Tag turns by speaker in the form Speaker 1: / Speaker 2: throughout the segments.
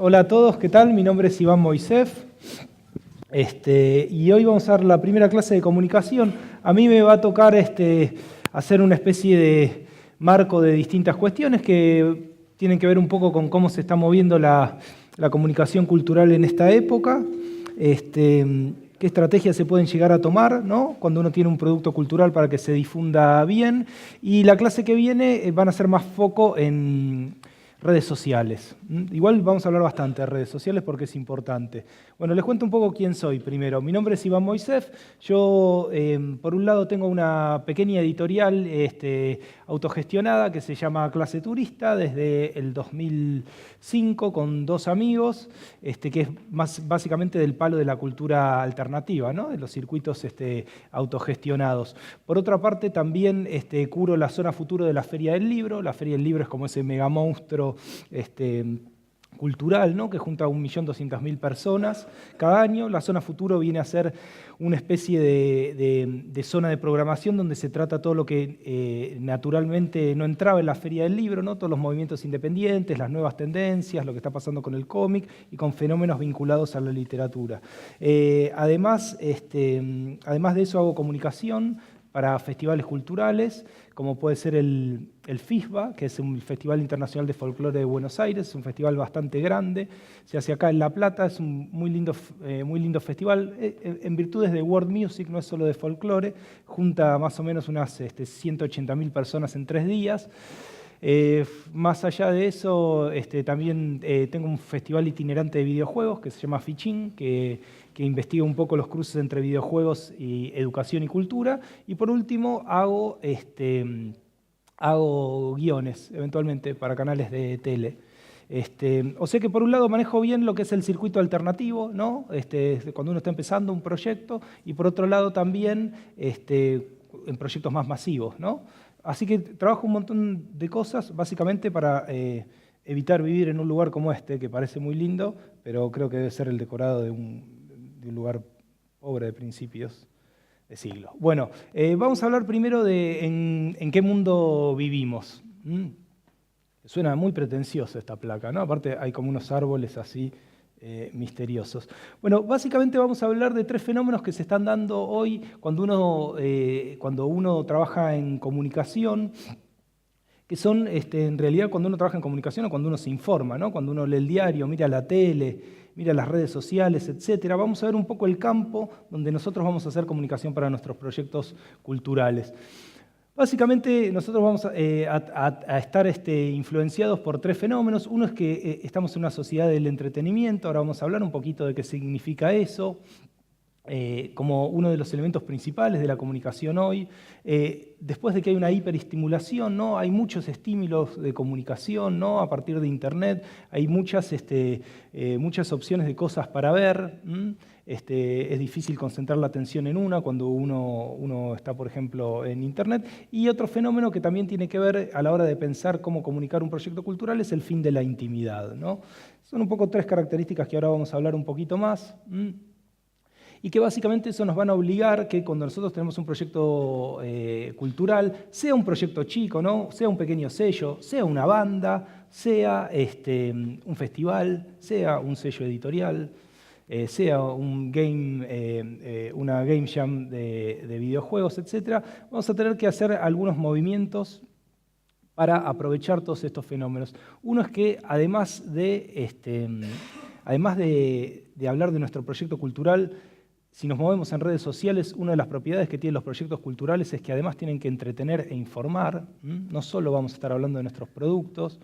Speaker 1: Hola a todos, ¿qué tal? Mi nombre es Iván Moisef y hoy vamos a dar la primera clase de comunicación. A mí me va a tocar hacer una especie de marco de distintas cuestiones que tienen que ver un poco con cómo se está moviendo la comunicación cultural en esta época, qué estrategias se pueden llegar a tomar, ¿no?, cuando uno tiene un producto cultural para que se difunda bien. Y la clase que viene van a ser más foco en redes sociales. Igual vamos a hablar bastante de redes sociales porque es importante. Bueno, les cuento un poco quién soy primero. Mi nombre es Iván Moisef. Yo, por un lado, tengo una pequeña editorial autogestionada que se llama Clase Turista desde el 2005 con dos amigos, que es más básicamente del palo de la cultura alternativa, ¿no?, de los circuitos autogestionados. Por otra parte, también cubro la zona futuro de la Feria del Libro. La Feria del Libro es como ese megamonstruo cultural, ¿no?, que junta a 1.200.000 personas cada año. La zona futuro viene a ser una especie de zona de programación donde se trata todo lo que naturalmente no entraba en la Feria del Libro, ¿no?, todos los movimientos independientes, las nuevas tendencias, lo que está pasando con el cómic y con fenómenos vinculados a la literatura. Además de eso, hago comunicación para festivales culturales, como puede ser el FISBA, que es un Festival Internacional de Folclore de Buenos Aires. Es un festival bastante grande, se hace acá en La Plata, es un muy lindo festival. En virtudes de World Music, no es solo de folclore, junta más o menos unas 180.000 personas en 3 días. Más allá de eso, también tengo un festival itinerante de videojuegos que se llama Fichín, que investiga un poco los cruces entre videojuegos y educación y cultura. Y por último, hago guiones, eventualmente, para canales de tele. O sea que por un lado manejo bien lo que es el circuito alternativo, ¿no?, cuando uno está empezando un proyecto, y por otro lado también en proyectos más masivos, ¿no? Así que trabajo un montón de cosas, básicamente para evitar vivir en un lugar como este, que parece muy lindo, pero creo que debe ser el decorado de un lugar pobre de principios de siglo. Bueno, vamos a hablar primero de en qué mundo vivimos. Suena muy pretencioso esta placa, ¿no? Aparte hay como unos árboles así misteriosos. Bueno, básicamente vamos a hablar de 3 fenómenos que se están dando hoy cuando uno trabaja en comunicación, que son en realidad cuando uno trabaja en comunicación o cuando uno se informa, ¿no?, cuando uno lee el diario, mira la tele, mira las redes sociales, etc. Vamos a ver un poco el campo donde nosotros vamos a hacer comunicación para nuestros proyectos culturales. Básicamente nosotros vamos a estar influenciados por 3 fenómenos. Uno es que estamos en una sociedad del entretenimiento. Ahora vamos a hablar un poquito de qué significa eso, como uno de los elementos principales de la comunicación hoy. Después de que hay una hiperestimulación, ¿no?, hay muchos estímulos de comunicación, ¿no?, a partir de Internet, hay muchas opciones de cosas para ver. Es difícil concentrar la atención en una cuando uno está, por ejemplo, en Internet. Y otro fenómeno que también tiene que ver a la hora de pensar cómo comunicar un proyecto cultural es el fin de la intimidad, ¿no? Son un poco 3 características que ahora vamos a hablar un poquito más. Y que básicamente eso nos van a obligar que cuando nosotros tenemos un proyecto cultural, sea un proyecto chico, ¿no?, sea un pequeño sello, sea una banda, sea un festival, sea un sello editorial, sea una game jam de videojuegos, etc., vamos a tener que hacer algunos movimientos para aprovechar todos estos fenómenos. Uno es que además de hablar de nuestro proyecto cultural, si nos movemos en redes sociales, una de las propiedades que tienen los proyectos culturales es que además tienen que entretener e informar. No solo vamos a estar hablando de nuestros productos.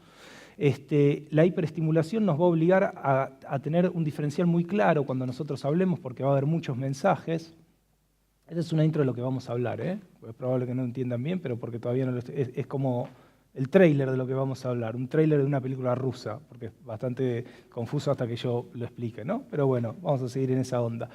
Speaker 1: La hiperestimulación nos va a obligar a tener un diferencial muy claro cuando nosotros hablemos, porque va a haber muchos mensajes. Esta es una intro de lo que vamos a hablar, ¿eh? Es probable que no entiendan bien, pero porque todavía no lo estoy. Es como el tráiler de lo que vamos a hablar, un tráiler de una película rusa, porque es bastante confuso hasta que yo lo explique, ¿no? Pero bueno, vamos a seguir en esa onda.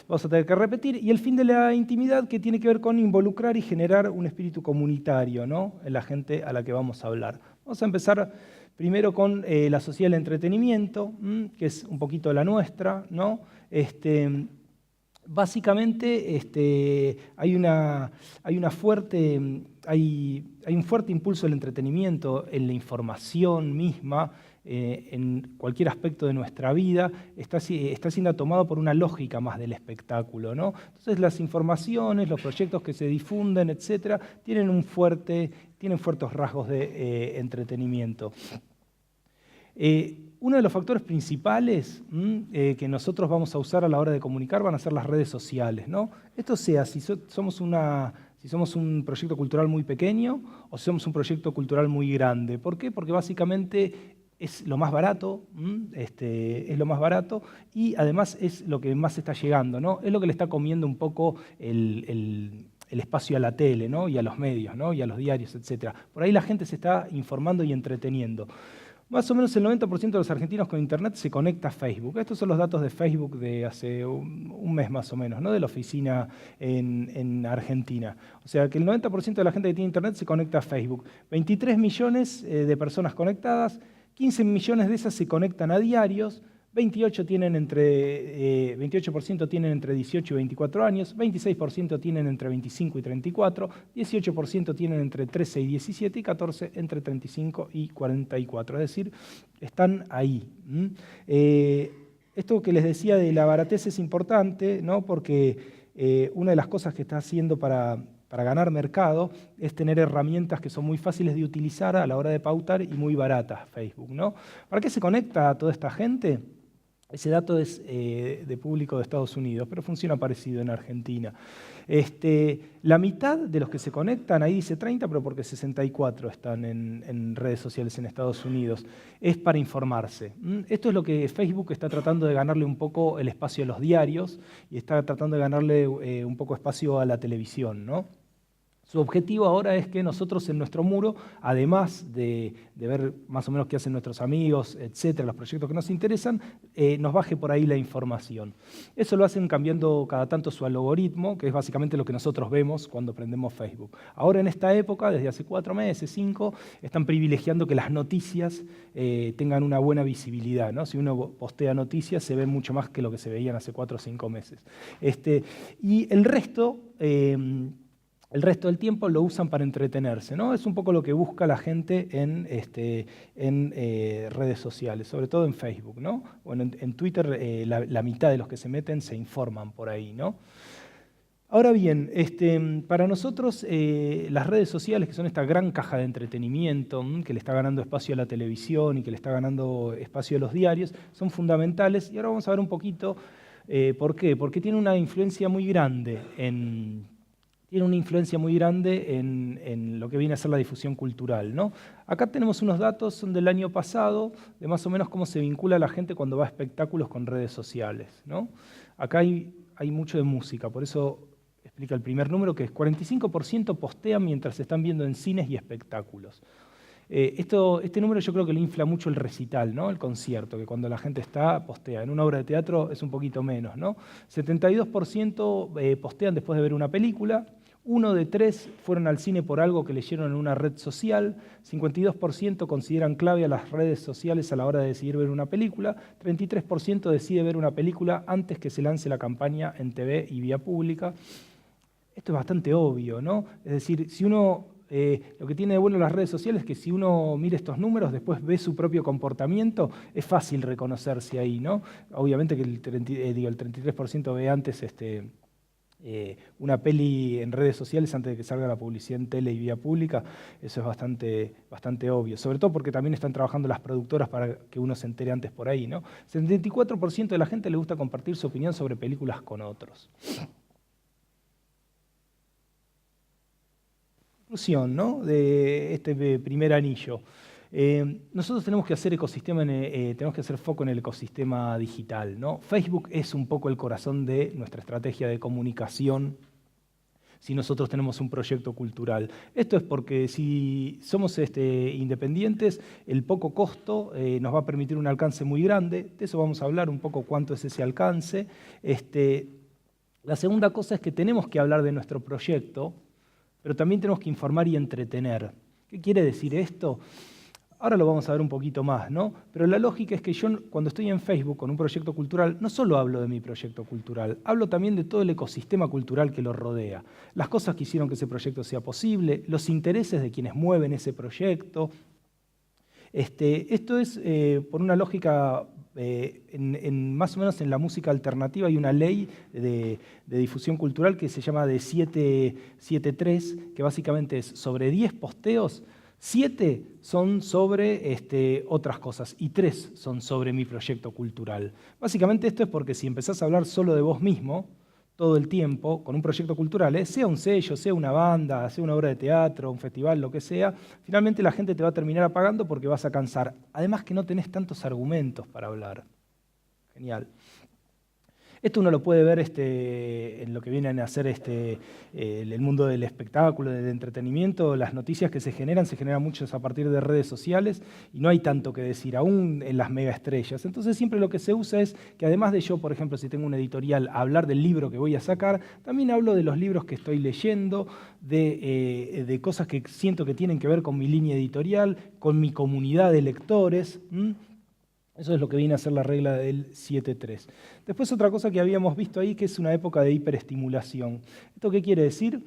Speaker 1: Vamos a tener que repetir. Y el fin de la intimidad, que tiene que ver con involucrar y generar un espíritu comunitario, ¿no?, en la gente a la que vamos a hablar. Vamos a empezar primero con la sociedad del entretenimiento, que es un poquito la nuestra, ¿no? Básicamente hay un fuerte impulso del entretenimiento en la información misma, en cualquier aspecto de nuestra vida está siendo tomado por una lógica más del espectáculo, ¿no? Entonces las informaciones, los proyectos que se difunden, etcétera, tienen fuertes rasgos de entretenimiento. Uno de los factores principales que nosotros vamos a usar a la hora de comunicar van a ser las redes sociales, ¿no? Esto sea si somos un proyecto cultural muy pequeño o si somos un proyecto cultural muy grande. ¿Por qué? Porque básicamente es lo más barato, es lo más barato y además es lo que más está llegando, ¿no? Es lo que le está comiendo un poco el espacio a la tele, ¿no? Y a los medios, ¿no? Y a los diarios, etc. Por ahí la gente se está informando y entreteniendo. Más o menos el 90% de los argentinos con internet se conecta a Facebook. Estos son los datos de Facebook de hace un mes más o menos, ¿no? De la oficina en Argentina. O sea que el 90% de la gente que tiene internet se conecta a Facebook. 23 millones de personas conectadas, 15 millones de esas se conectan a diarios, 28% tienen entre 18 y 24 años, 26% tienen entre 25 y 34, 18% tienen entre 13 y 17 y 14 entre 35 y 44. Es decir, están ahí. Esto que les decía de la baratez es importante, ¿no? Porque una de las cosas que está haciendo para ganar mercado es tener herramientas que son muy fáciles de utilizar a la hora de pautar y muy baratas, Facebook, ¿no? ¿Para qué se conecta a toda esta gente? Ese dato es de público de Estados Unidos, pero funciona parecido en Argentina. La mitad de los que se conectan, ahí dice 30, pero porque 64 están en redes sociales en Estados Unidos, es para informarse. Esto es lo que Facebook está tratando de ganarle un poco el espacio a los diarios y está tratando de ganarle un poco espacio a la televisión, ¿no? Su objetivo ahora es que nosotros en nuestro muro, además de ver más o menos qué hacen nuestros amigos, etcétera, los proyectos que nos interesan, nos baje por ahí la información. Eso lo hacen cambiando cada tanto su algoritmo, que es básicamente lo que nosotros vemos cuando prendemos Facebook. Ahora en esta época, desde hace 4 meses, 5, están privilegiando que las noticias tengan una buena visibilidad, ¿no? Si uno postea noticias, se ve mucho más que lo que se veían hace 4 o 5 meses. Y el resto del tiempo lo usan para entretenerse, ¿no? Es un poco lo que busca la gente en redes sociales, sobre todo en Facebook, ¿no? Bueno, en Twitter la mitad de los que se meten se informan por ahí, ¿no? Ahora bien, para nosotros las redes sociales, que son esta gran caja de entretenimiento que le está ganando espacio a la televisión y que le está ganando espacio a los diarios, son fundamentales. Y ahora vamos a ver un poquito por qué. Porque tiene una influencia muy grande en lo que viene a ser la difusión cultural, ¿no? Acá tenemos unos datos, son del año pasado, de más o menos cómo se vincula la gente cuando va a espectáculos con redes sociales, ¿no? Acá hay mucho de música, por eso explica el primer número, que es 45% postean mientras se están viendo en cines y espectáculos. Este número yo creo que le infla mucho el recital, ¿no? El concierto, que cuando la gente postea. En una obra de teatro es un poquito menos, ¿no? 72% postean después de ver una película, 1 de 3 fueron al cine por algo que leyeron en una red social, 52% consideran clave a las redes sociales a la hora de decidir ver una película, 33% decide ver una película antes que se lance la campaña en TV y vía pública. Esto es bastante obvio, ¿no? Es decir, si uno... lo que tiene de bueno las redes sociales es que si uno mira estos números, después ve su propio comportamiento, es fácil reconocerse ahí, ¿no? Obviamente que el 33% ve antes una peli en redes sociales antes de que salga la publicidad en tele y vía pública, eso es bastante obvio, sobre todo porque también están trabajando las productoras para que uno se entere antes por ahí, ¿no? 74% de la gente le gusta compartir su opinión sobre películas con otros. Conclusión, ¿no? De este primer anillo. Nosotros tenemos que hacer foco en el ecosistema digital, ¿no? Facebook es un poco el corazón de nuestra estrategia de comunicación si nosotros tenemos un proyecto cultural. Esto es porque si somos independientes, el poco costo nos va a permitir un alcance muy grande. De eso vamos a hablar un poco cuánto es ese alcance. La segunda cosa es que tenemos que hablar de nuestro proyecto, pero también tenemos que informar y entretener. ¿Qué quiere decir esto? Ahora lo vamos a ver un poquito más, ¿no? Pero la lógica es que yo, cuando estoy en Facebook con un proyecto cultural, no solo hablo de mi proyecto cultural, hablo también de todo el ecosistema cultural que lo rodea, las cosas que hicieron que ese proyecto sea posible, los intereses de quienes mueven ese proyecto. Esto es por una lógica, más o menos en la música alternativa hay una ley de difusión cultural que se llama de 7-3, que básicamente es sobre 10 posteos, 7 son sobre otras cosas y 3 son sobre mi proyecto cultural. Básicamente esto es porque si empezás a hablar solo de vos mismo todo el tiempo con un proyecto cultural, sea un sello, sea una banda, sea una obra de teatro, un festival, lo que sea, finalmente la gente te va a terminar apagando porque vas a cansar. Además que no tenés tantos argumentos para hablar. Genial. Esto uno lo puede ver en lo que vienen a hacer el mundo del espectáculo, del entretenimiento. Las noticias que se generan muchas a partir de redes sociales y no hay tanto que decir, aún en las megaestrellas. Entonces siempre lo que se usa es que además de yo, por ejemplo, si tengo una editorial, hablar del libro que voy a sacar, también hablo de los libros que estoy leyendo, de cosas que siento que tienen que ver con mi línea editorial, con mi comunidad de lectores. Eso es lo que viene a ser la regla del 7-3. Después otra cosa que habíamos visto ahí, que es una época de hiperestimulación. ¿Esto qué quiere decir?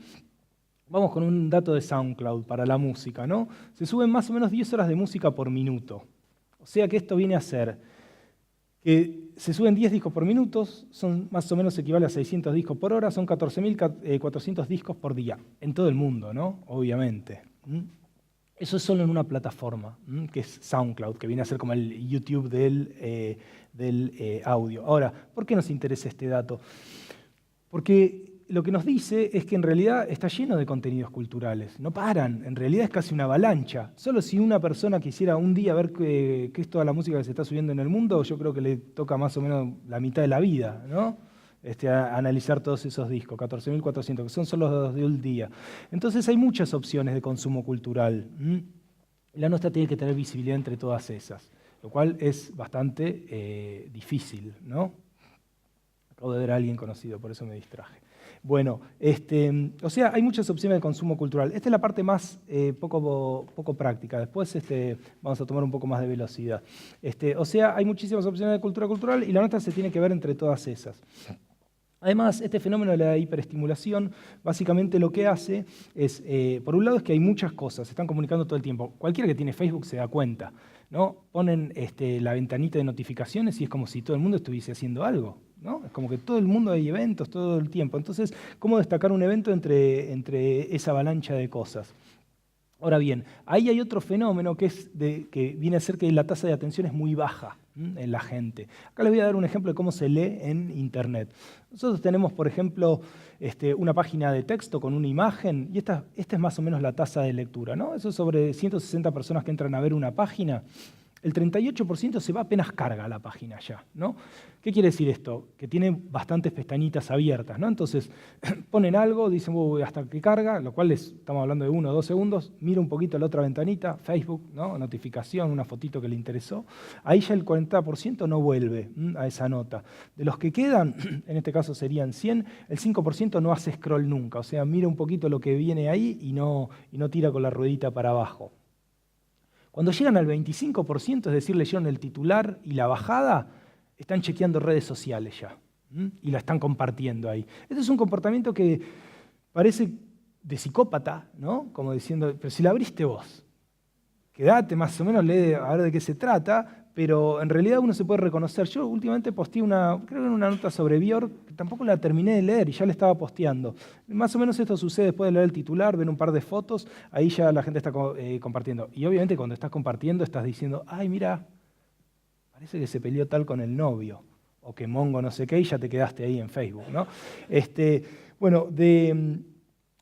Speaker 1: Vamos con un dato de SoundCloud para la música, ¿no? Se suben más o menos 10 horas de música por minuto. O sea que esto viene a ser que se suben 10 discos por minuto, son más o menos equivale a 600 discos por hora, son 14.400 discos por día, en todo el mundo, ¿no? Obviamente. Eso es solo en una plataforma, que es SoundCloud, que viene a ser como el YouTube del audio. Ahora, ¿por qué nos interesa este dato? Porque lo que nos dice es que en realidad está lleno de contenidos culturales, no paran, en realidad es casi una avalancha. Solo si una persona quisiera un día ver qué es toda la música que se está subiendo en el mundo, yo creo que le toca más o menos la mitad de la vida, ¿no? A analizar todos esos discos, 14.400, que son solo los de un día. Entonces hay muchas opciones de consumo cultural. La nuestra tiene que tener visibilidad entre todas esas, lo cual es bastante difícil, ¿no? Acabo de ver a alguien conocido, por eso me distraje. Bueno, o sea, hay muchas opciones de consumo cultural. Esta es la parte más poco práctica. Después vamos a tomar un poco más de velocidad. O sea, hay muchísimas opciones de cultura cultural y la nuestra se tiene que ver entre todas esas. Además, este fenómeno de la hiperestimulación básicamente lo que hace es, por un lado, es que hay muchas cosas, se están comunicando todo el tiempo. Cualquiera que tiene Facebook se da cuenta, ¿no? Ponen la ventanita de notificaciones y es como si todo el mundo estuviese haciendo algo, ¿no? Es como que todo el mundo hay eventos todo el tiempo. Entonces, ¿cómo destacar un evento entre esa avalancha de cosas? Ahora bien, ahí hay otro fenómeno que viene a ser que la tasa de atención es muy baja en la gente. Acá les voy a dar un ejemplo de cómo se lee en Internet. Nosotros tenemos, por ejemplo, una página de texto con una imagen, y esta es más o menos la tasa de lectura, ¿no? Eso es sobre 160 personas que entran a ver una página. El 38% se va apenas carga la página ya, ¿no? ¿Qué quiere decir esto? Que tiene bastantes pestañitas abiertas, ¿no? Entonces, ponen algo, dicen hasta que carga, lo cual estamos hablando de 1 o 2 segundos, mira un poquito la otra ventanita, Facebook, ¿no? Notificación, una fotito que le interesó. Ahí ya el 40% no vuelve a esa nota. De los que quedan, en este caso serían 100, el 5% no hace scroll nunca, o sea, mira un poquito lo que viene ahí y no tira con la ruedita para abajo. Cuando llegan al 25%, es decir, leyeron el titular y la bajada, están chequeando redes sociales ya y la están compartiendo ahí. Este es un comportamiento que parece de psicópata, ¿no? Como diciendo, pero si la abriste vos, quedate más o menos, lee a ver de qué se trata, pero en realidad uno se puede reconocer. Yo últimamente posteé creo que era una nota sobre Björk, que tampoco la terminé de leer y ya la estaba posteando. Más o menos esto sucede después de leer el titular, ver un par de fotos, ahí ya la gente está compartiendo. Y obviamente cuando estás compartiendo estás diciendo, ay, mira, parece que se peleó tal con el novio, o que Mongo no sé qué, y ya te quedaste ahí en Facebook, ¿no? Bueno,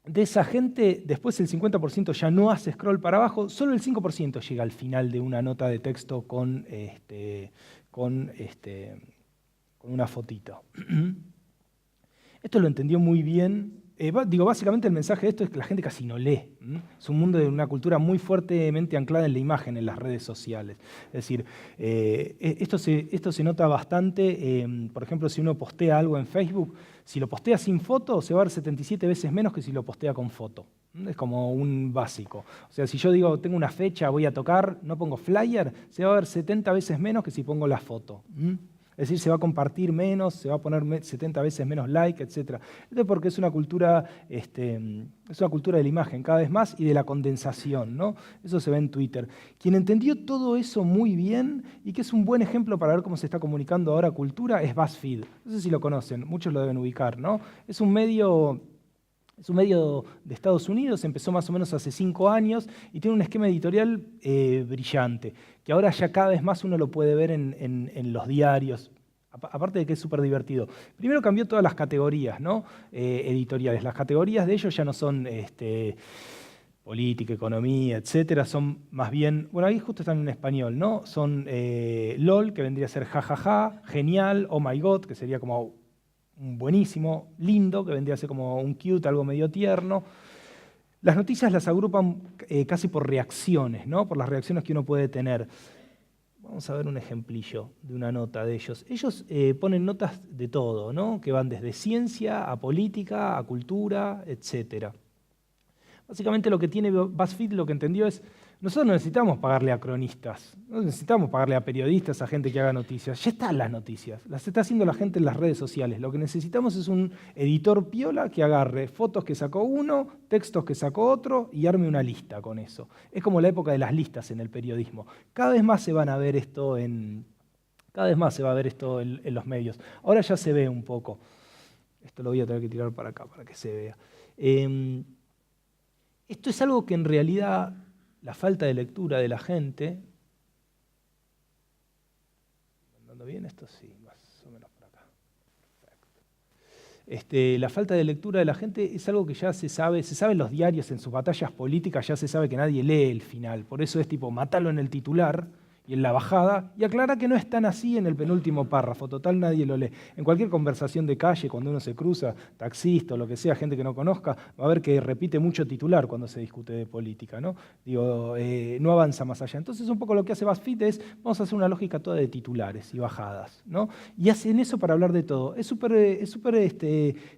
Speaker 1: de esa gente, después el 50% ya no hace scroll para abajo, solo el 5% llega al final de una nota de texto con una fotito. Esto lo entendió muy bien. Básicamente el mensaje de esto es que la gente casi no lee. Es un mundo de una cultura muy fuertemente anclada en la imagen, en las redes sociales. Es decir, esto se nota bastante, por ejemplo, si uno postea algo en Facebook, si lo postea sin foto, se va a ver 77 veces menos que si lo postea con foto. Es como un básico. O sea, si yo digo, tengo una fecha, voy a tocar, no pongo flyer, se va a ver 70 veces menos que si pongo la foto. Es decir, se va a compartir menos, se va a poner 70 veces menos like, etc. Esto es porque es una cultura de la imagen cada vez más y de la condensación, ¿no? Eso se ve en Twitter. Quien entendió todo eso muy bien y que es un buen ejemplo para ver cómo se está comunicando ahora cultura es BuzzFeed. No sé si lo conocen, muchos lo deben ubicar, ¿no? Es un medio de Estados Unidos, empezó más o menos hace 5 años y tiene un esquema editorial brillante, que ahora ya cada vez más uno lo puede ver en los diarios, aparte de que es súper divertido. Primero cambió todas las categorías, ¿no? Editoriales. Las categorías de ellos ya no son política, economía, etcétera, son más bien, bueno, ahí justo están en español, ¿no? Son LOL, que vendría a ser jajaja, genial, oh my god, que sería como buenísimo, lindo, que vendría a ser como un cute, algo medio tierno. Las noticias las agrupan casi por reacciones, ¿no? Por las reacciones que uno puede tener. Vamos a ver un ejemplillo de una nota de ellos. Ellos ponen notas de todo, ¿no? Que van desde ciencia a política, a cultura, etc. Básicamente lo que tiene BuzzFeed, lo que entendió es, nosotros no necesitamos pagarle a cronistas, no necesitamos pagarle a periodistas, a gente que haga noticias. Ya están las noticias, las está haciendo la gente en las redes sociales. Lo que necesitamos es un editor piola que agarre fotos que sacó uno, textos que sacó otro y arme una lista con eso. Es como la época de las listas en el periodismo. Cada vez más se van a ver esto en los medios. Ahora ya se ve un poco. Esto lo voy a tener que tirar para acá para que se vea. Esto es algo que en realidad la falta de lectura de la gente, ¿andando bien esto? Sí, más o menos por acá. Perfecto. La falta de lectura de la gente es algo que ya se sabe en los diarios, en sus batallas políticas, ya se sabe que nadie lee el final. Por eso es tipo, matalo en el titular y en la bajada, y aclara que no es tan así en el penúltimo párrafo, total nadie lo lee. En cualquier conversación de calle, cuando uno se cruza, taxista o lo que sea, gente que no conozca, va a ver que repite mucho titular cuando se discute de política, ¿no? Digo, no avanza más allá. Entonces un poco lo que hace BuzzFeed es, vamos a hacer una lógica toda de titulares y bajadas, ¿no? Y hacen eso para hablar de todo. Es súper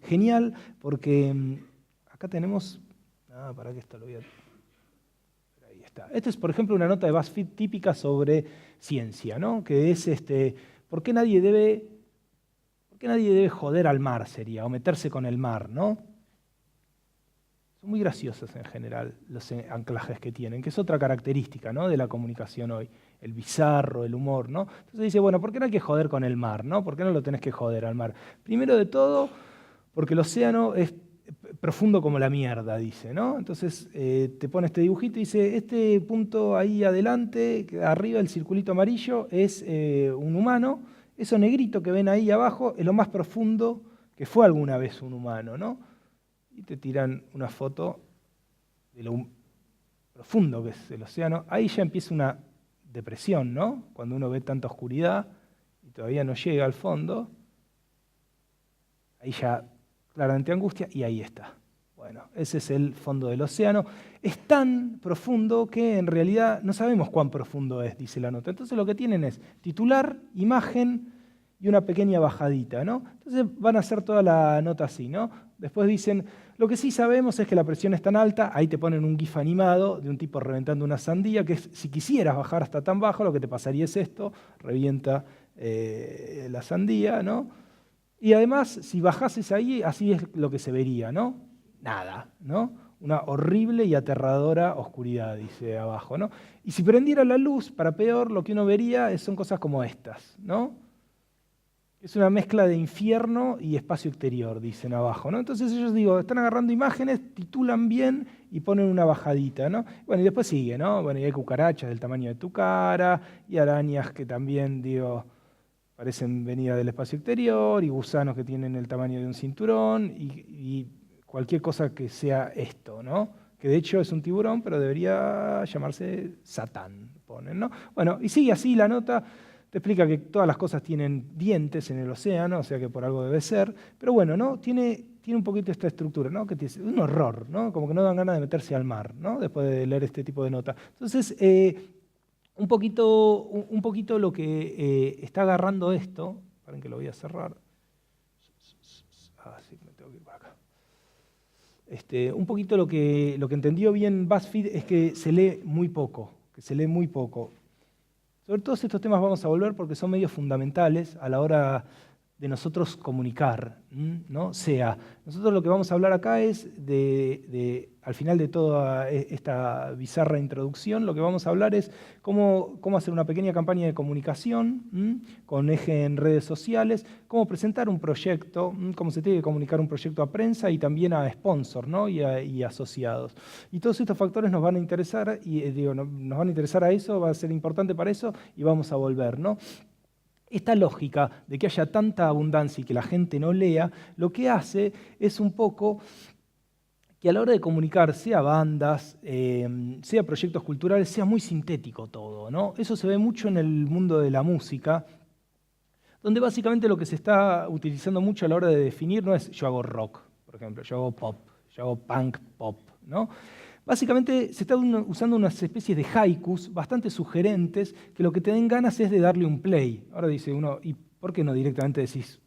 Speaker 1: genial porque acá tenemos, para que esto lo voy a... Esta es, por ejemplo, una nota de BuzzFeed típica sobre ciencia, ¿no? Que es, ¿por qué nadie debe joder al mar, sería, o meterse con el mar, ¿no? Son muy graciosos en general los anclajes que tienen, que es otra característica, ¿no? De la comunicación hoy, el bizarro, el humor, ¿no? Entonces dice, bueno, ¿por qué no hay que joder con el mar, ¿no? ¿Por qué no lo tenés que joder al mar? Primero de todo, porque el océano es profundo como la mierda, dice, ¿no? Entonces te pone este dibujito y dice, este punto ahí adelante, arriba el circulito amarillo, es un humano, eso negrito que ven ahí abajo es lo más profundo que fue alguna vez un humano, ¿no? Y te tiran una foto de lo profundo que es el océano. Ahí ya empieza una depresión, ¿no? Cuando uno ve tanta oscuridad y todavía no llega al fondo, ahí ya claramente angustia, y ahí está. Bueno, ese es el fondo del océano. Es tan profundo que en realidad no sabemos cuán profundo es, dice la nota. Entonces lo que tienen es titular, imagen y una pequeña bajadita, ¿no? Entonces van a hacer toda la nota así, ¿no? Después dicen, lo que sí sabemos es que la presión es tan alta, ahí te ponen un GIF animado de un tipo reventando una sandía, que es, si quisieras bajar hasta tan bajo, lo que te pasaría es esto, revienta la sandía, ¿no? Y además, si bajases ahí, así es lo que se vería, ¿no? Nada, ¿no? Una horrible y aterradora oscuridad, dice abajo, ¿no? Y si prendiera la luz, para peor, lo que uno vería son cosas como estas, ¿no? Es una mezcla de infierno y espacio exterior, dicen abajo, ¿no? Entonces ellos, digo, están agarrando imágenes, titulan bien y ponen una bajadita, ¿no? Bueno, y después sigue, ¿no? Bueno, y hay cucarachas del tamaño de tu cara y arañas que también, digo, parecen venidas del espacio exterior, y gusanos que tienen el tamaño de un cinturón, y cualquier cosa que sea esto, ¿no? Que de hecho es un tiburón, pero debería llamarse Satán, ponen, ¿no? Bueno, y sigue así la nota, te explica que todas las cosas tienen dientes en el océano, o sea que por algo debe ser, pero bueno, ¿no? Tiene un poquito esta estructura, ¿no? Que es un horror, ¿no? Como que no dan ganas de meterse al mar, ¿no? Después de leer este tipo de nota. Entonces, un poquito lo que está agarrando esto, paren que lo voy a cerrar. Sí, me tengo que ir por acá. Un poquito lo que entendió bien BuzzFeed es que se lee muy poco, Sobre todos estos temas vamos a volver porque son medios fundamentales a la hora de nosotros comunicar, ¿no? Nosotros lo que vamos a hablar acá es al final de toda esta bizarra introducción, lo que vamos a hablar es cómo hacer una pequeña campaña de comunicación con eje en redes sociales, cómo presentar un proyecto, cómo se tiene que comunicar un proyecto a prensa y también a sponsor, ¿no? y asociados. Y todos estos factores nos van a interesar, nos van a interesar a eso, va a ser importante para eso y vamos a volver, ¿no? Esta lógica de que haya tanta abundancia y que la gente no lea, lo que hace es un poco que a la hora de comunicar, sea bandas, sea proyectos culturales, sea muy sintético todo, ¿no? Eso se ve mucho en el mundo de la música, donde básicamente lo que se está utilizando mucho a la hora de definir no es yo hago rock, por ejemplo, yo hago pop, yo hago punk pop, ¿no? Básicamente se está usando unas especies de haikus bastante sugerentes que lo que te den ganas es de darle un play. Ahora dice uno, ¿y por qué no directamente decís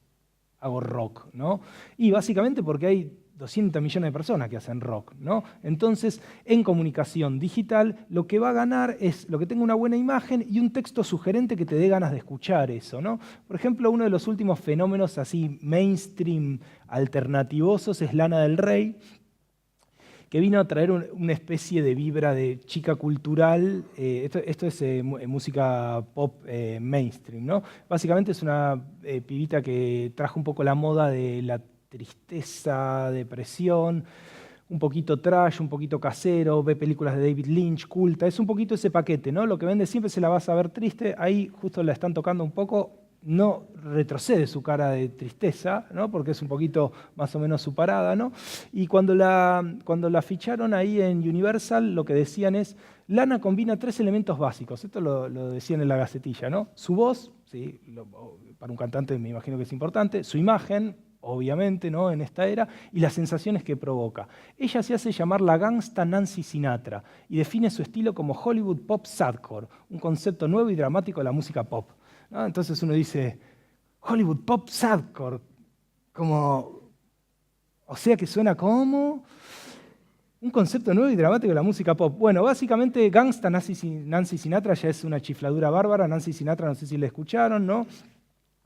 Speaker 1: hago rock, ¿no? Y básicamente porque hay 200 millones de personas que hacen rock, ¿no? Entonces, en comunicación digital, lo que va a ganar es lo que tenga una buena imagen y un texto sugerente que te dé ganas de escuchar eso, ¿no? Por ejemplo, uno de los últimos fenómenos así mainstream alternativosos es Lana del Rey, que vino a traer una especie de vibra de chica cultural. Esto es música pop mainstream, ¿no? Básicamente es una pibita que trajo un poco la moda de la tristeza, depresión, un poquito trash, un poquito casero, ve películas de David Lynch, culta, es un poquito ese paquete, ¿no? Lo que vende siempre se la vas a ver triste, ahí justo la están tocando un poco, no retrocede su cara de tristeza, ¿no? Porque es un poquito más o menos su parada, ¿no? Y cuando la ficharon ahí en Universal, lo que decían es, Lana combina 3 elementos básicos, esto lo decían en la Gacetilla, ¿no? Su voz, ¿sí? Para un cantante me imagino que es importante, su imagen, obviamente, ¿no? En esta era, y las sensaciones que provoca. Ella se hace llamar la gangsta Nancy Sinatra y define su estilo como Hollywood Pop Sadcore, un concepto nuevo y dramático de la música pop, ¿no? Entonces uno dice, Hollywood Pop Sadcore, o sea que suena como un concepto nuevo y dramático de la música pop. Bueno, básicamente Gangsta Nancy Sinatra ya es una chifladura bárbara. Nancy Sinatra, no sé si la escucharon, ¿no?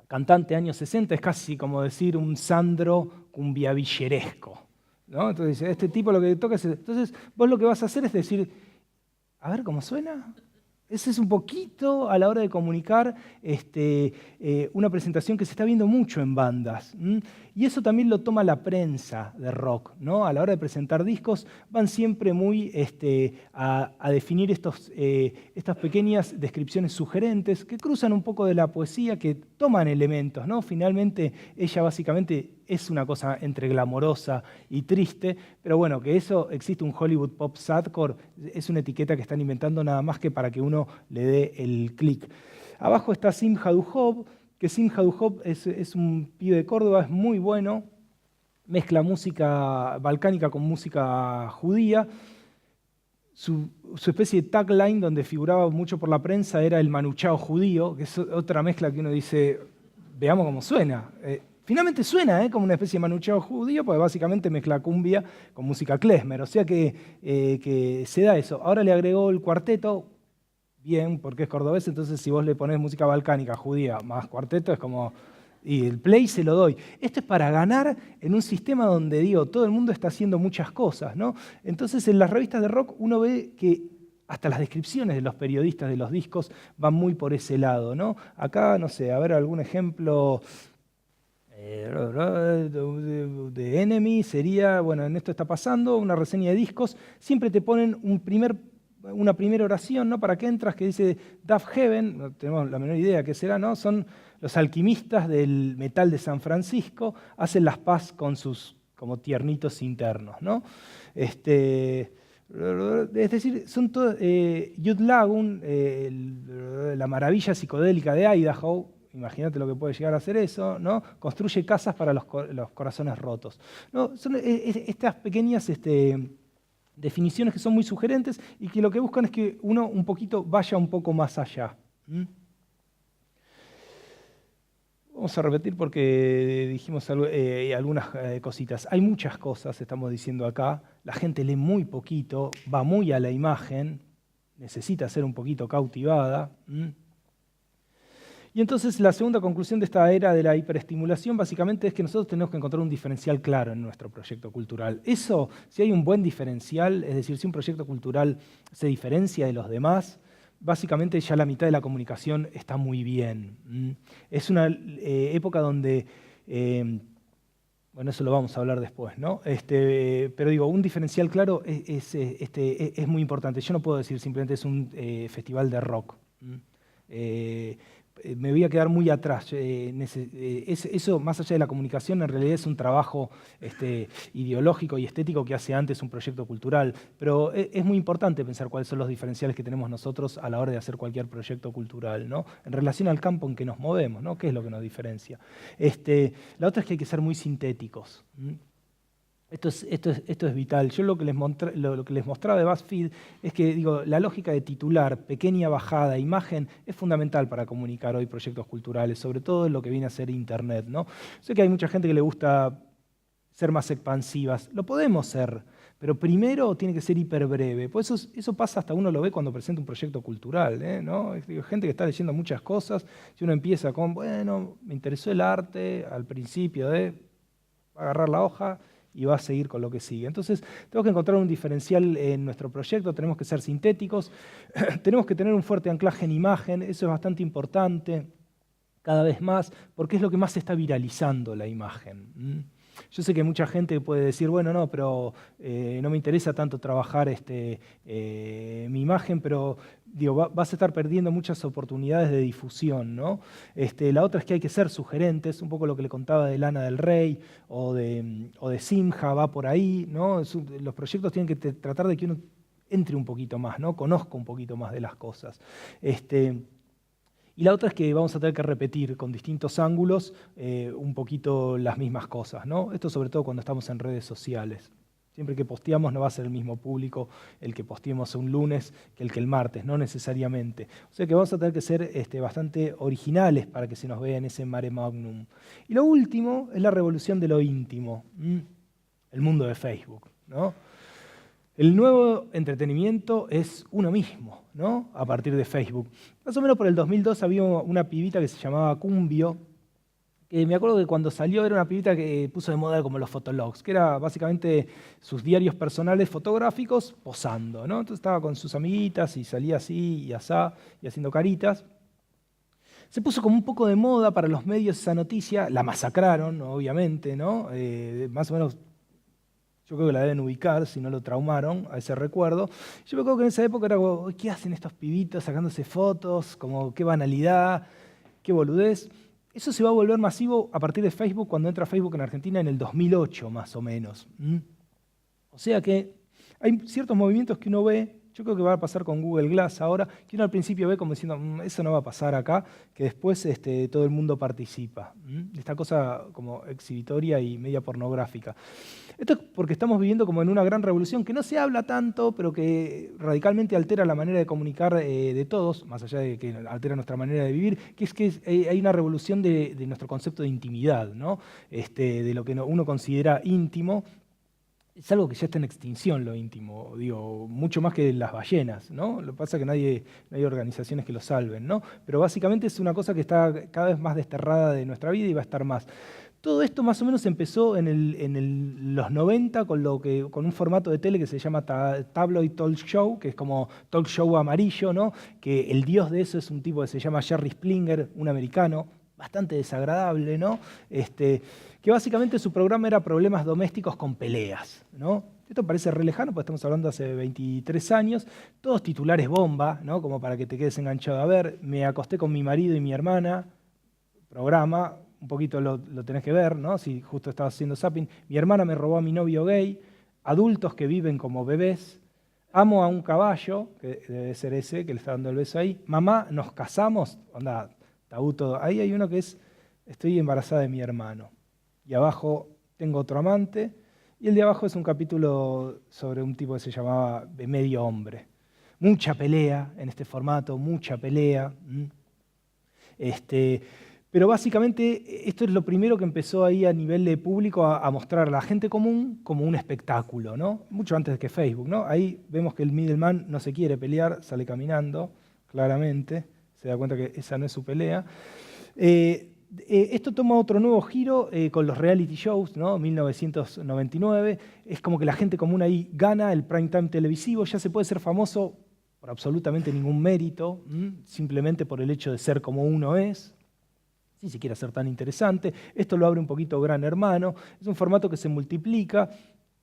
Speaker 1: Cantante años 60, es casi como decir un Sandro cumbiavilleresco, ¿no? Entonces, este tipo lo que toca es... Entonces, vos lo que vas a hacer es decir, a ver cómo suena. Ese es un poquito a la hora de comunicar una presentación que se está viendo mucho en bandas. Y eso también lo toma la prensa de rock, ¿no? A la hora de presentar discos van siempre muy a definir estas pequeñas descripciones sugerentes que cruzan un poco de la poesía, que toman elementos, ¿no? Finalmente ella básicamente es una cosa entre glamorosa y triste, pero bueno, que eso existe un Hollywood Pop Sadcore, es una etiqueta que están inventando nada más que para que uno le dé el clic. Abajo está Sim Haduhob, que Sim Haduhob es un pibe de Córdoba, es muy bueno, mezcla música balcánica con música judía. Su especie de tagline, donde figuraba mucho por la prensa, era el manuchao judío, que es otra mezcla que uno dice, veamos cómo suena. Finalmente suena como una especie de manuchao judío, porque básicamente mezcla cumbia con música klezmer, o sea que se da eso. Ahora le agregó el cuarteto, bien, porque es cordobés, entonces si vos le ponés música balcánica, judía, más cuarteto, es como... Y el play se lo doy. Esto es para ganar en un sistema donde, digo, todo el mundo está haciendo muchas cosas, ¿no? Entonces en las revistas de rock uno ve que hasta las descripciones de los periodistas de los discos van muy por ese lado, ¿no? Acá, no sé, a ver algún ejemplo... de Enemy sería, bueno, en esto está pasando, una reseña de discos, siempre te ponen una primera oración, ¿no? Para que entras, que dice Duff Heaven, no tenemos la menor idea qué será, ¿no? Son los alquimistas del metal de San Francisco, hacen las paz con sus como tiernitos internos, ¿no? Es decir, son todos, Youth Lagoon, la maravilla psicodélica de Idaho, imagínate lo que puede llegar a hacer eso, ¿no? Construye casas para los corazones rotos, ¿no? Son estas pequeñas definiciones que son muy sugerentes y que lo que buscan es que uno un poquito vaya un poco más allá. Vamos a repetir porque dijimos algunas cositas. Hay muchas cosas, estamos diciendo acá. La gente lee muy poquito, va muy a la imagen, necesita ser un poquito cautivada. Y entonces la segunda conclusión de esta era de la hiperestimulación básicamente es que nosotros tenemos que encontrar un diferencial claro en nuestro proyecto cultural. Eso, si hay un buen diferencial, es decir, si un proyecto cultural se diferencia de los demás, básicamente ya la mitad de la comunicación está muy bien. Es una época donde, bueno, eso lo vamos a hablar después, ¿no? Pero digo, un diferencial claro es muy importante. Yo no puedo decir simplemente es un festival de rock. Me voy a quedar muy atrás. Eso, más allá de la comunicación, en realidad es un trabajo ideológico y estético que hace antes un proyecto cultural. Pero es muy importante pensar cuáles son los diferenciales que tenemos nosotros a la hora de hacer cualquier proyecto cultural, ¿no? En relación al campo en que nos movemos, ¿no? ¿Qué es lo que nos diferencia? La otra es que hay que ser muy sintéticos. Esto es vital. Yo lo que les mostraba de BuzzFeed es que digo, la lógica de titular, pequeña bajada, imagen, es fundamental para comunicar hoy proyectos culturales, sobre todo en lo que viene a ser Internet, ¿no? Sé que hay mucha gente que le gusta ser más expansivas. Lo podemos ser, pero primero tiene que ser hiperbreve. Pues eso pasa, hasta uno lo ve cuando presenta un proyecto cultural, ¿no? Digo, gente que está leyendo muchas cosas, si uno empieza con, bueno, me interesó el arte al principio de agarrar la hoja y va a seguir con lo que sigue. Entonces, tenemos que encontrar un diferencial en nuestro proyecto, tenemos que ser sintéticos, tenemos que tener un fuerte anclaje en imagen, eso es bastante importante cada vez más, porque es lo que más se está viralizando la imagen. Yo sé que mucha gente puede decir, bueno, no, pero no me interesa tanto trabajar mi imagen, pero digo, vas a estar perdiendo muchas oportunidades de difusión, ¿no? La otra es que hay que ser sugerentes, un poco lo que le contaba de Lana del Rey o de Simha, va por ahí, ¿no? Los proyectos tienen que tratar de que uno entre un poquito más, ¿no? Conozca un poquito más de las cosas. Y la otra es que vamos a tener que repetir con distintos ángulos un poquito las mismas cosas, ¿no? Esto sobre todo cuando estamos en redes sociales. Siempre que posteamos no va a ser el mismo público el que posteemos un lunes que el martes, no necesariamente. O sea que vamos a tener que ser bastante originales para que se nos vea en ese mare magnum. Y lo último es la revolución de lo íntimo, el mundo de Facebook, ¿no? El nuevo entretenimiento es uno mismo, ¿no? A partir de Facebook. Más o menos por el 2002 había una pibita que se llamaba Cumbio, que me acuerdo que cuando salió era una pibita que puso de moda como los fotologs, que era básicamente sus diarios personales fotográficos posando, ¿no? Entonces estaba con sus amiguitas y salía así y asá y haciendo caritas. Se puso como un poco de moda para los medios esa noticia, la masacraron, obviamente, ¿no? Más o menos. Yo creo que la deben ubicar, si no lo traumaron, a ese recuerdo. Yo me acuerdo que en esa época era como, ¿qué hacen estos pibitos sacándose fotos? Como, qué banalidad, qué boludez. Eso se va a volver masivo a partir de Facebook, cuando entra Facebook en Argentina en el 2008, más o menos. O sea que hay ciertos movimientos que uno ve, yo creo que va a pasar con Google Glass ahora, que uno al principio ve como diciendo, eso no va a pasar acá, que después todo el mundo participa. Esta cosa como exhibitoria y media pornográfica. Esto es porque estamos viviendo como en una gran revolución que no se habla tanto, pero que radicalmente altera la manera de comunicar de todos, más allá de que altera nuestra manera de vivir, que es que hay una revolución de nuestro concepto de intimidad, ¿no? De lo que uno considera íntimo. Es algo que ya está en extinción, lo íntimo, digo, mucho más que las ballenas, ¿no? Lo que pasa es que no hay organizaciones que lo salven, ¿no? Pero básicamente es una cosa que está cada vez más desterrada de nuestra vida y va a estar más. Todo esto más o menos empezó en los 90 con un formato de tele que se llama Tabloid Talk Show, que es como talk show amarillo, ¿no? Que el dios de eso es un tipo que se llama Jerry Springer, un americano, bastante desagradable, ¿no? Que básicamente su programa era problemas domésticos con peleas, ¿no? Esto parece re lejano, porque estamos hablando hace 23 años, todos titulares bomba, ¿no? Como para que te quedes enganchado. A ver, me acosté con mi marido y mi hermana, programa, un poquito lo tenés que ver, ¿no? Si justo estabas haciendo zapping. Mi hermana me robó a mi novio gay, adultos que viven como bebés, amo a un caballo, que debe ser ese que le está dando el beso ahí, mamá, nos casamos, onda, tabú todo. Ahí hay uno que es, estoy embarazada de mi hermano. Y abajo tengo otro amante, y el de abajo es un capítulo sobre un tipo que se llamaba Medio Hombre. Mucha pelea en este formato, mucha pelea. Pero básicamente esto es lo primero que empezó ahí a nivel de público a mostrar a la gente común como un espectáculo, ¿no? Mucho antes que Facebook, ¿no? Ahí vemos que el middleman no se quiere pelear, sale caminando, claramente, se da cuenta que esa no es su pelea. Esto toma otro nuevo giro con los reality shows, ¿no? 1999. Es como que la gente común ahí gana el prime time televisivo, ya se puede ser famoso por absolutamente ningún mérito, simplemente por el hecho de ser como uno es, si se quiere ser tan interesante. Esto lo abre un poquito Gran Hermano, es un formato que se multiplica.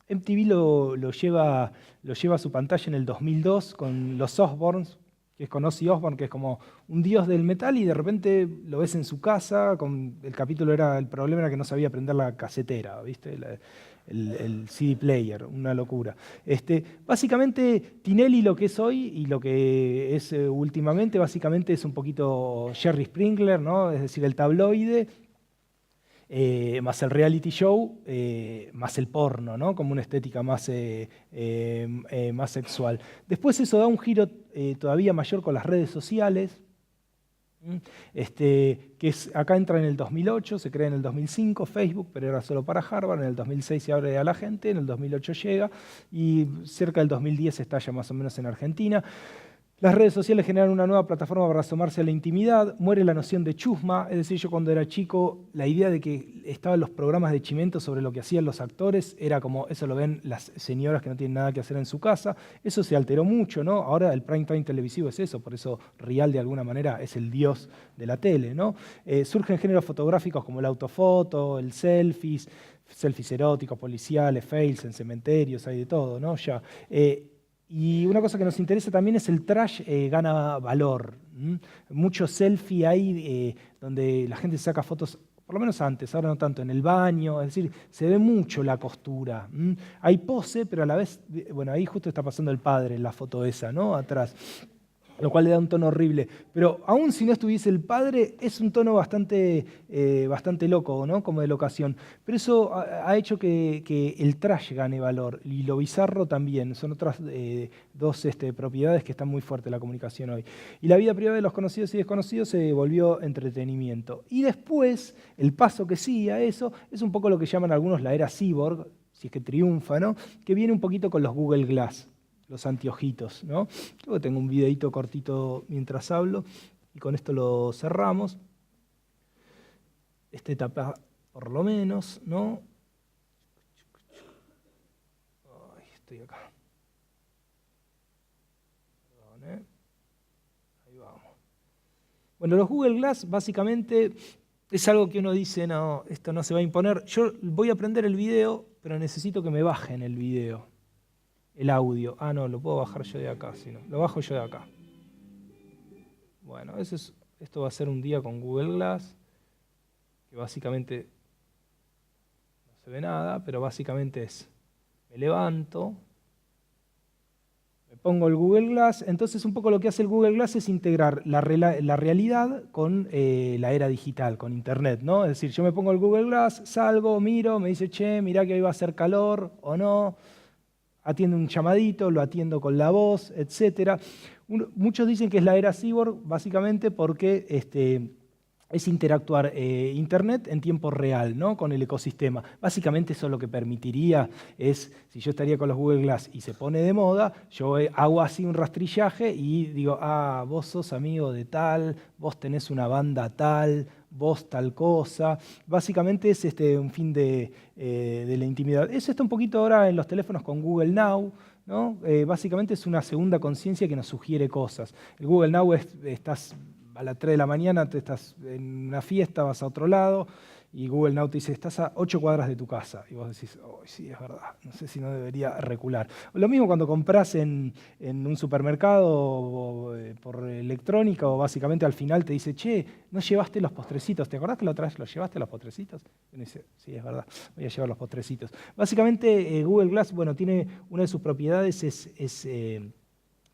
Speaker 1: MTV lo lleva a su pantalla en el 2002 con los Osbournes, que es con Ozzy Osbourne, que es como un dios del metal, y de repente lo ves en su casa. El problema era que no sabía prender la casetera, ¿viste? El CD player, una locura. Básicamente, Tinelli lo que es hoy y lo que es últimamente, básicamente es un poquito Jerry Springer, ¿no? Es decir, el tabloide, más el reality show, más el porno, ¿no? Como una estética más sexual. Después eso da un giro todavía mayor con las redes sociales, acá entra en el 2008, se crea en el 2005 Facebook, pero era solo para Harvard. En el 2006 se abre a la gente, en el 2008 llega y cerca del 2010 estalla más o menos en Argentina. Las redes sociales generan una nueva plataforma para asomarse a la intimidad, muere la noción de chusma, es decir, yo cuando era chico, la idea de que estaban los programas de Chimento sobre lo que hacían los actores era como, eso lo ven las señoras que no tienen nada que hacer en su casa. Eso se alteró mucho, ¿no? Ahora el prime time televisivo es eso, por eso Rial de alguna manera es el dios de la tele, ¿no? Surgen géneros fotográficos como el autofoto, el selfies eróticos, policiales, fails en cementerios, hay de todo, ¿no? Ya. Y una cosa que nos interesa también es el trash gana valor. Mucho selfie hay donde la gente saca fotos, por lo menos antes, ahora no tanto, en el baño, es decir, se ve mucho la costura. Hay pose, pero a la vez, bueno, ahí justo está pasando el padre en la foto esa, ¿no? Atrás, lo cual le da un tono horrible. Pero aún si no estuviese el padre, es un tono bastante loco, ¿no? Como de locación. Pero eso ha hecho que el trash gane valor, y lo bizarro también. Son otras dos propiedades que están muy fuertes en la comunicación hoy. Y la vida privada de los conocidos y desconocidos se volvió entretenimiento. Y después, el paso que sigue a eso, es un poco lo que llaman algunos la era cyborg, si es que triunfa, ¿no? Que viene un poquito con los Google Glass, los anteojitos, ¿no? Luego tengo un videito cortito mientras hablo y con esto lo cerramos. Esta etapa por lo menos, ¿no? Ay, estoy acá. Perdón, ahí vamos. Bueno, los Google Glass básicamente es algo que uno dice, no, esto no se va a imponer. Yo voy a prender el video, pero necesito que me bajen el video. El audio. Ah, no, lo puedo bajar yo de acá, si no. Lo bajo yo de acá. Bueno, esto va a ser un día con Google Glass, que básicamente no se ve nada, pero básicamente es, me levanto, me pongo el Google Glass. Entonces un poco lo que hace el Google Glass es integrar la realidad con la era digital, con Internet, ¿no? Es decir, yo me pongo el Google Glass, salgo, miro, me dice, che, mirá que hoy va a hacer calor o no. Atiendo un llamadito, lo atiendo con la voz, etc. Muchos dicen que es la era cyborg, básicamente porque es interactuar Internet en tiempo real, ¿no? Con el ecosistema. Básicamente eso lo que permitiría es, si yo estaría con los Google Glass y se pone de moda, yo hago así un rastrillaje y digo, ah, vos sos amigo de tal, vos tenés una banda tal, vos tal cosa. Básicamente es un fin de la intimidad. Eso está un poquito ahora en los teléfonos con Google Now, ¿no? Básicamente es una segunda conciencia que nos sugiere cosas. El Google Now estás a las 3 de la mañana, te estás en una fiesta, vas a otro lado, y Google Now te dice, estás a 8 cuadras de tu casa. Y vos decís, oh, sí, es verdad, no sé si no debería recular. Lo mismo cuando compras en un supermercado o por electrónica, o básicamente al final te dice, che, no llevaste los postrecitos. ¿Te acordás que la otra vez los llevaste los postrecitos? Y uno dice, sí, es verdad, voy a llevar los postrecitos. Básicamente Google Glass, bueno, tiene una de sus propiedades es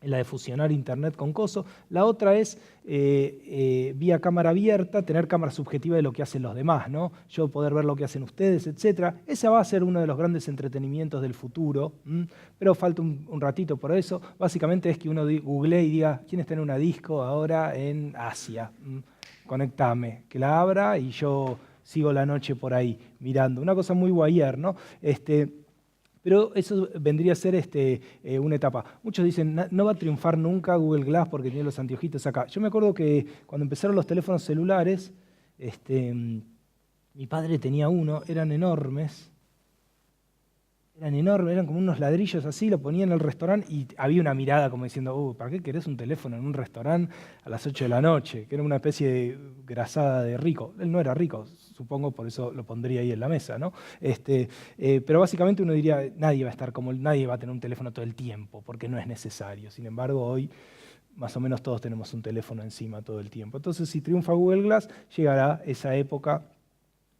Speaker 1: la de fusionar Internet con coso. La otra es, vía cámara abierta, tener cámara subjetiva de lo que hacen los demás, ¿no? Yo poder ver lo que hacen ustedes, etc. Ese va a ser uno de los grandes entretenimientos del futuro, pero falta un ratito por eso. Básicamente es que uno googlee y diga, ¿quién está en una disco ahora en Asia? Conectame, que la abra y yo sigo la noche por ahí mirando. Una cosa muy guayer, ¿no? Pero eso vendría a ser una etapa. Muchos dicen, no va a triunfar nunca Google Glass porque tiene los anteojitos acá. Yo me acuerdo que cuando empezaron los teléfonos celulares, Mi padre tenía uno, eran enormes, eran como unos ladrillos así, lo ponía en el restaurante y había una mirada como diciendo, ¿para qué querés un teléfono en un restaurante a las 8 de la noche? Que era una especie de grasada de rico. Él no era rico, supongo, por eso lo pondría ahí en la mesa, ¿no? Pero básicamente uno diría, nadie va a tener un teléfono todo el tiempo, porque no es necesario. Sin embargo, hoy más o menos todos tenemos un teléfono encima todo el tiempo. Entonces, si triunfa Google Glass, llegará esa época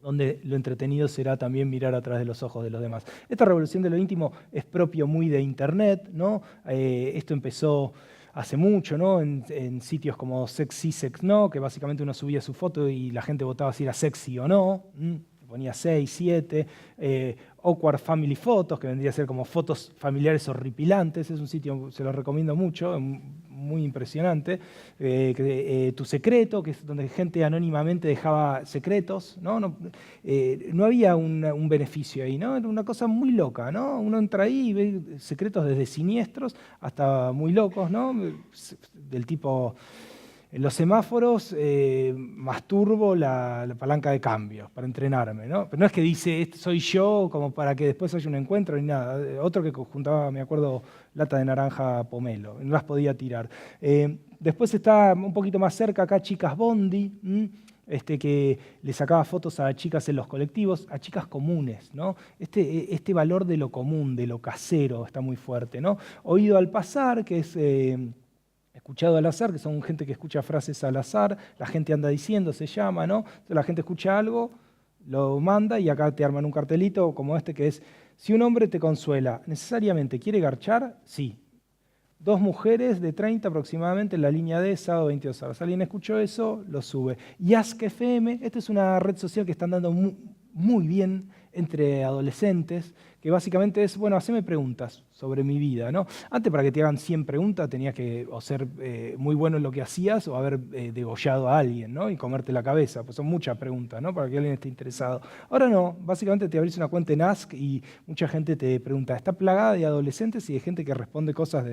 Speaker 1: donde lo entretenido será también mirar a través de los ojos de los demás. Esta revolución de lo íntimo es propio muy de Internet, ¿no? Esto empezó hace mucho, ¿no? En sitios como Sexy, Sex No, que básicamente uno subía su foto y la gente votaba si era sexy o no. Ponía 6, 7, Awkward Family Photos, que vendría a ser como fotos familiares horripilantes, es un sitio, se lo recomiendo mucho, muy impresionante. Tu Secreto, que es donde gente anónimamente dejaba secretos, ¿no? No había un beneficio ahí, ¿no? Era una cosa muy loca, ¿no? Uno entra ahí y ve secretos desde siniestros hasta muy locos, ¿no? Del tipo... En los semáforos masturbo la palanca de cambio para entrenarme, ¿no? Pero no es que dice, este soy yo, como para que después haya un encuentro ni nada. Otro que juntaba, me acuerdo, lata de naranja pomelo, no las podía tirar. Después está un poquito más cerca acá Chicas Bondi, que le sacaba fotos a chicas en los colectivos, a chicas comunes, ¿no? Este valor de lo común, de lo casero, está muy fuerte, ¿no? Oído al pasar, que es... escuchado al azar, que son gente que escucha frases al azar, la gente anda diciendo, se llama, ¿no? Entonces la gente escucha algo, lo manda y acá te arman un cartelito como este que es, si un hombre te consuela, ¿necesariamente quiere garchar? Sí. 2 mujeres de 30 aproximadamente en la línea D, sábado 22 horas. ¿Alguien escuchó eso? Lo sube. Y Ask FM, esta es una red social que están dando muy bien entre adolescentes, que básicamente es, bueno, haceme preguntas sobre mi vida, ¿no? Antes, para que te hagan 100 preguntas tenías que o ser muy bueno en lo que hacías o haber degollado a alguien, ¿no? Y comerte la cabeza, pues son muchas preguntas, ¿no? Para que alguien esté interesado. Ahora no, básicamente te abrís una cuenta en Ask y mucha gente te pregunta, está plagada de adolescentes y de gente que responde cosas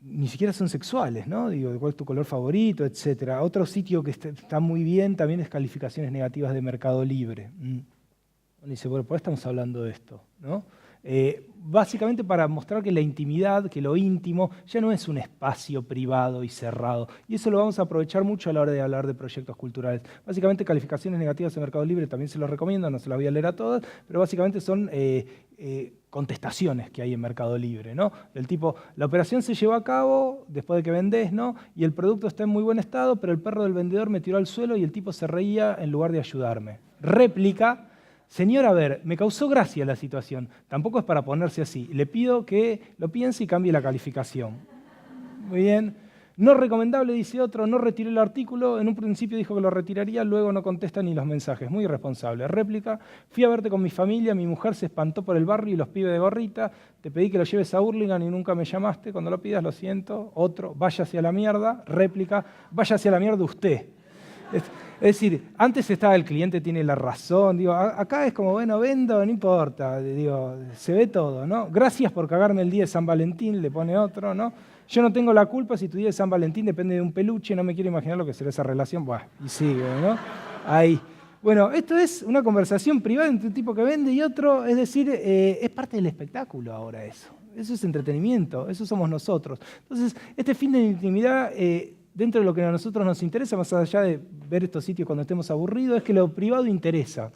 Speaker 1: ni siquiera son sexuales, ¿no? Digo, ¿cuál es tu color favorito?, etcétera. Otro sitio que está muy bien también es calificaciones negativas de Mercado Libre. Uno dice, bueno, ¿por qué estamos hablando de esto?, ¿no? Básicamente para mostrar que la intimidad, que lo íntimo, ya no es un espacio privado y cerrado. Y eso lo vamos a aprovechar mucho a la hora de hablar de proyectos culturales. Básicamente calificaciones negativas de Mercado Libre también se los recomiendo, no se las voy a leer a todas, pero básicamente son contestaciones que hay en Mercado Libre, ¿no? Del tipo, la operación se llevó a cabo después de que vendés, ¿no? Y el producto está en muy buen estado, pero el perro del vendedor me tiró al suelo y el tipo se reía en lugar de ayudarme. Réplica. Señor, a ver, me causó gracia la situación. Tampoco es para ponerse así. Le pido que lo piense y cambie la calificación. Muy bien. No recomendable, dice otro, no retiré el artículo. En un principio dijo que lo retiraría, luego no contesta ni los mensajes. Muy irresponsable. Réplica. Fui a verte con mi familia, mi mujer se espantó por el barrio y los pibes de gorrita. Te pedí que lo lleves a Hurlingham y nunca me llamaste. Cuando lo pidas, lo siento. Otro, vaya hacia la mierda. Réplica. Vaya hacia la mierda usted. Es decir, antes estaba el cliente tiene la razón, digo, acá es como, bueno, vendo, no importa, digo, se ve todo, ¿no? Gracias por cagarme el día de San Valentín, le pone otro, ¿no? Yo no tengo la culpa si tu día de San Valentín depende de un peluche, no me quiero imaginar lo que será esa relación, buah, y sigue, ¿no? Ahí. Bueno, esto es una conversación privada entre un tipo que vende y otro, es decir, es parte del espectáculo ahora eso. Eso es entretenimiento, eso somos nosotros. Entonces, este fin de intimidad... dentro de lo que a nosotros nos interesa, más allá de ver estos sitios cuando estemos aburridos, es que lo privado interesa.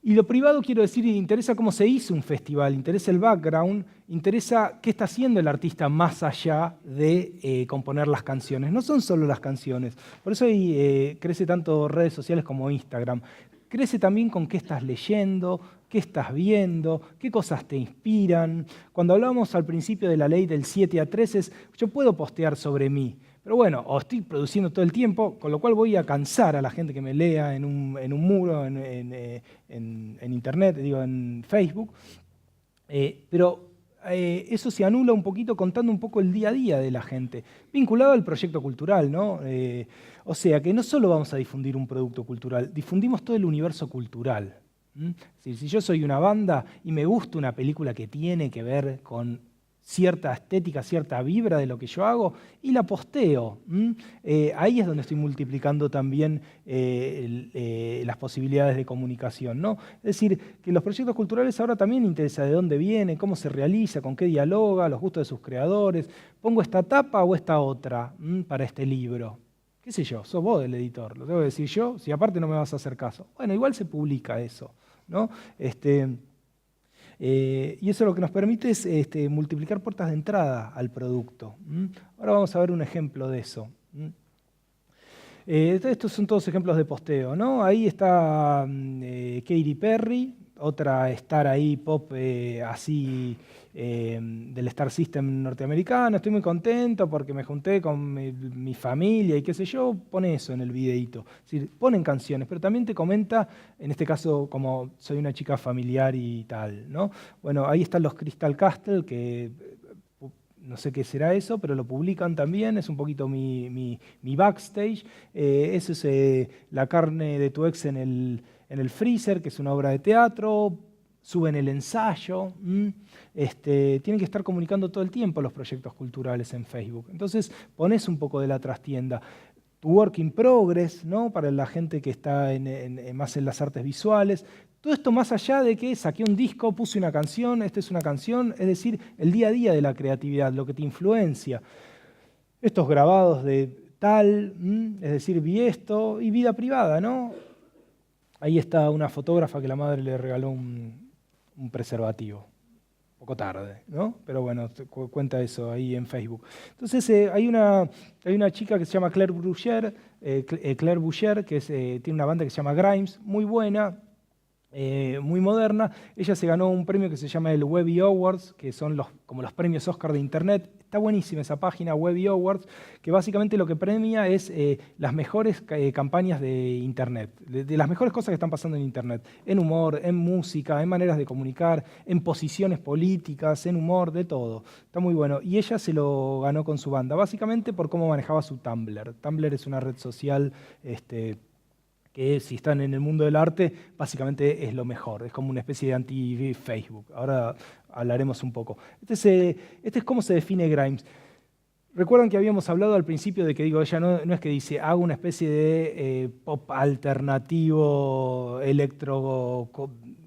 Speaker 1: Y lo privado, quiero decir, interesa cómo se hizo un festival, interesa el background, interesa qué está haciendo el artista más allá de componer las canciones. No son solo las canciones, por eso ahí crece tanto redes sociales como Instagram. Crece también con qué estás leyendo, qué estás viendo, qué cosas te inspiran. Cuando hablábamos al principio de la ley del 7-13, yo puedo postear sobre mí, pero bueno, o estoy produciendo todo el tiempo, con lo cual voy a cansar a la gente que me lea en un muro, en internet, digo, en Facebook. Pero eso se anula un poquito contando un poco el día a día de la gente, vinculado al proyecto cultural, ¿no? O sea, que no solo vamos a difundir un producto cultural, difundimos todo el universo cultural. Es decir, si yo soy una banda y me gusta una película que tiene que ver con cierta estética, cierta vibra de lo que yo hago y la posteo. Ahí es donde estoy multiplicando también las posibilidades de comunicación, ¿no? Es decir, que los proyectos culturales ahora también interesa de dónde viene, cómo se realiza, con qué dialoga, los gustos de sus creadores. ¿Pongo esta tapa o esta otra para este libro? ¿Qué sé yo? Sos vos el editor, lo tengo que decir yo, si aparte no me vas a hacer caso. Bueno, igual se publica eso, ¿no? Y eso lo que nos permite es multiplicar puertas de entrada al producto. Ahora vamos a ver un ejemplo de eso. Estos son todos ejemplos de posteo, ¿no? Ahí está Katy Perry, otra star ahí pop así del Star System norteamericano. Estoy muy contento porque me junté con mi familia y qué sé yo. Pone eso en el videíto. Es decir, ponen canciones, pero también te comenta, en este caso, como soy una chica familiar y tal, ¿no? Bueno, ahí están los Crystal Castle, que no sé qué será eso, pero lo publican también, es un poquito mi backstage. Eso es La carne de tu ex en el freezer, que es una obra de teatro. Suben el ensayo. Tienen que estar comunicando todo el tiempo los proyectos culturales en Facebook. Entonces pones un poco de la trastienda. Tu work in progress, ¿no? Para la gente que está más en las artes visuales. Todo esto más allá de que saqué un disco, puse una canción, esta es una canción, es decir, el día a día de la creatividad, lo que te influencia. Estos grabados de tal, es decir, vi esto, y vida privada, ¿no? Ahí está una fotógrafa que la madre le regaló un preservativo. Un poco tarde, ¿no? Pero bueno, cuenta eso ahí en Facebook. Entonces hay una chica que se llama Claire Boucher, que tiene una banda que se llama Grimes, muy buena, muy moderna. Ella se ganó un premio que se llama el Webby Awards, que son como los premios Oscar de Internet. Está buenísima esa página, Webby Awards, que básicamente lo que premia es las mejores campañas de Internet, de las mejores cosas que están pasando en Internet, en humor, en música, en maneras de comunicar, en posiciones políticas, en humor, de todo. Está muy bueno. Y ella se lo ganó con su banda, básicamente por cómo manejaba su Tumblr. Tumblr es una red social que si están en el mundo del arte, básicamente es lo mejor, es como una especie de anti-Facebook. Ahora hablaremos un poco. Este es cómo se define Grimes. Recuerdan que habíamos hablado al principio de que ella no es que dice, hago una especie de pop alternativo, electro,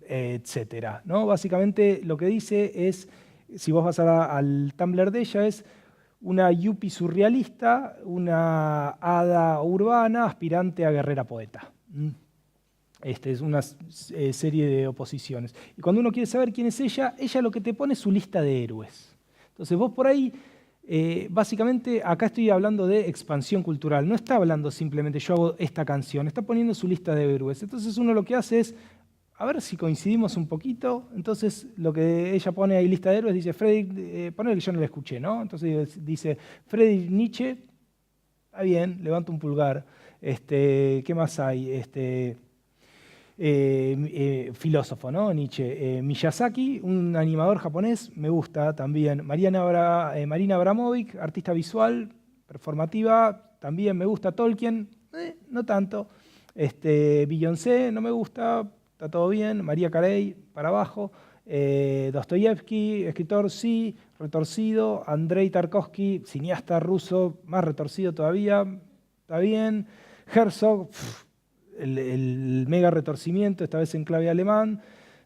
Speaker 1: etcétera, ¿no? Básicamente lo que dice es, si vos vas al Tumblr de ella, es una yuppie surrealista, una hada urbana aspirante a guerrera poeta. Es una serie de oposiciones. Y cuando uno quiere saber quién es ella lo que te pone es su lista de héroes. Entonces vos por ahí, básicamente acá estoy hablando de expansión cultural. No está hablando simplemente yo hago esta canción, está poniendo su lista de héroes. Entonces uno lo que hace es, a ver si coincidimos un poquito. Entonces lo que ella pone ahí lista de héroes dice, ponele que yo no la escuché, ¿no? Entonces dice, Friedrich Nietzsche, está bien, levanto un pulgar. ¿Qué más hay? Filósofo, ¿no? Nietzsche. Miyazaki, un animador japonés, me gusta también. Marina Abramovic, artista visual, performativa, también me gusta. Tolkien, no tanto. Beyoncé, no me gusta, está todo bien. María Carey, para abajo. Dostoyevsky, escritor, sí, retorcido. Andrei Tarkovsky, cineasta ruso, más retorcido todavía, está bien. Herzog, el mega retorcimiento, esta vez en clave alemán.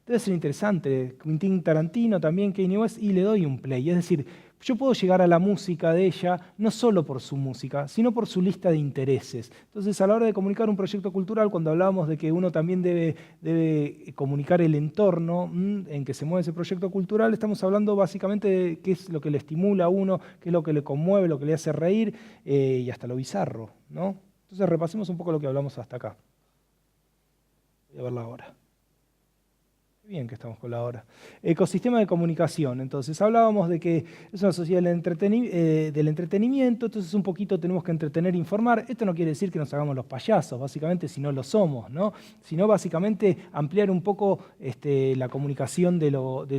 Speaker 1: Debe ser interesante. Quentin Tarantino también, Kanye West, y le doy un play. Es decir, yo puedo llegar a la música de ella no solo por su música, sino por su lista de intereses. Entonces, a la hora de comunicar un proyecto cultural, cuando hablábamos de que uno también debe comunicar el entorno en que se mueve ese proyecto cultural, estamos hablando básicamente de qué es lo que le estimula a uno, qué es lo que le conmueve, lo que le hace reír y hasta lo bizarro, ¿no? Entonces, repasemos un poco lo que hablamos hasta acá. Voy a verla ahora. Bien que estamos con la hora. Ecosistema de comunicación. Entonces, hablábamos de que es una sociedad del entretenimiento, entonces un poquito tenemos que entretener e informar. Esto no quiere decir que nos hagamos los payasos, básicamente, si no lo somos, ¿no? Sino básicamente ampliar un poco la comunicación de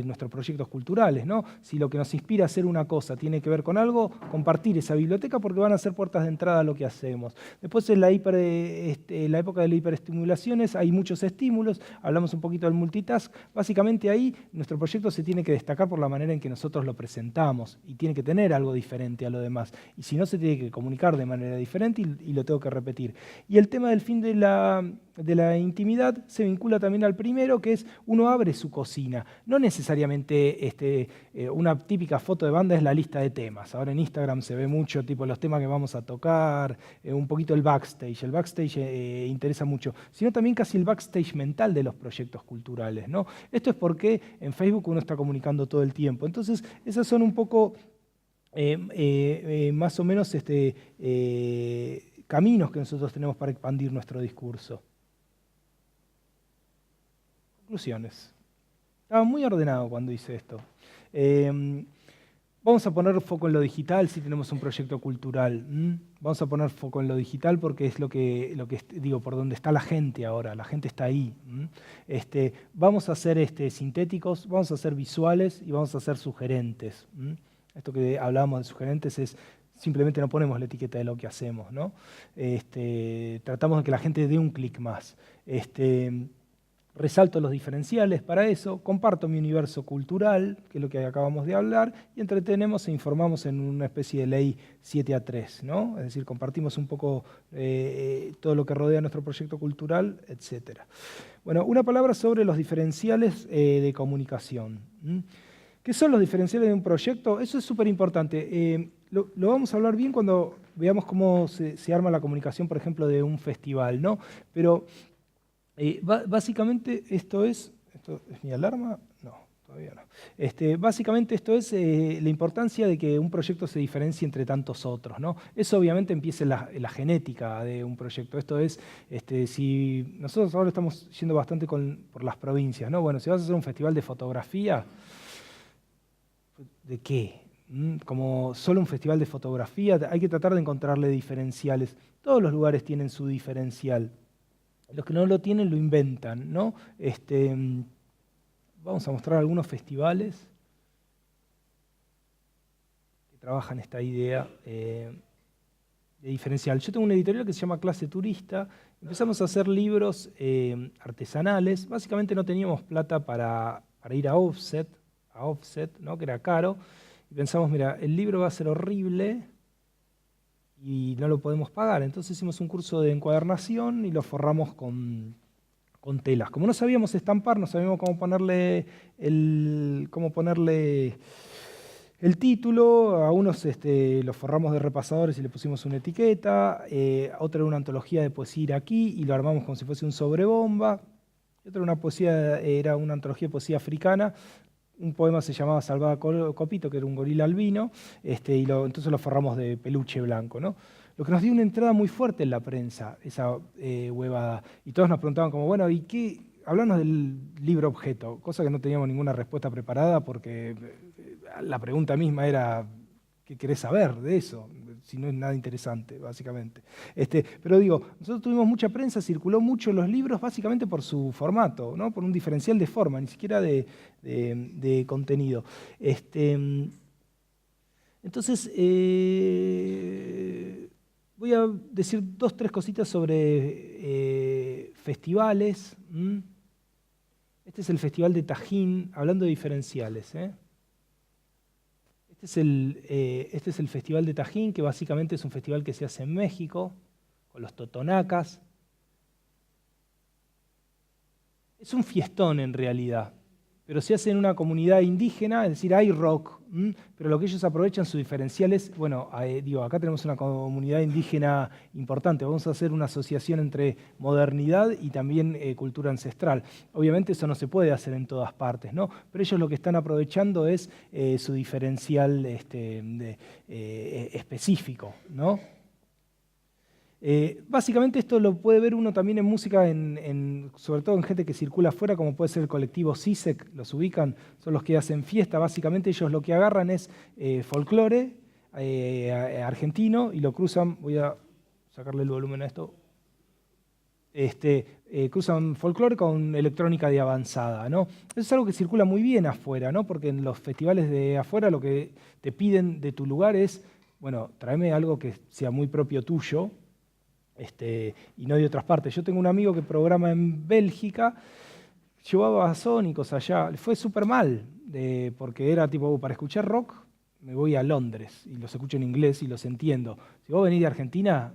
Speaker 1: nuestros proyectos culturales, ¿no? Si lo que nos inspira a hacer una cosa tiene que ver con algo, compartir esa biblioteca porque van a ser puertas de entrada a lo que hacemos. Después, en la época de las hiperestimulaciones, hay muchos estímulos. Hablamos un poquito del multitask. básicamente ahí nuestro proyecto se tiene que destacar por la manera en que nosotros lo presentamos y tiene que tener algo diferente a lo demás. Y si no, se tiene que comunicar de manera diferente y lo tengo que repetir. Y el tema del fin de la intimidad se vincula también al primero, que es uno abre su cocina. No necesariamente una típica foto de banda es la lista de temas. Ahora en Instagram se ve mucho tipo los temas que vamos a tocar, un poquito el backstage. El backstage interesa mucho, sino también casi el backstage mental de los proyectos culturales, ¿no? Esto es porque en Facebook uno está comunicando todo el tiempo. Entonces, esas son un poco más o menos caminos que nosotros tenemos para expandir nuestro discurso. Conclusiones. Estaba muy ordenado cuando hice esto. Vamos a poner foco en lo digital si tenemos un proyecto cultural. Vamos a poner foco en lo digital porque es lo que digo, por donde está la gente ahora. La gente está ahí. Vamos a ser sintéticos, vamos a ser visuales y vamos a ser sugerentes. Esto que hablábamos de sugerentes es simplemente no ponemos la etiqueta de lo que hacemos, ¿no? Tratamos de que la gente dé un clic más. Resalto los diferenciales para eso, comparto mi universo cultural, que es lo que acabamos de hablar, y entretenemos e informamos en una especie de ley 7-3, ¿no? Es decir, compartimos un poco todo lo que rodea nuestro proyecto cultural, etc. Bueno, una palabra sobre los diferenciales de comunicación. ¿Qué son los diferenciales de un proyecto? Eso es súper importante. Lo vamos a hablar bien cuando veamos cómo se arma la comunicación, por ejemplo, de un festival, ¿no? Pero básicamente ¿Esto es mi alarma? No, todavía no. Básicamente esto es la importancia de que un proyecto se diferencie entre tantos otros, ¿no? Eso obviamente empieza en la genética de un proyecto. Esto es, si nosotros ahora estamos yendo bastante por las provincias, ¿no? Bueno, si vas a hacer un festival de fotografía, ¿de qué? Como solo un festival de fotografía, hay que tratar de encontrarle diferenciales. Todos los lugares tienen su diferencial. Los que no lo tienen lo inventan, ¿no? Vamos a mostrar algunos festivales que trabajan esta idea de diferencial. Yo tengo una editorial que se llama Clase Turista. Empezamos a hacer libros artesanales. Básicamente no teníamos plata para ir a offset, ¿no? Que era caro. Y pensamos, mira, el libro va a ser horrible y no lo podemos pagar. Entonces hicimos un curso de encuadernación y lo forramos con telas. Como no sabíamos estampar, no sabíamos cómo ponerle el título, a unos los forramos de repasadores y le pusimos una etiqueta, a otra era una antología de poesía iraquí y lo armamos como si fuese un sobrebomba, y otra era una antología de poesía africana. Un poema se llamaba Salvada Copito, que era un gorila albino, entonces lo forramos de peluche blanco, ¿no? Lo que nos dio una entrada muy fuerte en la prensa, esa huevada. Y todos nos preguntaban como, bueno, ¿y qué? Hablanos del libro objeto, cosa que no teníamos ninguna respuesta preparada porque la pregunta misma era, ¿qué querés saber de eso? Si no es nada interesante, básicamente. Pero digo, nosotros tuvimos mucha prensa, circuló mucho los libros básicamente por su formato, ¿no? Por un diferencial de forma, ni siquiera de contenido. Entonces, voy a decir 2 o 3 cositas sobre festivales. Este es el Festival de Tajín, hablando de diferenciales, Este es el Festival de Tajín, que básicamente es un festival que se hace en México, con los totonacas. Es un fiestón en realidad, pero se hace en una comunidad indígena, es decir, hay rock, pero lo que ellos aprovechan, su diferencial es, bueno, acá tenemos una comunidad indígena importante, vamos a hacer una asociación entre modernidad y también cultura ancestral. Obviamente eso no se puede hacer en todas partes, ¿no? Pero ellos lo que están aprovechando es su diferencial específico, ¿no? Básicamente esto lo puede ver uno también en música, sobre todo en gente que circula afuera, como puede ser el colectivo CISEC, los ubican, son los que hacen fiesta. Básicamente ellos lo que agarran es folclore argentino y lo cruzan, voy a sacarle el volumen a esto, cruzan folclore con electrónica de avanzada, ¿no? Eso es algo que circula muy bien afuera, ¿no? Porque en los festivales de afuera lo que te piden de tu lugar es, bueno, tráeme algo que sea muy propio tuyo, y no de otras partes. Yo tengo un amigo que programa en Bélgica, llevó a Babasónicos allá, le fue súper mal, porque era tipo, para escuchar rock me voy a Londres y los escucho en inglés y los entiendo. Si vos venís de Argentina,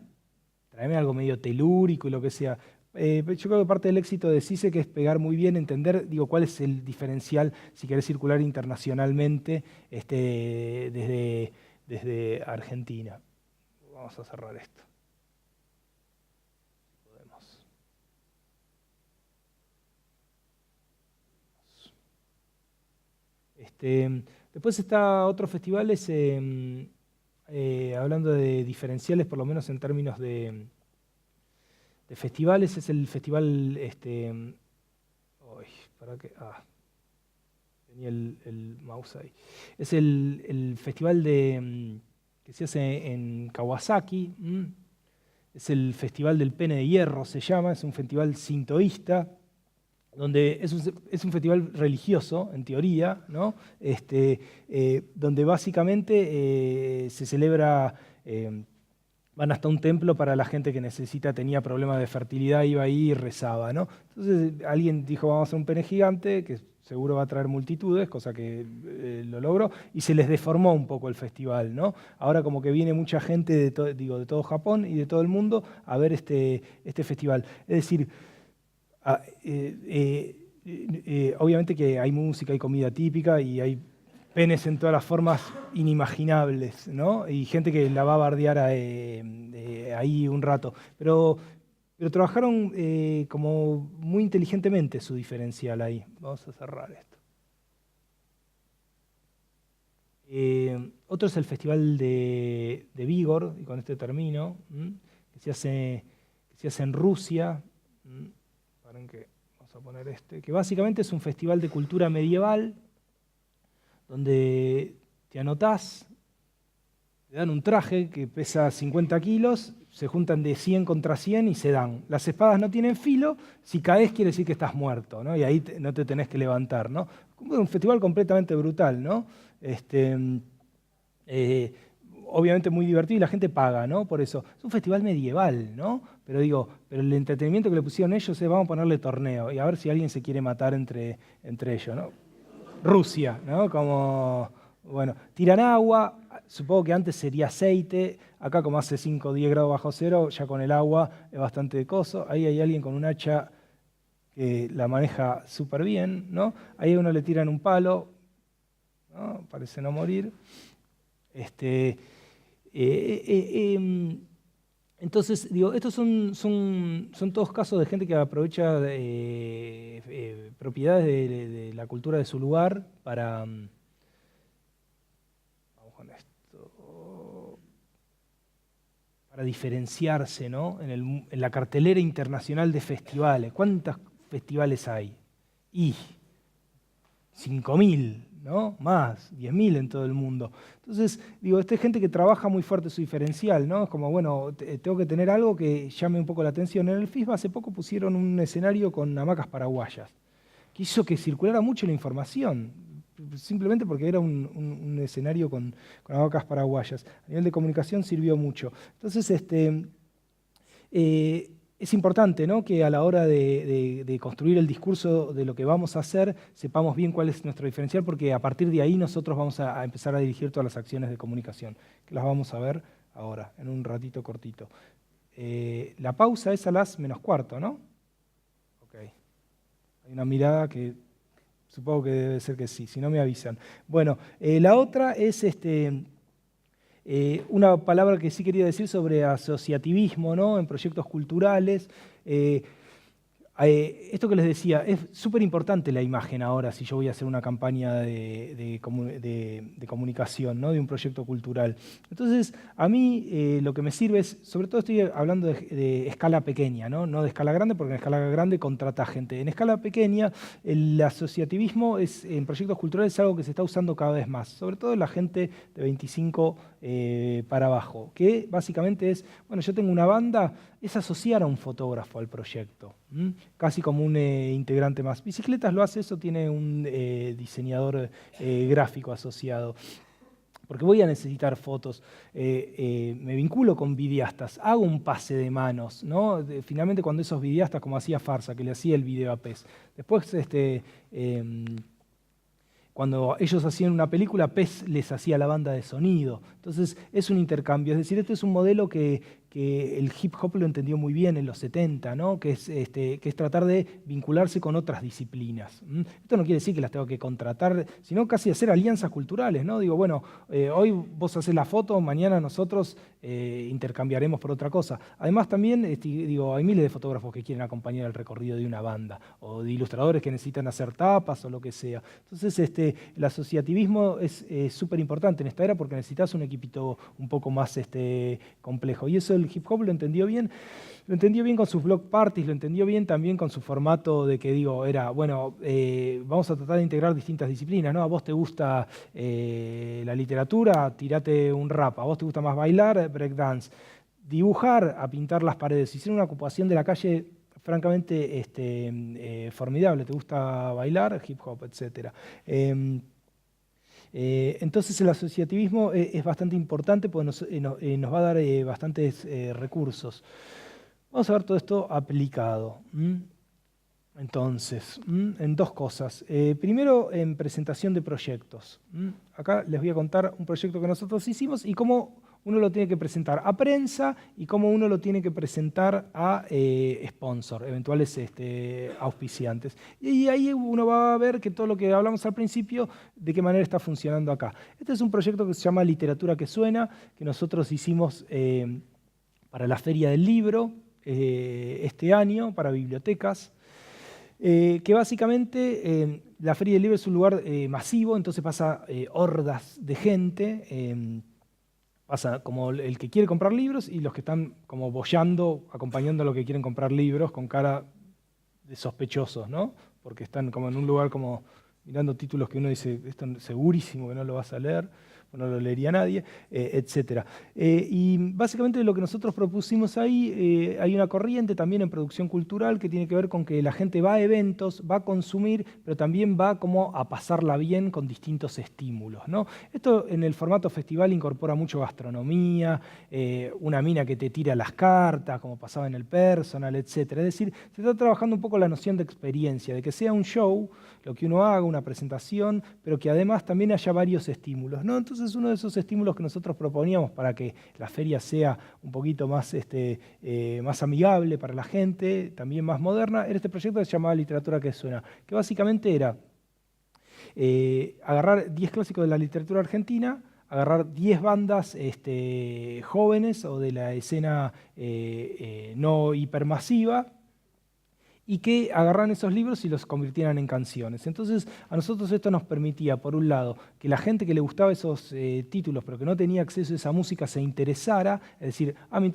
Speaker 1: tráeme algo medio telúrico y lo que sea. Yo creo que parte del éxito de CICE que es pegar muy bien, entender, digo, cuál es el diferencial si querés circular internacionalmente desde Argentina. Vamos a cerrar esto. Podemos. Después está otros festivales, hablando de diferenciales, por lo menos en términos de festivales, es el festival, ¿para qué? Tenía el mouse ahí. Es el festival que se hace en Kawasaki, es el Festival del Pene de Hierro, se llama, es un festival sintoísta, donde es un festival religioso, en teoría, ¿no? Donde básicamente se celebra, van hasta un templo para la gente que tenía problemas de fertilidad, iba ahí y rezaba, ¿no? Entonces alguien dijo, vamos a hacer un pene gigante, que seguro va a traer multitudes, cosa que lo logró, y se les deformó un poco el festival, ¿no? Ahora como que viene mucha gente de todo Japón y de todo el mundo a ver este festival. Es decir, obviamente que hay música, hay comida típica y hay penes en todas las formas inimaginables, ¿no? Y gente que la va a bardear ahí un rato. Pero trabajaron como muy inteligentemente su diferencial ahí. Vamos a cerrar esto. Otro es el Festival de Vigor, y con este termino, que se hace en Rusia. Que vamos a poner que básicamente es un festival de cultura medieval, donde te anotás, te dan un traje que pesa 50 kilos, se juntan de 100 contra 100 y se dan. Las espadas no tienen filo, si caes quiere decir que estás muerto, ¿no? Y ahí no te tenés que levantar, ¿no? Un festival completamente brutal, ¿no? Obviamente muy divertido y la gente paga, ¿no? Por eso. Es un festival medieval, ¿no? Pero el entretenimiento que le pusieron ellos es vamos a ponerle torneo y a ver si alguien se quiere matar entre ellos, ¿no? Rusia, ¿no? Como, bueno, tiran agua, supongo que antes sería aceite, acá como hace 5 o 10 grados bajo cero, ya con el agua es bastante de coso. Ahí hay alguien con un hacha que la maneja súper bien, ¿no? Ahí a uno le tiran un palo, ¿no? Parece no morir. Entonces, digo, estos son todos casos de gente que aprovecha propiedades de la cultura de su lugar para... vamos con esto. Para diferenciarse, ¿no? En la cartelera internacional de festivales. ¿Cuántos festivales hay? 5.000, ¿no? Más, 10.000 en todo el mundo. Entonces, digo, esta es gente que trabaja muy fuerte su diferencial, ¿no? Es como, bueno, tengo que tener algo que llame un poco la atención. En el FISBA hace poco pusieron un escenario con hamacas paraguayas, que hizo que circulara mucho la información, simplemente porque era un escenario con hamacas paraguayas. A nivel de comunicación sirvió mucho. Entonces, es importante, ¿no? Que a la hora de construir el discurso de lo que vamos a hacer, sepamos bien cuál es nuestro diferencial, porque a partir de ahí nosotros vamos a empezar a dirigir todas las acciones de comunicación, que las vamos a ver ahora, en un ratito cortito. La pausa es a las -4, ¿no? Ok. Hay una mirada que supongo que debe ser que sí, si no me avisan. Bueno, la otra es una palabra que sí quería decir sobre asociativismo, ¿no? En proyectos culturales. Esto que les decía, es súper importante la imagen ahora si yo voy a hacer una campaña de comunicación, ¿no? De un proyecto cultural. Entonces, a mí lo que me sirve es, sobre todo estoy hablando de escala pequeña, ¿no? No de escala grande, porque en escala grande contrata gente. En escala pequeña, el asociativismo en proyectos culturales es algo que se está usando cada vez más, sobre todo en la gente de 25 para abajo, que básicamente es, bueno, yo tengo una banda, es asociar a un fotógrafo al proyecto, casi como un integrante más. Bicicletas lo hace eso, tiene un diseñador gráfico asociado. porque voy a necesitar fotos, me vinculo con videastas, hago un pase de manos, ¿no? Finalmente cuando esos videastas, como hacía Farsa, que le hacía el video a PES, después cuando ellos hacían una película, PES les hacía la banda de sonido. Entonces es un intercambio, es decir, este es un modelo que el hip hop lo entendió muy bien en los 70, ¿no? Que es tratar de vincularse con otras disciplinas. Esto no quiere decir que las tengo que contratar, sino casi hacer alianzas culturales, ¿no? Digo, bueno, hoy vos haces la foto, mañana nosotros intercambiaremos por otra cosa. Además también, digo, hay miles de fotógrafos que quieren acompañar el recorrido de una banda, o de ilustradores que necesitan hacer tapas o lo que sea. Entonces, el asociativismo es súper importante en esta era porque necesitas un equipito un poco más complejo. Y eso el hip hop lo entendió bien con sus block parties, lo entendió bien también con su formato de que digo, era, bueno, vamos a tratar de integrar distintas disciplinas, ¿no? A vos te gusta la literatura, tirate un rap, a vos te gusta más bailar, breakdance, dibujar, a pintar las paredes, hicieron una ocupación de la calle francamente formidable, te gusta bailar, hip hop, etc. Entonces el asociativismo es bastante importante porque nos va a dar bastantes recursos. Vamos a ver todo esto aplicado. Entonces, en dos cosas. Primero, en presentación de proyectos. Acá les voy a contar un proyecto que nosotros hicimos y cómo uno lo tiene que presentar a prensa y cómo uno lo tiene que presentar a sponsor, eventuales auspiciantes. Y ahí uno va a ver que todo lo que hablamos al principio, de qué manera está funcionando acá. Este es un proyecto que se llama Literatura que Suena, que nosotros hicimos para la Feria del Libro este año, para bibliotecas. Que básicamente la Feria del Libro es un lugar masivo, entonces pasa hordas de gente, pasa como el que quiere comprar libros y los que están como boyando, acompañando a los que quieren comprar libros con cara de sospechosos, ¿no? Porque están como en un lugar como mirando títulos que uno dice, esto segurísimo que no lo vas a leer, o no lo leería nadie, etc. Y básicamente lo que nosotros propusimos ahí, hay una corriente también en producción cultural que tiene que ver con que la gente va a eventos, va a consumir, pero también va como a pasarla bien con distintos estímulos, ¿no? Esto en el formato festival incorpora mucho gastronomía, una mina que te tira las cartas, como pasaba en el Personal, etc. Es decir, se está trabajando un poco la noción de experiencia, de que sea un show, lo que uno haga, una presentación, pero que además también haya varios estímulos, ¿no? Entonces uno de esos estímulos que nosotros proponíamos para que la feria sea un poquito más, más amigable para la gente, también más moderna, era este proyecto que se llamaba Literatura que Suena, que básicamente era agarrar 10 clásicos de la literatura argentina, agarrar 10 bandas jóvenes o de la escena no hipermasiva, y que agarran esos libros y los convirtieran en canciones. Entonces, a nosotros esto nos permitía, por un lado, que la gente que le gustaba esos títulos, pero que no tenía acceso a esa música, se interesara, es decir, me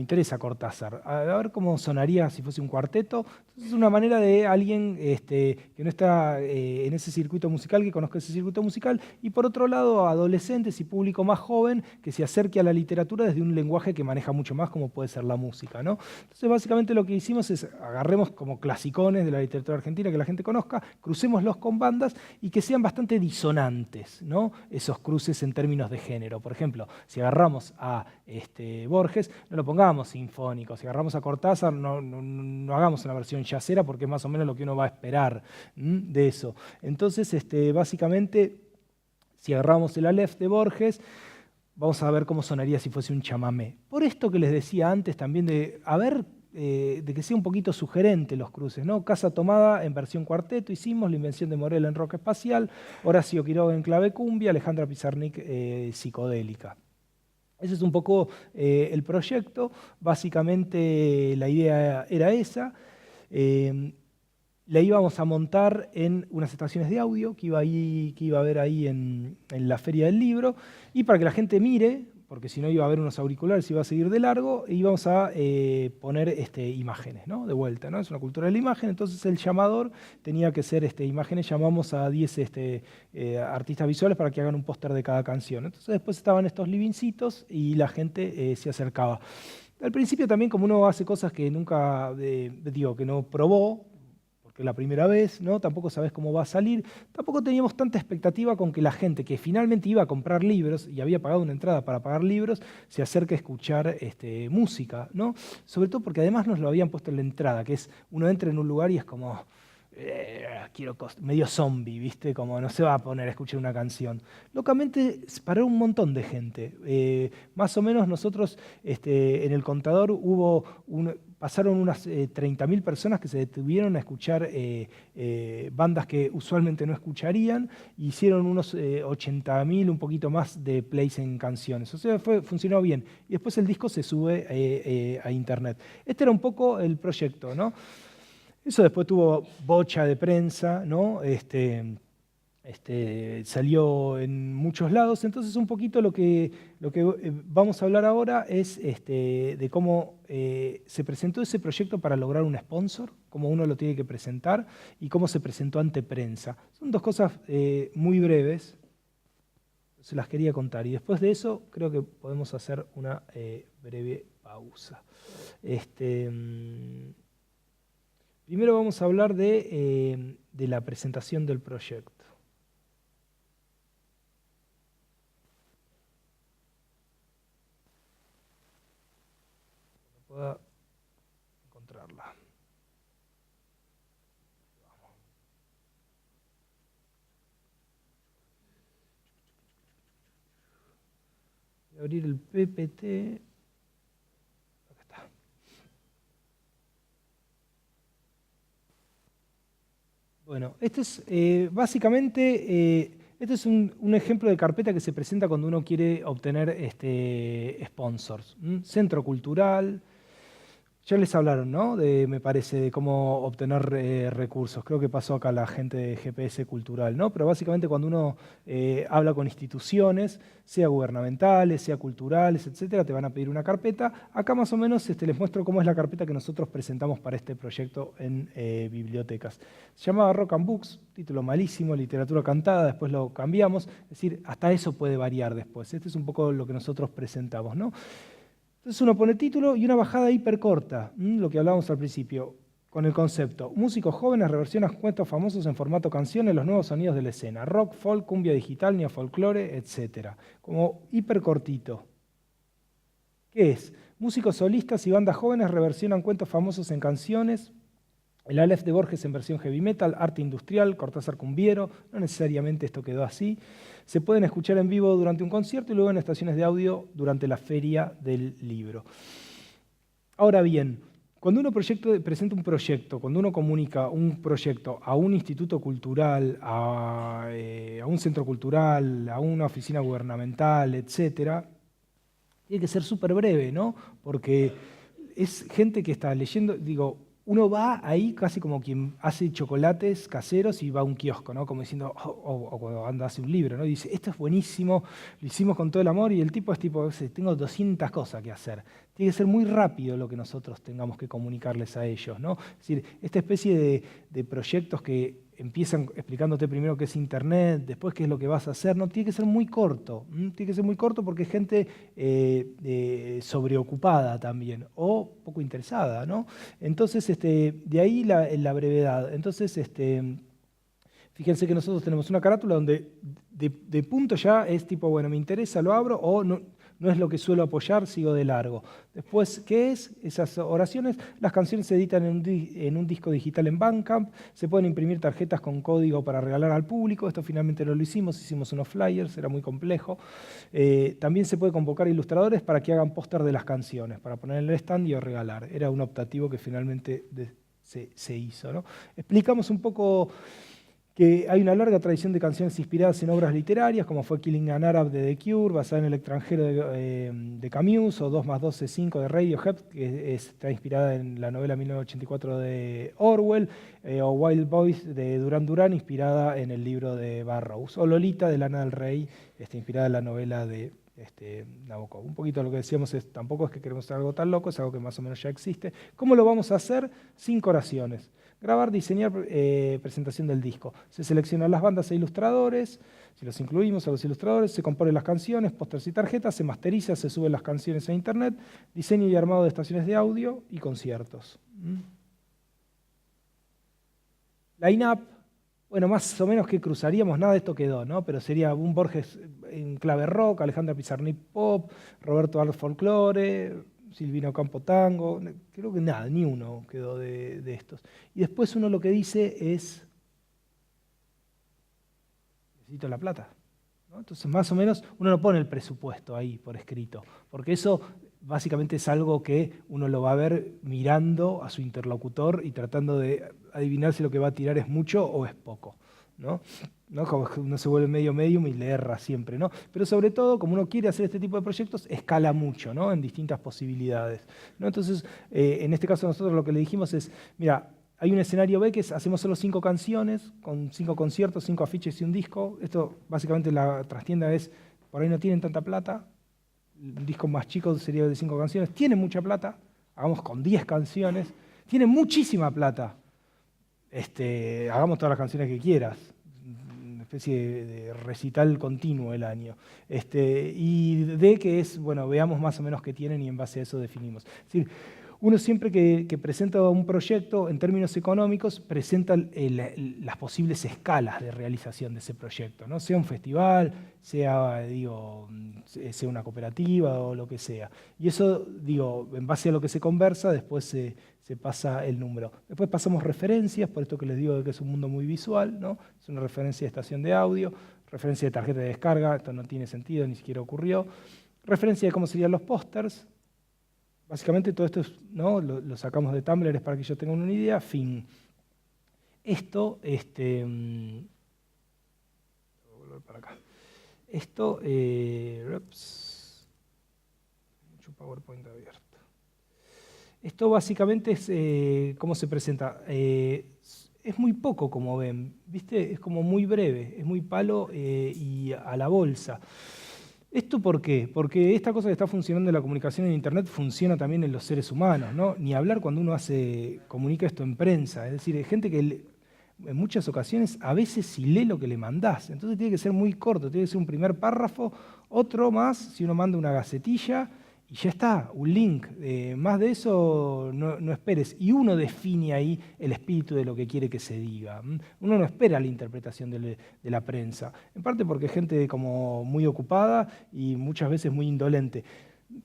Speaker 1: interesa Cortázar, a ver cómo sonaría si fuese un cuarteto. Entonces, es una manera de alguien que no está en ese circuito musical, que conozca ese circuito musical, y por otro lado, adolescentes y público más joven que se acerque a la literatura desde un lenguaje que maneja mucho más, como puede ser la música, ¿no? Entonces, básicamente lo que hicimos es agarremos como clasicones de la literatura argentina que la gente conozca, crucémoslos con bandas y que sean bastante disonantes, ¿no? Esos cruces en términos de género. Por ejemplo, si agarramos a Borges, no lo pongamos sinfónico. Si agarramos a Cortázar, no hagamos una versión jazzera porque es más o menos lo que uno va a esperar de eso. Entonces, básicamente, si agarramos el Aleph de Borges, vamos a ver cómo sonaría si fuese un chamamé. Por esto que les decía antes también de que sea un poquito sugerente los cruces, ¿no? Casa Tomada en versión cuarteto hicimos, La Invención de Morel en rock espacial, Horacio Quiroga en clave cumbia, Alejandra Pizarnik psicodélica. Ese es un poco el proyecto. Básicamente la idea era esa. La íbamos a montar en unas estaciones de audio que iba a haber ahí en la Feria del Libro, y para que la gente mire, porque si no iba a haber unos auriculares, iba a seguir de largo, e íbamos a poner imágenes, ¿no? De vuelta, ¿no? Es una cultura de la imagen, entonces el llamador tenía que ser imágenes. Llamamos a 10 artistas visuales para que hagan un póster de cada canción. Entonces después estaban estos livingcitos y la gente se acercaba. Al principio también, como uno hace cosas que nunca, que no probó, porque es la primera vez, ¿no? Tampoco sabés cómo va a salir. Tampoco teníamos tanta expectativa con que la gente que finalmente iba a comprar libros y había pagado una entrada para pagar libros, se acerque a escuchar música, ¿no? Sobre todo porque además nos lo habían puesto en la entrada, que es uno entra en un lugar y es como... medio zombie, ¿viste? Como no se va a poner a escuchar una canción. Locamente paró un montón de gente. Más o menos nosotros en el contador pasaron unas 30.000 personas que se detuvieron a escuchar bandas que usualmente no escucharían. Hicieron unos 80.000, un poquito más de plays en canciones. O sea, funcionó bien. Y después el disco se sube a internet. Este era un poco el proyecto, ¿no? Eso después tuvo bocha de prensa, ¿no? Salió en muchos lados. Entonces, un poquito lo que vamos a hablar ahora es de cómo se presentó ese proyecto para lograr un sponsor, cómo uno lo tiene que presentar y cómo se presentó ante prensa. Son dos cosas muy breves, se las quería contar. Y después de eso, creo que podemos hacer una breve pausa. Primero vamos a hablar de la presentación del proyecto. No puedo encontrarla. Voy a abrir el PPT. Acá está. Bueno, este es básicamente este es un ejemplo de carpeta que se presenta cuando uno quiere obtener sponsors. Centro cultural. Ya les hablaron, ¿no? Me parece, de cómo obtener recursos. Creo que pasó acá la gente de GPS Cultural, ¿no? Pero básicamente cuando uno habla con instituciones, sea gubernamentales, sea culturales, etcétera, te van a pedir una carpeta. Acá más o menos les muestro cómo es la carpeta que nosotros presentamos para este proyecto en bibliotecas. Se llamaba Rock and Books, título malísimo, literatura cantada, después lo cambiamos. Es decir, hasta eso puede variar después. Este es un poco lo que nosotros presentamos, ¿no? Entonces uno pone título y una bajada hiper corta, lo que hablábamos al principio, con el concepto. Músicos jóvenes reversionan cuentos famosos en formato canciones, los nuevos sonidos de la escena. Rock, folk, cumbia digital, neofolclore, etc. Como hiper cortito. ¿Qué es? Músicos solistas y bandas jóvenes reversionan cuentos famosos en canciones. El Aleph de Borges en versión heavy metal, arte industrial, Cortázar cumbiero, no necesariamente esto quedó así. Se pueden escuchar en vivo durante un concierto y luego en estaciones de audio durante la feria del libro. Ahora bien, cuando uno presenta un proyecto, cuando uno comunica un proyecto a un instituto cultural, a un centro cultural, a una oficina gubernamental, etcétera, tiene que ser súper breve, ¿no? Porque es gente que está leyendo, digo, uno va ahí casi como quien hace chocolates caseros y va a un kiosco, ¿no? Como diciendo, o cuando anda hace un libro, ¿no? Y dice, esto es buenísimo, lo hicimos con todo el amor, y el tipo es tipo, tengo 200 cosas que hacer. Tiene que ser muy rápido lo que nosotros tengamos que comunicarles a ellos, ¿no? Es decir, esta especie de proyectos que empiezan explicándote primero qué es Internet, después qué es lo que vas a hacer, no, tiene que ser muy corto, tiene que ser muy corto porque es gente sobreocupada también, o poco interesada, ¿no? Entonces, de ahí la brevedad. Entonces, fíjense que nosotros tenemos una carátula donde de punto ya es tipo, bueno, me interesa, lo abro, o no es lo que suelo apoyar, sigo de largo. Después, ¿qué es? Esas oraciones, las canciones se editan en un disco digital en Bandcamp, se pueden imprimir tarjetas con código para regalar al público, esto finalmente no lo hicimos unos flyers, era muy complejo. También se puede convocar ilustradores para que hagan póster de las canciones, para poner en el stand y regalar. Era un optativo que finalmente se hizo, ¿no? Explicamos un poco que hay una larga tradición de canciones inspiradas en obras literarias, como fue Killing an Arab de The Cure, basada en El extranjero de Camus, o 2 más 2 es 5 de Radiohead, que está inspirada en la novela 1984 de Orwell, o Wild Boys de Duran Duran, inspirada en el libro de Burroughs, o Lolita de Lana del Rey, inspirada en la novela de Nabokov. Un poquito lo que decíamos tampoco es que queremos hacer algo tan loco, es algo que más o menos ya existe. ¿Cómo lo vamos a hacer? 5 oraciones. Grabar, diseñar, presentación del disco. Se seleccionan las bandas e ilustradores, si los incluimos a los ilustradores, se componen las canciones, pósters y tarjetas, se masteriza, se suben las canciones a internet, diseño y armado de estaciones de audio y conciertos. Line-up, bueno, más o menos que cruzaríamos, nada de esto quedó, ¿no? Pero sería un Borges en clave rock, Alejandra Pizarnik pop, Roberto Art folclore, Silvino Campo tango, creo que nada, ni uno quedó de estos. Y después uno lo que dice es, necesito la plata, ¿no? Entonces más o menos uno no pone el presupuesto ahí por escrito, porque eso básicamente es algo que uno lo va a ver mirando a su interlocutor y tratando de adivinar si lo que va a tirar es mucho o es poco, ¿no? Como que uno se vuelve medio medium y le erra siempre, ¿no? Pero sobre todo, como uno quiere hacer este tipo de proyectos, escala mucho, ¿no? En distintas posibilidades, ¿no? Entonces, en este caso nosotros lo que le dijimos es, mira, hay un escenario B que es, hacemos solo 5 canciones, con 5 conciertos, 5 afiches y un disco. Esto básicamente la trastienda es, por ahí no tienen tanta plata, un disco más chico sería de 5 canciones, tiene mucha plata, hagamos con 10 canciones, tiene muchísima plata, hagamos todas las canciones que quieras, una especie de recital continuo el año. Y D que es, bueno, veamos más o menos qué tienen y en base a eso definimos. Es decir, uno siempre que presenta un proyecto en términos económicos presenta las posibles escalas de realización de ese proyecto, ¿no? Sea un festival, sea una cooperativa o lo que sea. Y eso, en base a lo que se conversa, después se pasa el número. Después pasamos referencias, por esto que les digo de que es un mundo muy visual, ¿no? Es una referencia de estación de audio, referencia de tarjeta de descarga, esto no tiene sentido, ni siquiera ocurrió. Referencia de cómo serían los pósters. Básicamente todo esto ¿no? lo sacamos de Tumblr, es para que yo tenga una idea, fin. Esto, voy a volver para acá. Esto, mucho PowerPoint abierto. Esto básicamente es cómo se presenta. Es muy poco, como ven, ¿viste? Es como muy breve, es muy palo y a la bolsa. ¿Esto por qué? Porque esta cosa que está funcionando en la comunicación en Internet funciona también en los seres humanos, ¿no? Ni hablar cuando uno comunica esto en prensa. Es decir, hay gente que en muchas ocasiones a veces si lee lo que le mandás. Entonces tiene que ser muy corto, tiene que ser un primer párrafo, otro más si uno manda una gacetilla y ya está, un link. Más de eso no esperes. Y uno define ahí el espíritu de lo que quiere que se diga. Uno no espera la interpretación de la prensa. En parte porque es gente como muy ocupada y muchas veces muy indolente.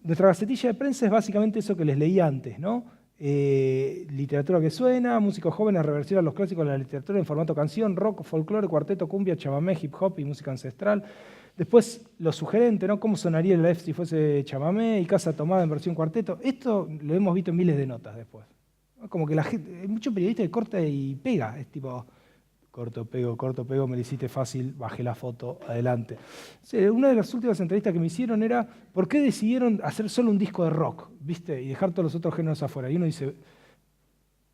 Speaker 1: Nuestra gacetilla de prensa es básicamente eso que les leí antes, ¿no? Literatura que suena, músicos jóvenes reversionan los clásicos de la literatura en formato canción, rock, folclore, cuarteto, cumbia, chamamé, hip hop y música ancestral. Después, lo sugerente, ¿no? ¿Cómo sonaría el live si fuese chamamé y casa tomada en versión cuarteto? Esto lo hemos visto en miles de notas después. ¿No? Como que la gente, hay muchos periodistas que corta y pega. Es tipo, corto, pego, me lo hiciste fácil, bajé la foto, adelante. Sí, una de las últimas entrevistas que me hicieron era, ¿por qué decidieron hacer solo un disco de rock? ¿Viste? Y dejar todos los otros géneros afuera. Y uno dice,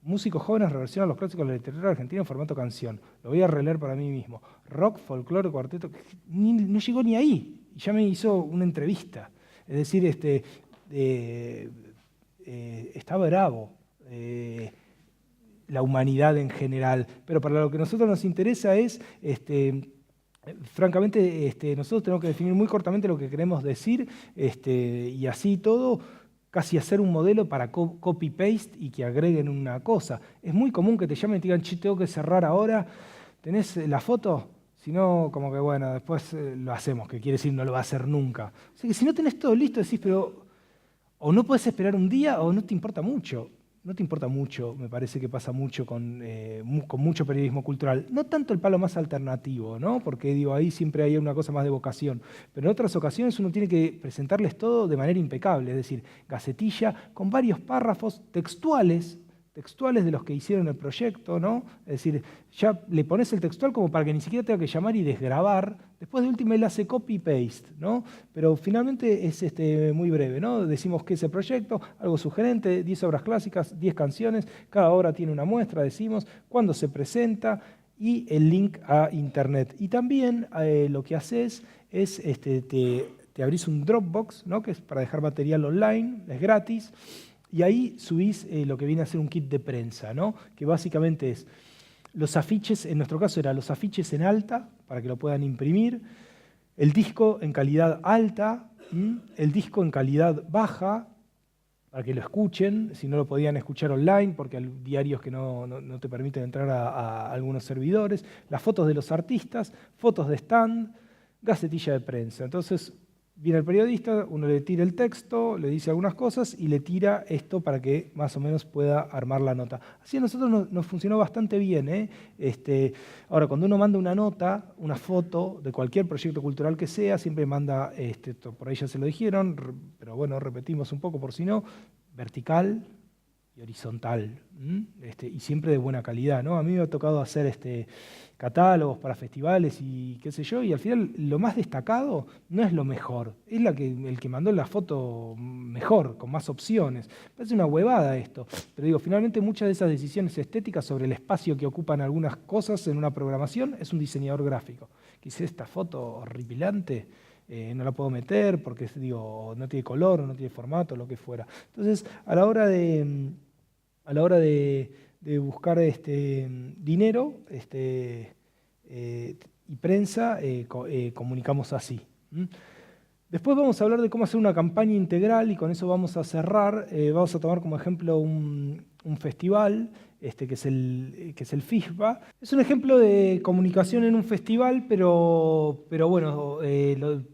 Speaker 1: músicos jóvenes reversionan los clásicos de la literatura argentina en formato canción. Lo voy a releer para mí mismo. Rock, folclore, cuarteto, no llegó ni ahí. Y ya me hizo una entrevista. Es decir, está bravo la humanidad en general. Pero para lo que a nosotros nos interesa es, francamente, nosotros tenemos que definir muy cortamente lo que queremos decir y así todo, casi hacer un modelo para copy-paste y que agreguen una cosa. Es muy común que te llamen y te digan, che, tengo que cerrar ahora, ¿tenés la foto? Si no, como que bueno, después lo hacemos, que quiere decir no lo va a hacer nunca. O sea que si no tenés todo listo, decís, pero o no puedes esperar un día o no te importa mucho. No te importa mucho, me parece que pasa mucho con mucho periodismo cultural. No tanto el palo más alternativo, ¿no? Porque ahí siempre hay una cosa más de vocación. Pero en otras ocasiones uno tiene que presentarles todo de manera impecable, es decir, gacetilla con varios párrafos textuales de los que hicieron el proyecto, ¿no? Es decir, ya le pones el textual como para que ni siquiera tenga que llamar y desgrabar. Después de última él hace copy-paste, ¿no? Pero finalmente es muy breve, ¿no? Decimos qué es el proyecto, algo sugerente, 10 obras clásicas, 10 canciones, cada obra tiene una muestra, decimos, cuándo se presenta y el link a internet. Y también lo que haces es, te abrís un Dropbox, ¿no? Que es para dejar material online, es gratis. Y ahí subís lo que viene a ser un kit de prensa, ¿no? Que básicamente es los afiches, en nuestro caso eran los afiches en alta, para que lo puedan imprimir, el disco en calidad alta, el disco en calidad baja, para que lo escuchen, si no lo podían escuchar online, porque hay diarios que no te permiten entrar a algunos servidores, las fotos de los artistas, fotos de stand, gacetilla de prensa. Entonces viene el periodista, uno le tira el texto, le dice algunas cosas y le tira esto para que más o menos pueda armar la nota. Así a nosotros nos funcionó bastante bien, ¿eh? Ahora, cuando uno manda una nota, una foto de cualquier proyecto cultural que sea, siempre manda, por ahí ya se lo dijeron, pero bueno, repetimos un poco por si no, vertical y horizontal, y siempre de buena calidad, ¿no? A mí me ha tocado hacer catálogos para festivales y qué sé yo, y al final lo más destacado no es lo mejor, es el que mandó la foto mejor, con más opciones. Parece una huevada esto, pero digo, finalmente muchas de esas decisiones estéticas sobre el espacio que ocupan algunas cosas en una programación es un diseñador gráfico. Que dice, esta foto horripilante, no la puedo meter porque digo, no tiene color, no tiene formato, lo que fuera. Entonces, a la hora de buscar dinero y prensa, comunicamos así. Después vamos a hablar de cómo hacer una campaña integral y con eso vamos a cerrar. Vamos a tomar como ejemplo un festival, que es el FISBA. Es un ejemplo de comunicación en un festival, pero bueno,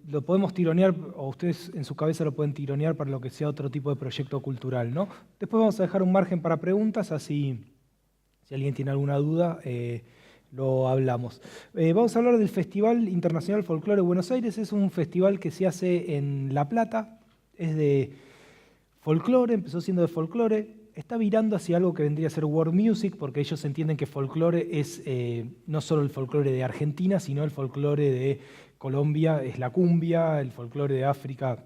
Speaker 1: lo podemos tironear, o ustedes en su cabeza lo pueden tironear para lo que sea otro tipo de proyecto cultural, ¿no? Después vamos a dejar un margen para preguntas, así si alguien tiene alguna duda, lo hablamos. Vamos a hablar del Festival Internacional Folclore Buenos Aires. Es un festival que se hace en La Plata, es de folclore, empezó siendo de folclore, está virando hacia algo que vendría a ser world music, porque ellos entienden que folclore es no solo el folclore de Argentina, sino el folclore de Colombia, es la cumbia, el folclore de África,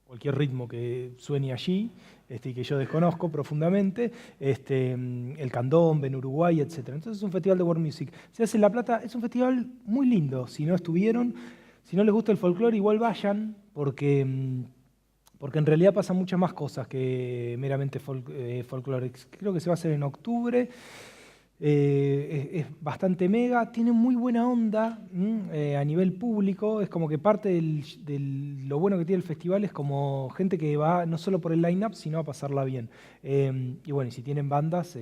Speaker 1: cualquier ritmo que suene allí, y que yo desconozco profundamente, el candombe en Uruguay, etc. Entonces es un festival de world music. Se hace en La Plata, es un festival muy lindo. Si no estuvieron, si no les gusta el folclore, igual vayan, porque en realidad pasan muchas más cosas que meramente folclore. Creo que se va a hacer en octubre. Es bastante mega, tiene muy buena onda a nivel público, es como que parte de lo bueno que tiene el festival es como gente que va no solo por el line-up, sino a pasarla bien. Y bueno, y si tienen bandas,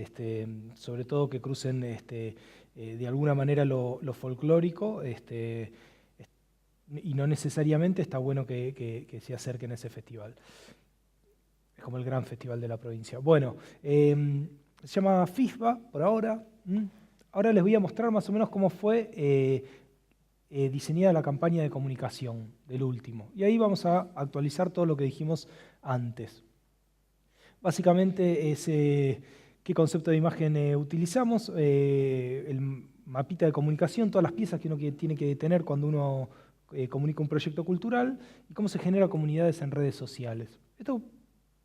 Speaker 1: sobre todo que crucen de alguna manera lo folclórico, y no necesariamente está bueno que se acerquen a ese festival. Es como el gran festival de la provincia. Bueno, se llama FISBA por ahora. Ahora les voy a mostrar más o menos cómo fue diseñada la campaña de comunicación del último. Y ahí vamos a actualizar todo lo que dijimos antes. Básicamente es qué concepto de imagen utilizamos, el mapita de comunicación, todas las piezas que uno tiene que tener cuando uno comunica un proyecto cultural y cómo se genera comunidades en redes sociales. Esto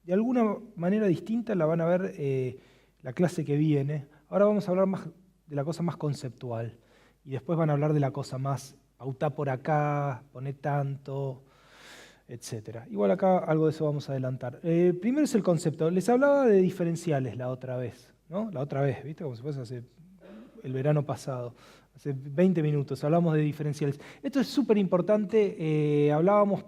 Speaker 1: de alguna manera distinta la van a ver la clase que viene. Ahora vamos a hablar más de la cosa más conceptual y después van a hablar de la cosa más pautá por acá, poné tanto, etc. Igual acá algo de eso vamos a adelantar. Primero es el concepto. Les hablaba de diferenciales la otra vez, ¿no? La otra vez, ¿viste? Como si fuese hace el verano pasado. Hace 20 minutos hablamos de diferenciales. Esto es súper importante, hablábamos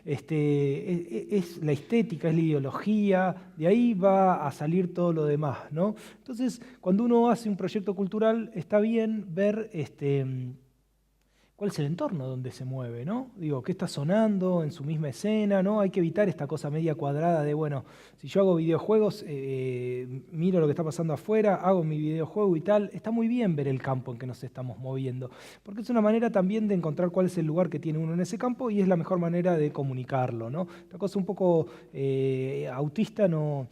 Speaker 1: es la estética, es la ideología, de ahí va a salir todo lo demás, ¿no? Entonces, cuando uno hace un proyecto cultural, está bien ver cuál es el entorno donde se mueve, ¿no? Digo, ¿qué está sonando en su misma escena, ¿no? Hay que evitar esta cosa media cuadrada de, bueno, si yo hago videojuegos, miro lo que está pasando afuera, hago mi videojuego y tal. Está muy bien ver el campo en que nos estamos moviendo, porque es una manera también de encontrar cuál es el lugar que tiene uno en ese campo y es la mejor manera de comunicarlo, ¿no? Esta cosa un poco autista no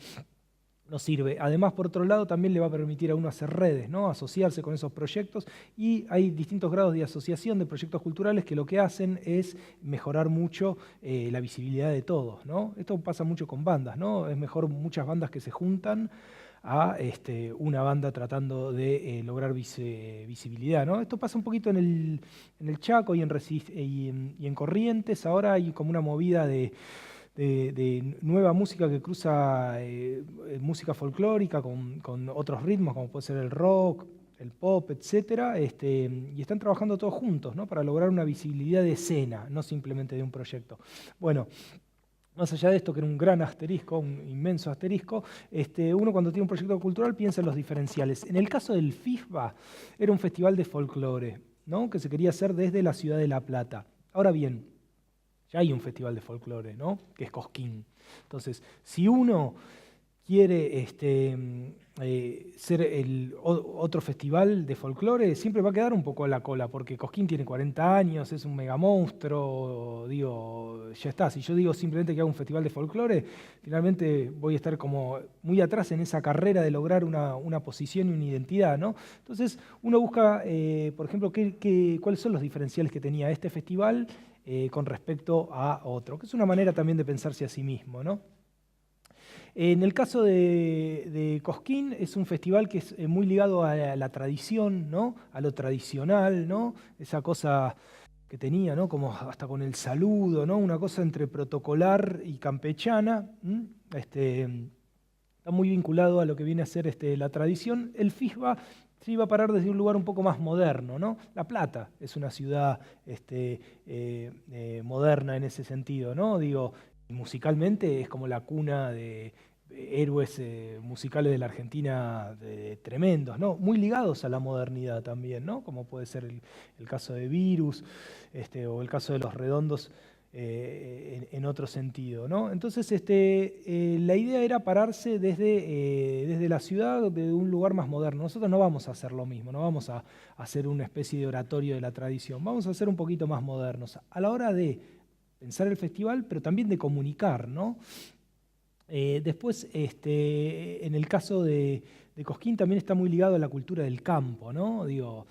Speaker 1: sirve. Además, por otro lado, también le va a permitir a uno hacer redes, ¿no? Asociarse con esos proyectos y hay distintos grados de asociación de proyectos culturales que lo que hacen es mejorar mucho la visibilidad de todos, ¿no? Esto pasa mucho con bandas, ¿no? Es mejor muchas bandas que se juntan a una banda tratando de lograr visibilidad, ¿no? Esto pasa un poquito en el Chaco y en Corrientes. Ahora hay como una movida de nueva música que cruza música folclórica con otros ritmos, como puede ser el rock, el pop, etc. Y están trabajando todos juntos, ¿no? Para lograr una visibilidad de escena, no simplemente de un proyecto. Bueno, Más allá de esto, que era un gran asterisco, un inmenso asterisco, uno cuando tiene un proyecto cultural piensa en los diferenciales. En el caso del FISBA, era un festival de folclore, ¿no? Que se quería hacer desde la ciudad de La Plata. Ahora bien, ya hay un festival de folclore, ¿no? Que es Cosquín. Entonces, si uno quiere ser otro festival de folclore, siempre va a quedar un poco a la cola, porque Cosquín tiene 40 años, es un mega monstruo, digo, ya está. Si yo digo simplemente que hago un festival de folclore, finalmente voy a estar como muy atrás en esa carrera de lograr una posición y una identidad, ¿no? Entonces, uno busca, por ejemplo, cuáles son los diferenciales que tenía este festival con respecto a otro, que es una manera también de pensarse a sí mismo, ¿no? En el caso de Cosquín, es un festival que es muy ligado a la tradición, ¿no? A lo tradicional, ¿no? Esa cosa que tenía, ¿no? Como hasta con el saludo, ¿no? Una cosa entre protocolar y campechana. Está muy vinculado a lo que viene a ser la tradición. El FISBA se iba a parar desde un lugar un poco más moderno, ¿no? La Plata es una ciudad moderna en ese sentido, ¿no? Digo, musicalmente es como la cuna de héroes musicales de la Argentina tremendos, ¿no? Muy ligados a la modernidad también, ¿no? Como puede ser el caso de Virus, o el caso de Los Redondos en otro sentido, ¿no? Entonces, la idea era pararse desde la ciudad, de un lugar más moderno. Nosotros no vamos a hacer lo mismo, no vamos a hacer una especie de oratorio de la tradición, vamos a ser un poquito más modernos a la hora de pensar el festival, pero también de comunicar, ¿no? Después, en el caso de Cosquín también está muy ligado a la cultura del campo, ¿no? Digo,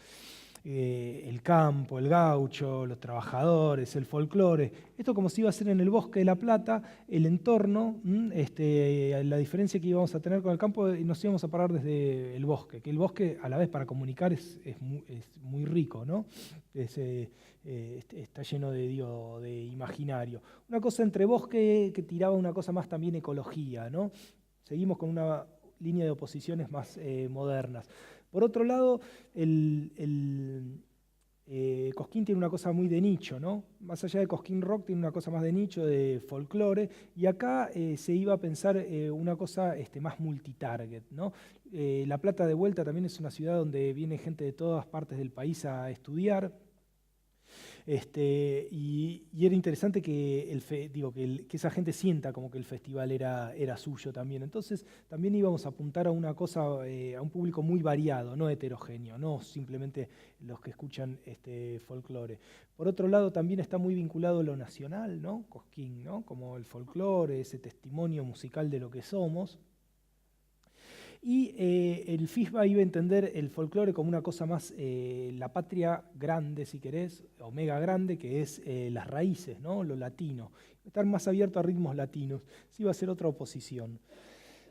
Speaker 1: el campo, el gaucho, los trabajadores, el folclore. Esto como se iba a hacer en el Bosque de La Plata, el entorno, la diferencia que íbamos a tener con el campo, nos íbamos a parar desde el bosque, que el bosque a la vez para comunicar es muy rico, ¿no? Está lleno de imaginario. Una cosa entre bosque que tiraba una cosa más también ecología, ¿no? Seguimos con una línea de oposiciones más modernas. Por otro lado, Cosquín tiene una cosa muy de nicho, ¿no? Más allá de Cosquín Rock, tiene una cosa más de nicho, de folclore, y acá se iba a pensar una cosa más multitarget, ¿no? La Plata de vuelta también es una ciudad donde viene gente de todas partes del país a estudiar. Y era interesante que esa gente sienta como que el festival era suyo también. Entonces también íbamos a apuntar a una cosa, a un público muy variado, no heterogéneo, no simplemente los que escuchan folclore. Por otro lado, también está muy vinculado a lo nacional, ¿no? Cosquín, ¿no? Como el folclore, ese testimonio musical de lo que somos. Y el FISBA iba a entender el folclore como una cosa más, la patria grande, si querés, o mega grande, que es las raíces, ¿no? Lo latino. Estar más abierto a ritmos latinos. Sí iba a ser otra oposición.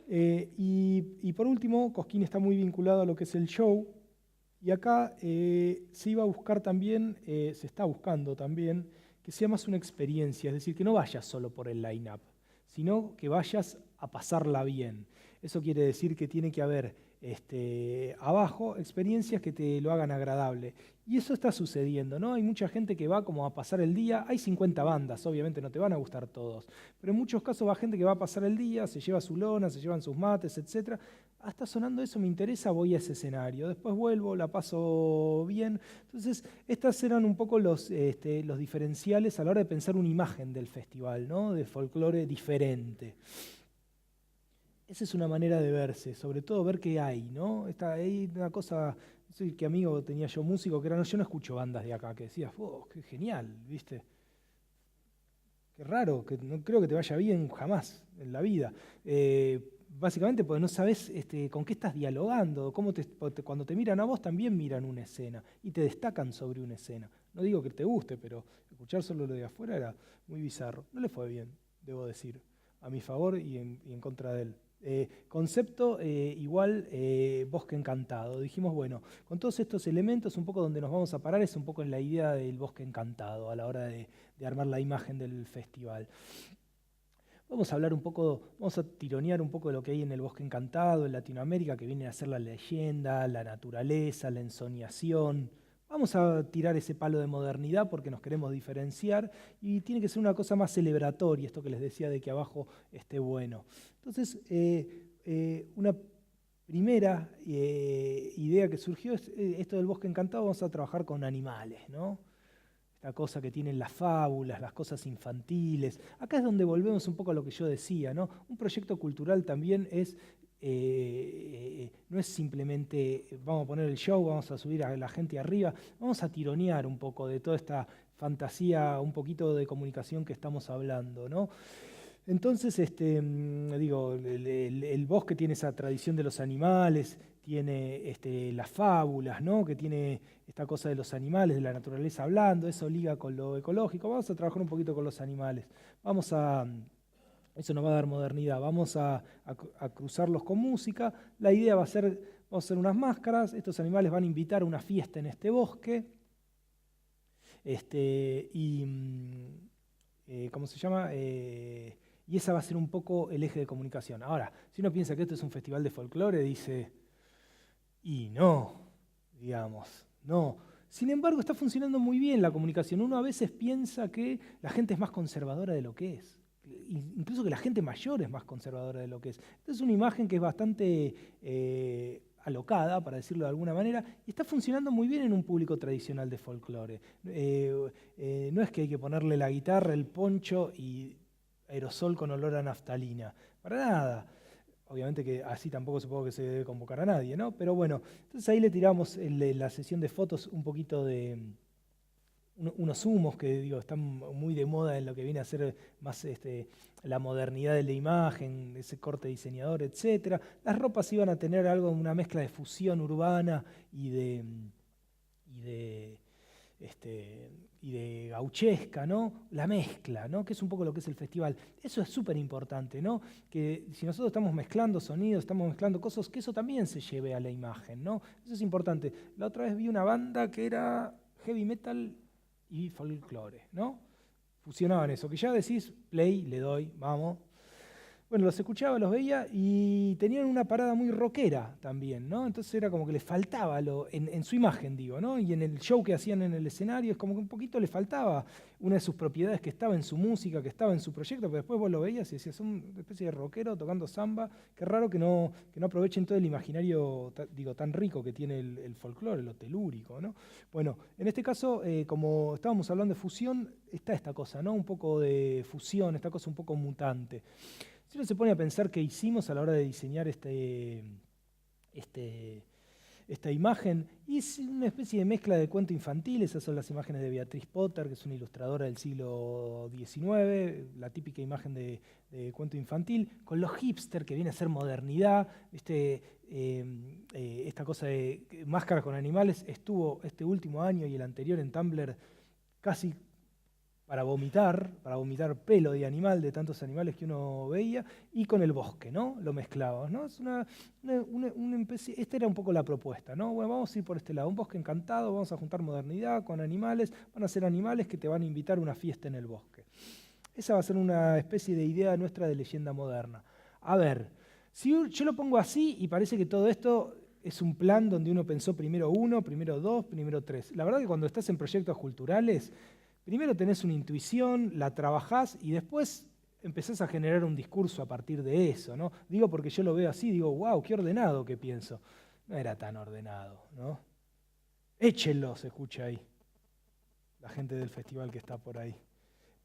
Speaker 1: Y por último, Cosquín está muy vinculado a lo que es el show. Y acá se iba a buscar también, se está buscando también, que sea más una experiencia, es decir, que no vayas solo por el line-up, sino que vayas a pasarla bien. Eso quiere decir que tiene que haber abajo experiencias que te lo hagan agradable. Y eso está sucediendo, ¿no? Hay mucha gente que va como a pasar el día, hay 50 bandas, obviamente no te van a gustar todos, pero en muchos casos va gente que va a pasar el día, se lleva su lona, se llevan sus mates, etc. Está sonando eso, me interesa, voy a ese escenario, después vuelvo, la paso bien. Entonces, estas eran un poco los diferenciales a la hora de pensar una imagen del festival, ¿no? De folclore diferente. Esa es una manera de verse, sobre todo ver qué hay, ¿no? Hay una cosa, no sé qué amigo tenía yo músico, que era, no, yo no escucho bandas de acá, que decías, oh, qué genial, ¿viste? Qué raro, que no creo que te vaya bien jamás en la vida. Básicamente porque no sabes con qué estás dialogando, cuando te miran a vos también miran una escena y te destacan sobre una escena. No digo que te guste, pero escuchar solo lo de afuera era muy bizarro. No le fue bien, debo decir, a mi favor y en contra de él. Concepto igual bosque encantado. Dijimos, bueno, con todos estos elementos, un poco donde nos vamos a parar es un poco en la idea del bosque encantado a la hora de armar la imagen del festival. Vamos a hablar un poco, vamos a tironear un poco de lo que hay en el bosque encantado en Latinoamérica, que viene a ser la leyenda, la naturaleza, la ensoñación, Vamos a tirar ese palo de modernidad porque nos queremos diferenciar y tiene que ser una cosa más celebratoria, esto que les decía de que abajo esté bueno. Entonces, una primera idea que surgió es esto del bosque encantado, vamos a trabajar con animales, ¿no? Esta cosa que tienen las fábulas, las cosas infantiles. Acá es donde volvemos un poco a lo que yo decía, ¿no? Un proyecto cultural también es, no es simplemente vamos a poner el show, vamos a subir a la gente arriba, vamos a tironear un poco de toda esta fantasía, un poquito de comunicación que estamos hablando, ¿no? Entonces, digo, el bosque tiene esa tradición de los animales, tiene las fábulas, ¿no? Que tiene esta cosa de los animales, de la naturaleza hablando, eso liga con lo ecológico. Vamos a trabajar un poquito con los animales. Eso nos va a dar modernidad. Vamos a cruzarlos con música. La idea va a ser, vamos a hacer unas máscaras. Estos animales van a invitar a una fiesta en este bosque. ¿Cómo se llama? Y esa va a ser un poco el eje de comunicación. Ahora, si uno piensa que esto es un festival de folclore, dice, y no, digamos, no. Sin embargo, está funcionando muy bien la comunicación. Uno a veces piensa que la gente es más conservadora de lo que es. Incluso que la gente mayor es más conservadora de lo que es. Esta es una imagen que es bastante alocada, para decirlo de alguna manera, y está funcionando muy bien en un público tradicional de folclore. No es que hay que ponerle la guitarra, el poncho y aerosol con olor a naftalina. Para nada. Obviamente que así tampoco supongo que se debe convocar a nadie, ¿no? Pero bueno, entonces ahí le tiramos en la sesión de fotos un poquito de unos humos que digo, están muy de moda en lo que viene a ser más la modernidad de la imagen, ese corte diseñador, etcétera. Las ropas iban a tener algo, una mezcla de fusión urbana y de gauchesca, ¿no? La mezcla, ¿no? Que es un poco lo que es el festival. Eso es súper importante, ¿no? Que si nosotros estamos mezclando sonidos, estamos mezclando cosas, que eso también se lleve a la imagen, ¿no? Eso es importante. La otra vez vi una banda que era heavy metal y folclore, ¿no? Fusionaban eso, que ya decís, play, le doy, vamos. Bueno, los escuchaba, los veía y tenían una parada muy rockera también, ¿no? Entonces era como que les faltaba en su imagen, digo, ¿no? Y en el show que hacían en el escenario es como que un poquito le faltaba una de sus propiedades que estaba en su música, que estaba en su proyecto, pero después vos lo veías y decías, son una especie de rockero tocando samba, qué raro que no aprovechen todo el imaginario, digo, tan rico que tiene el folclore, lo telúrico, ¿no? Bueno, en este caso, como estábamos hablando de fusión, está esta cosa, ¿no? Un poco de fusión, esta cosa un poco mutante. Si uno se pone a pensar qué hicimos a la hora de diseñar esta imagen, y es una especie de mezcla de cuento infantil. Esas son las imágenes de Beatriz Potter, que es una ilustradora del siglo XIX, la típica imagen de cuento infantil, con los hipster, que viene a ser modernidad. Esta cosa de máscara con animales estuvo este último año y el anterior en Tumblr casi para vomitar pelo de animal, de tantos animales que uno veía, y con el bosque, ¿no? Lo mezclaba, ¿no? Es esta era un poco la propuesta, ¿no? Bueno, vamos a ir por este lado, un bosque encantado, vamos a juntar modernidad con animales, van a ser animales que te van a invitar a una fiesta en el bosque. Esa va a ser una especie de idea nuestra de leyenda moderna. A ver, si yo lo pongo así y parece que todo esto es un plan donde uno pensó primero uno, primero dos, primero tres. La verdad que cuando estás en proyectos culturales, primero tenés una intuición, la trabajás y después empezás a generar un discurso a partir de eso, ¿no? Digo porque yo lo veo así, digo, wow, qué ordenado que pienso. No era tan ordenado, ¿no? Échenlo, se escucha ahí, la gente del festival que está por ahí.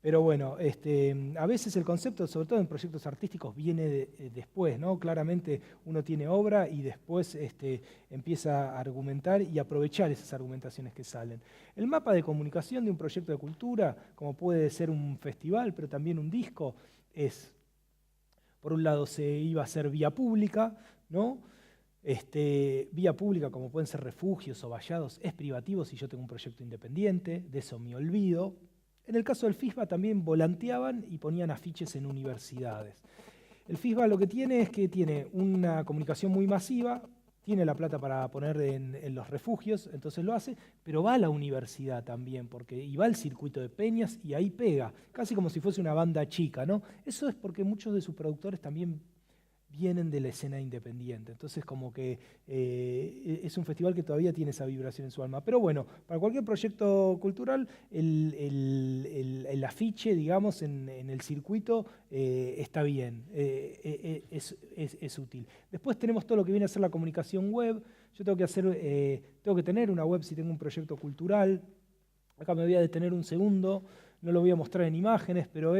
Speaker 1: Pero bueno, a veces el concepto, sobre todo en proyectos artísticos, viene después, ¿no? Claramente uno tiene obra y después empieza a argumentar y aprovechar esas argumentaciones que salen. El mapa de comunicación de un proyecto de cultura, como puede ser un festival, pero también un disco, es, por un lado, se iba a hacer vía pública, ¿no? Vía pública, como pueden ser refugios o vallados, es privativo si yo tengo un proyecto independiente, de eso me olvido. En el caso del FISBA también volanteaban y ponían afiches en universidades. El FISBA lo que tiene es que tiene una comunicación muy masiva, tiene la plata para poner en los refugios, entonces lo hace, pero va a la universidad también, y va al circuito de peñas y ahí pega, casi como si fuese una banda chica, ¿no? Eso es porque muchos de sus productores también vienen de la escena independiente. Entonces como que es un festival que todavía tiene esa vibración en su alma. Pero bueno, para cualquier proyecto cultural, el afiche, digamos, en el circuito está bien, es útil. Después tenemos todo lo que viene a ser la comunicación web. Yo tengo que tener una web si tengo un proyecto cultural. Acá me voy a detener un segundo, no lo voy a mostrar en imágenes, pero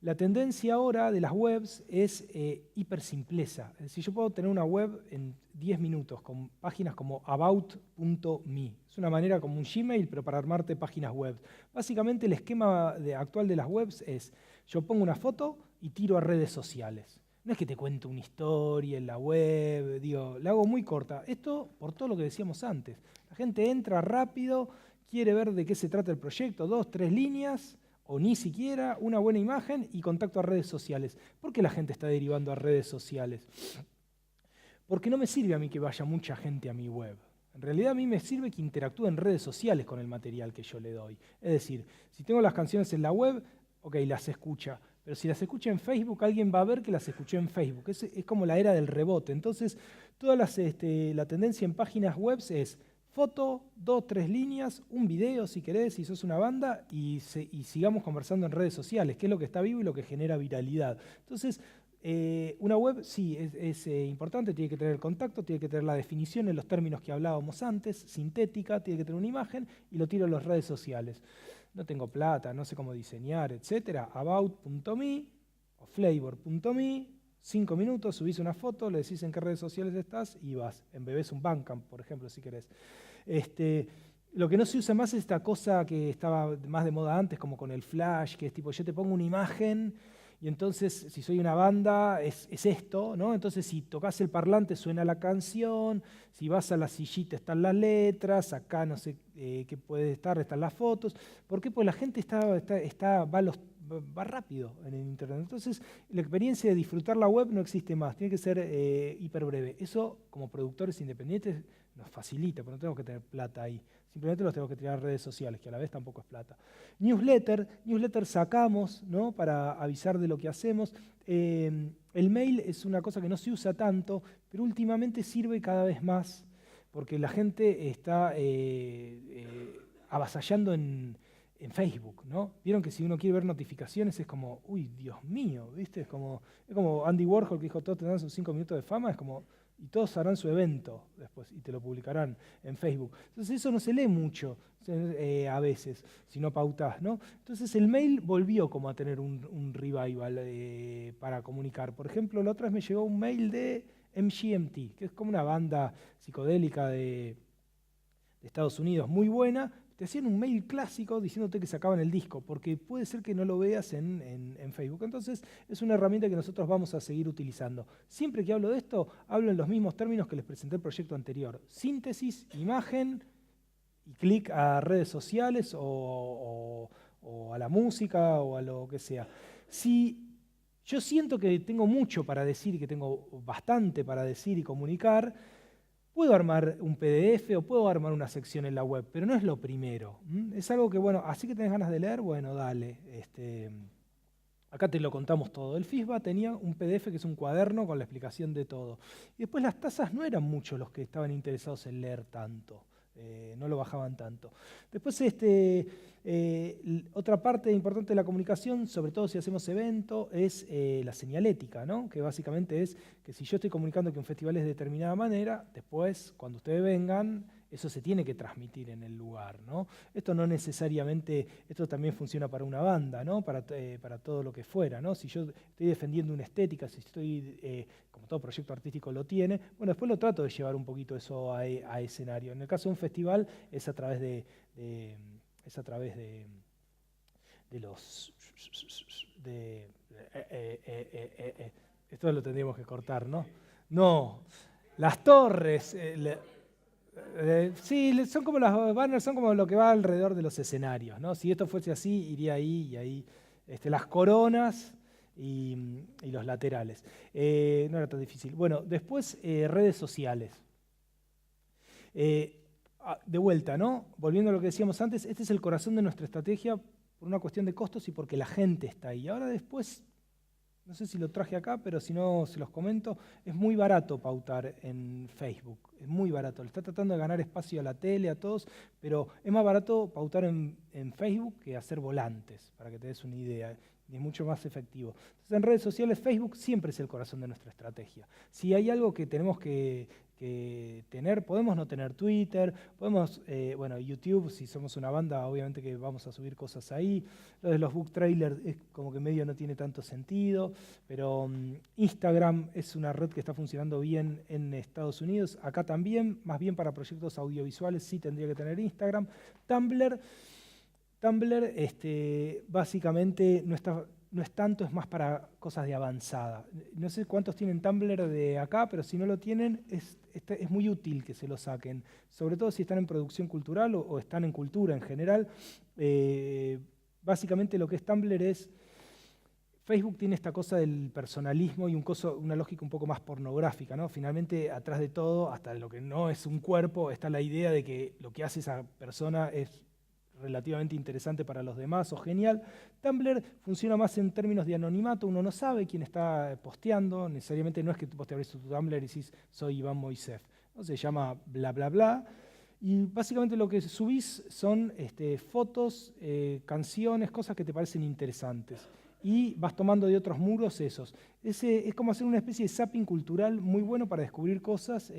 Speaker 1: la tendencia ahora de las webs es hipersimpleza. Es decir, yo puedo tener una web en 10 minutos con páginas como about.me. Es una manera como un Gmail, pero para armarte páginas web. Básicamente el esquema actual de las webs es, yo pongo una foto y tiro a redes sociales. No es que te cuento una historia en la web, la hago muy corta. Esto por todo lo que decíamos antes. La gente entra rápido, quiere ver de qué se trata el proyecto, 2, 3 líneas, o ni siquiera, una buena imagen y contacto a redes sociales. ¿Por qué la gente está derivando a redes sociales? Porque no me sirve a mí que vaya mucha gente a mi web. En realidad a mí me sirve que interactúe en redes sociales con el material que yo le doy. Es decir, si tengo las canciones en la web, ok, las escucha. Pero si las escucha en Facebook, alguien va a ver que las escuchó en Facebook. Es como la era del rebote. Entonces, la tendencia en páginas web es foto, 2, 3 líneas, un video si querés, si sos una banda, y sigamos conversando en redes sociales, que es lo que está vivo y lo que genera viralidad. Entonces, una web sí es importante, tiene que tener el contacto, tiene que tener la definición en los términos que hablábamos antes, sintética, tiene que tener una imagen y lo tiro a las redes sociales. No tengo plata, no sé cómo diseñar, etc. About.me o flavor.me, 5 minutos, subís una foto, le decís en qué redes sociales estás y vas. Embebés un Bandcamp, por ejemplo, si querés. Lo que no se usa más es esta cosa que estaba más de moda antes, como con el flash, que es tipo, yo te pongo una imagen y entonces, si soy una banda, es esto, ¿no? Entonces, si tocas el parlante, suena la canción, si vas a la sillita, están las letras, acá no sé qué puede estar, están las fotos. ¿Por qué? Pues la gente va rápido en el internet. Entonces, la experiencia de disfrutar la web no existe más, tiene que ser hiper breve. Eso, como productores independientes, nos facilita, pero no tenemos que tener plata ahí. Simplemente los tenemos que tirar a redes sociales, que a la vez tampoco es plata. Newsletter sacamos, ¿no?, para avisar de lo que hacemos. El mail es una cosa que no se usa tanto, pero últimamente sirve cada vez más, porque la gente está avasallando en Facebook, ¿no? Vieron que si uno quiere ver notificaciones es como, uy, Dios mío, ¿viste? Es como Andy Warhol que dijo, todos tendrán sus 5 minutos de fama, es como, y todos harán su evento después y te lo publicarán en Facebook. Entonces eso no se lee mucho a veces, si no pautás, ¿no? Entonces el mail volvió como a tener un revival para comunicar. Por ejemplo, la otra vez me llegó un mail de MGMT, que es como una banda psicodélica de Estados Unidos muy buena. Te hacían un mail clásico diciéndote que sacaban el disco, porque puede ser que no lo veas en Facebook. Entonces es una herramienta que nosotros vamos a seguir utilizando. Siempre que hablo de esto, hablo en los mismos términos que les presenté el proyecto anterior. Síntesis, imagen y clic a redes sociales o a la música o a lo que sea. Si yo siento que tengo mucho para decir y que tengo bastante para decir y comunicar, puedo armar un PDF o puedo armar una sección en la web, pero no es lo primero. Es algo que, bueno, así que tenés ganas de leer, bueno, dale. Acá te lo contamos todo. El FISBA tenía un PDF que es un cuaderno con la explicación de todo. Y después las tasas no eran muchos los que estaban interesados en leer tanto. No lo bajaban tanto. Después, otra parte importante de la comunicación, sobre todo si hacemos evento, es la señalética, ¿no? Que básicamente es que si yo estoy comunicando que un festival es de determinada manera, después, cuando ustedes vengan, eso se tiene que transmitir en el lugar, ¿no? Esto no necesariamente, esto también funciona para una banda, ¿no? Para todo lo que fuera, ¿no? Si yo estoy defendiendo una estética, si estoy, como todo proyecto artístico lo tiene, bueno, después lo trato de llevar un poquito eso a escenario. En el caso de un festival es a través de los... esto lo tendríamos que cortar, ¿no? No, las torres... sí, son como los banners, son como lo que va alrededor de los escenarios, ¿no? Si esto fuese así, iría ahí y ahí. Las coronas y los laterales. No era tan difícil. Bueno, después redes sociales. De vuelta, ¿no? Volviendo a lo que decíamos antes, este es el corazón de nuestra estrategia por una cuestión de costos y porque la gente está ahí. Ahora después no sé si lo traje acá, pero si no se los comento, es muy barato pautar en Facebook, es muy barato. Le está tratando de ganar espacio a la tele, a todos, pero es más barato pautar en Facebook que hacer volantes, para que te des una idea, y es mucho más efectivo. Entonces en redes sociales Facebook siempre es el corazón de nuestra estrategia. Si hay algo que tenemos que tener, podemos no tener Twitter, podemos, bueno, YouTube, si somos una banda, obviamente que vamos a subir cosas ahí. Lo de los book trailers es como que medio no tiene tanto sentido, pero Instagram es una red que está funcionando bien en Estados Unidos, acá también, más bien para proyectos audiovisuales sí tendría que tener Instagram. Tumblr, básicamente no es tanto, es más para cosas de avanzada. No sé cuántos tienen Tumblr de acá, pero si no lo tienen, es muy útil que se lo saquen, sobre todo si están en producción cultural o están en cultura en general. Básicamente lo que es Tumblr es, Facebook tiene esta cosa del personalismo y una lógica un poco más pornográfica, ¿no? Finalmente, atrás de todo, hasta lo que no es un cuerpo, está la idea de que lo que hace esa persona es relativamente interesante para los demás o genial. Tumblr funciona más en términos de anonimato, uno no sabe quién está posteando, necesariamente no es que vos te abrís tu Tumblr y decís soy Iván Moisef, ¿no? Se llama bla bla bla, y básicamente lo que subís son fotos, canciones, cosas que te parecen interesantes. Y vas tomando de otros muros esos. Es como hacer una especie de zapping cultural muy bueno para descubrir cosas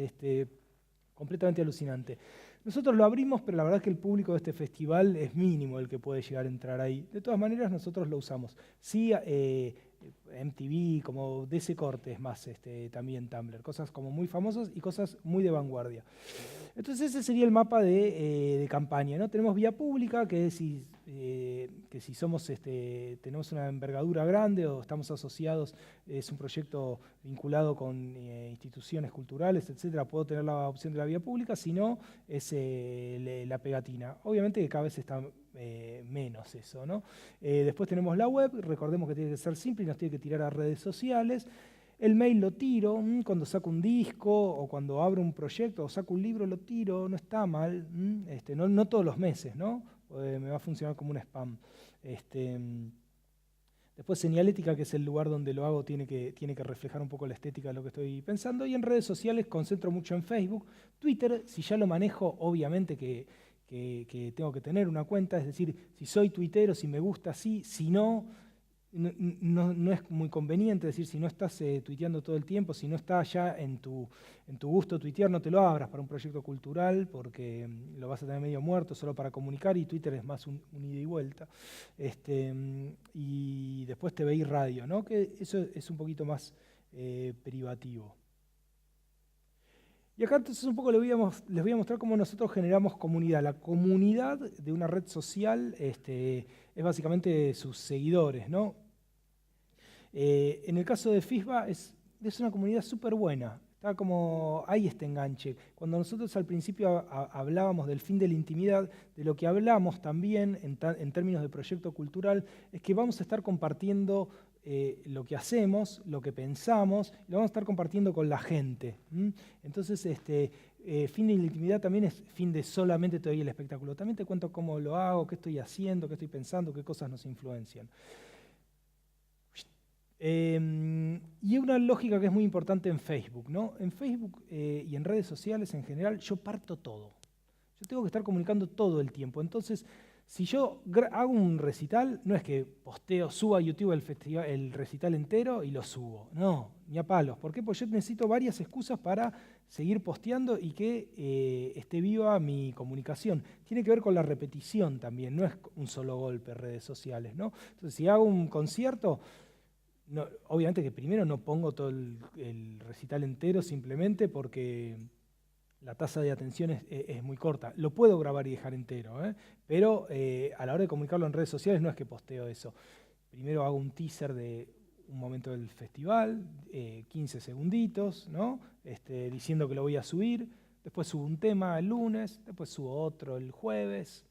Speaker 1: completamente alucinante. Nosotros lo abrimos, pero la verdad es que el público de este festival es mínimo el que puede llegar a entrar ahí. De todas maneras, nosotros lo usamos. Sí, MTV, como de ese corte es más también Tumblr. Cosas como muy famosas y cosas muy de vanguardia. Entonces ese sería el mapa de campaña, ¿no? Tenemos vía pública, que si somos, tenemos una envergadura grande o estamos asociados, es un proyecto vinculado con instituciones culturales, etcétera, puedo tener la opción de la vía pública, si no, es la pegatina. Obviamente que cada vez está menos eso, ¿no? Después tenemos la web, recordemos que tiene que ser simple y nos tiene que tirar a redes sociales. El mail lo tiro, cuando saco un disco o cuando abro un proyecto o saco un libro lo tiro, no está mal, no todos los meses, ¿no? Me va a funcionar como un spam. Después Señalética, que es el lugar donde lo hago, tiene que reflejar un poco la estética de lo que estoy pensando. Y en redes sociales concentro mucho en Facebook. Twitter, si ya lo manejo, obviamente que tengo que tener una cuenta, es decir, si soy tuitero, si me gusta, sí, si no... No es muy conveniente, es decir, si no estás tuiteando todo el tiempo, si no está ya en tu gusto tuitear, no te lo abras para un proyecto cultural porque lo vas a tener medio muerto solo para comunicar y Twitter es más un ida y vuelta. Y después TV y radio, ¿no? Que eso es un poquito más privativo. Y acá entonces un poco les voy a mostrar cómo nosotros generamos comunidad. La comunidad de una red social es básicamente sus seguidores, ¿no? En el caso de FISBA es una comunidad súper buena. Está como, hay este enganche. Cuando nosotros al principio hablábamos del fin de la intimidad, de lo que hablamos también en términos de proyecto cultural, es que vamos a estar compartiendo lo que hacemos, lo que pensamos, y lo vamos a estar compartiendo con la gente. Entonces, fin de la intimidad también es fin de solamente te doy el espectáculo. También te cuento cómo lo hago, qué estoy haciendo, qué estoy pensando, qué cosas nos influencian. Y una lógica que es muy importante en Facebook, ¿no? En Facebook y en redes sociales en general, yo parto todo. Yo tengo que estar comunicando todo el tiempo. Entonces, si yo hago un recital, no es que subo a YouTube el recital entero y lo subo. No, ni a palos. ¿Por qué? Porque yo necesito varias excusas para seguir posteando y que esté viva mi comunicación. Tiene que ver con la repetición también, no es un solo golpe redes sociales, ¿no? Entonces, si hago un concierto... No, obviamente que primero no pongo todo el recital entero simplemente porque la tasa de atención es muy corta. Lo puedo grabar y dejar entero, pero a la hora de comunicarlo en redes sociales no es que posteo eso. Primero hago un teaser de un momento del festival, 15 segunditos, ¿no? Diciendo que lo voy a subir. Después subo un tema el lunes, después subo otro el jueves.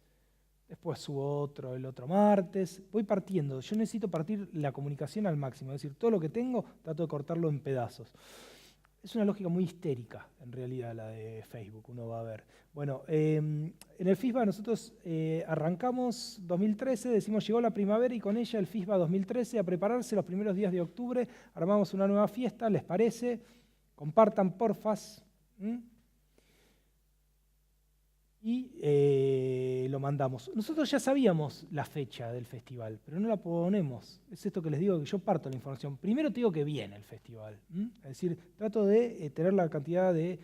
Speaker 1: Después subo otro el otro martes. Voy partiendo. Yo necesito partir la comunicación al máximo. Es decir, todo lo que tengo trato de cortarlo en pedazos. Es una lógica muy histérica, en realidad, la de Facebook, uno va a ver. Bueno, en el FISBA nosotros arrancamos 2013, decimos llegó la primavera y con ella el FISBA 2013 a prepararse los primeros días de octubre, armamos una nueva fiesta, ¿les parece? Compartan, porfas. Y lo mandamos. Nosotros ya sabíamos la fecha del festival, pero no la ponemos. Es esto que les digo, que yo parto la información. Primero te digo que viene el festival. Es decir, trato de tener la cantidad de,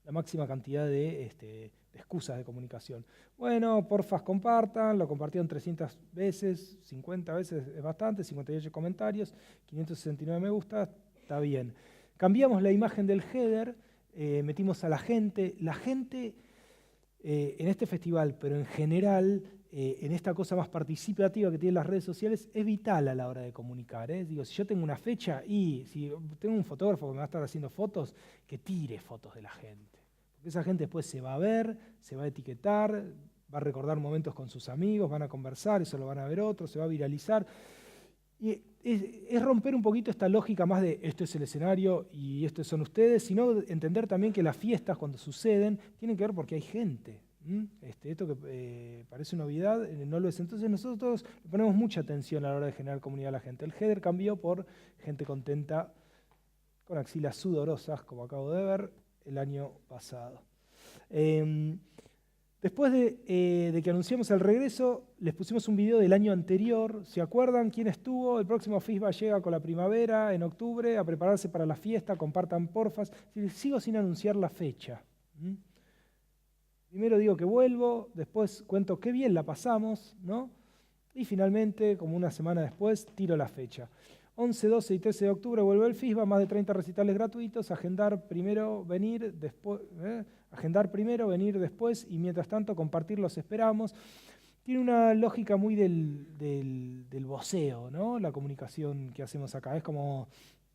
Speaker 1: la máxima cantidad de excusas de comunicación. Bueno, porfas compartan, lo compartieron 300 veces, 50 veces es bastante, 58 comentarios, 569 me gusta, está bien. Cambiamos la imagen del header, metimos a la gente. La gente en este festival, pero en general, en esta cosa más participativa que tienen las redes sociales, es vital a la hora de comunicar. Digo, si yo tengo una fecha y si tengo un fotógrafo que me va a estar haciendo fotos, que tire fotos de la gente. Porque esa gente después se va a ver, se va a etiquetar, va a recordar momentos con sus amigos, van a conversar, eso lo van a ver otros, se va a viralizar. Y es romper un poquito esta lógica más de esto es el escenario y estos son ustedes, sino entender también que las fiestas cuando suceden tienen que ver porque hay gente. Esto que parece una novedad, no lo es. Entonces nosotros le ponemos mucha atención a la hora de generar comunidad a la gente. El header cambió por gente contenta con axilas sudorosas, como acabo de ver, el año pasado. Después de que anunciamos el regreso, les pusimos un video del año anterior. ¿Se acuerdan quién estuvo? El próximo FISBA llega con la primavera, en octubre, a prepararse para la fiesta, compartan porfas. Sigo sin anunciar la fecha. Primero digo que vuelvo, después cuento qué bien la pasamos, ¿no? Y finalmente, como una semana después, tiro la fecha. 11, 12 y 13 de octubre vuelve el FISBA, más de 30 recitales gratuitos, agendar primero, venir después, venir después y mientras tanto compartir los esperamos. Tiene una lógica muy del voceo, ¿no? La comunicación que hacemos acá es como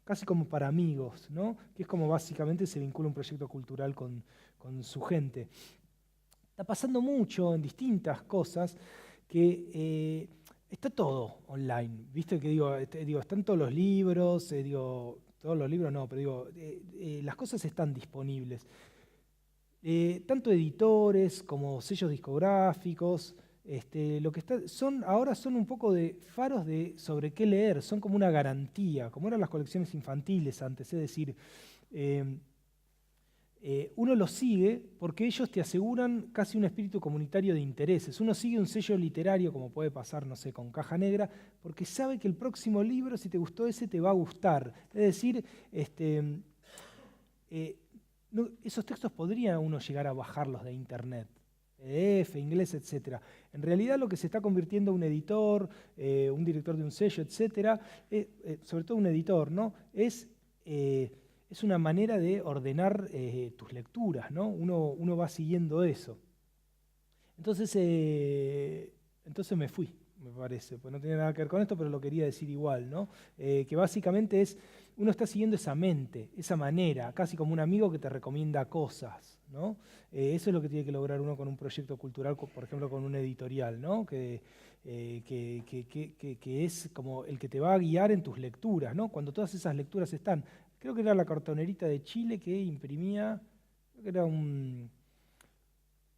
Speaker 1: casi como para amigos, ¿no? Que es como básicamente se vincula un proyecto cultural con su gente. Está pasando mucho en distintas cosas que está todo online, ¿viste? Que digo, están todos los libros, todos los libros no, pero las cosas están disponibles. Tanto editores como sellos discográficos, lo que ahora son un poco de faros sobre qué leer, son como una garantía, como eran las colecciones infantiles antes, es decir, uno los sigue porque ellos te aseguran casi un espíritu comunitario de intereses. Uno sigue un sello literario, como puede pasar, no sé, con Caja Negra, porque sabe que el próximo libro, si te gustó ese, te va a gustar. Es decir, esos textos podría uno llegar a bajarlos de internet, PDF, inglés, etc. En realidad lo que se está convirtiendo un editor, un director de un sello, etc., sobre todo un editor, ¿no? Es una manera de ordenar tus lecturas, ¿no? Uno va siguiendo eso. Entonces me fui, me parece, pues no tenía nada que ver con esto, pero lo quería decir igual, ¿no? Que básicamente uno está siguiendo esa mente, esa manera, casi como un amigo que te recomienda cosas, ¿no? Eso es lo que tiene que lograr uno con un proyecto cultural, por ejemplo, con un editorial, ¿no? Que es como el que te va a guiar en tus lecturas, ¿no? Cuando todas esas lecturas están. Creo que era la cartonerita de Chile que imprimía, creo que era un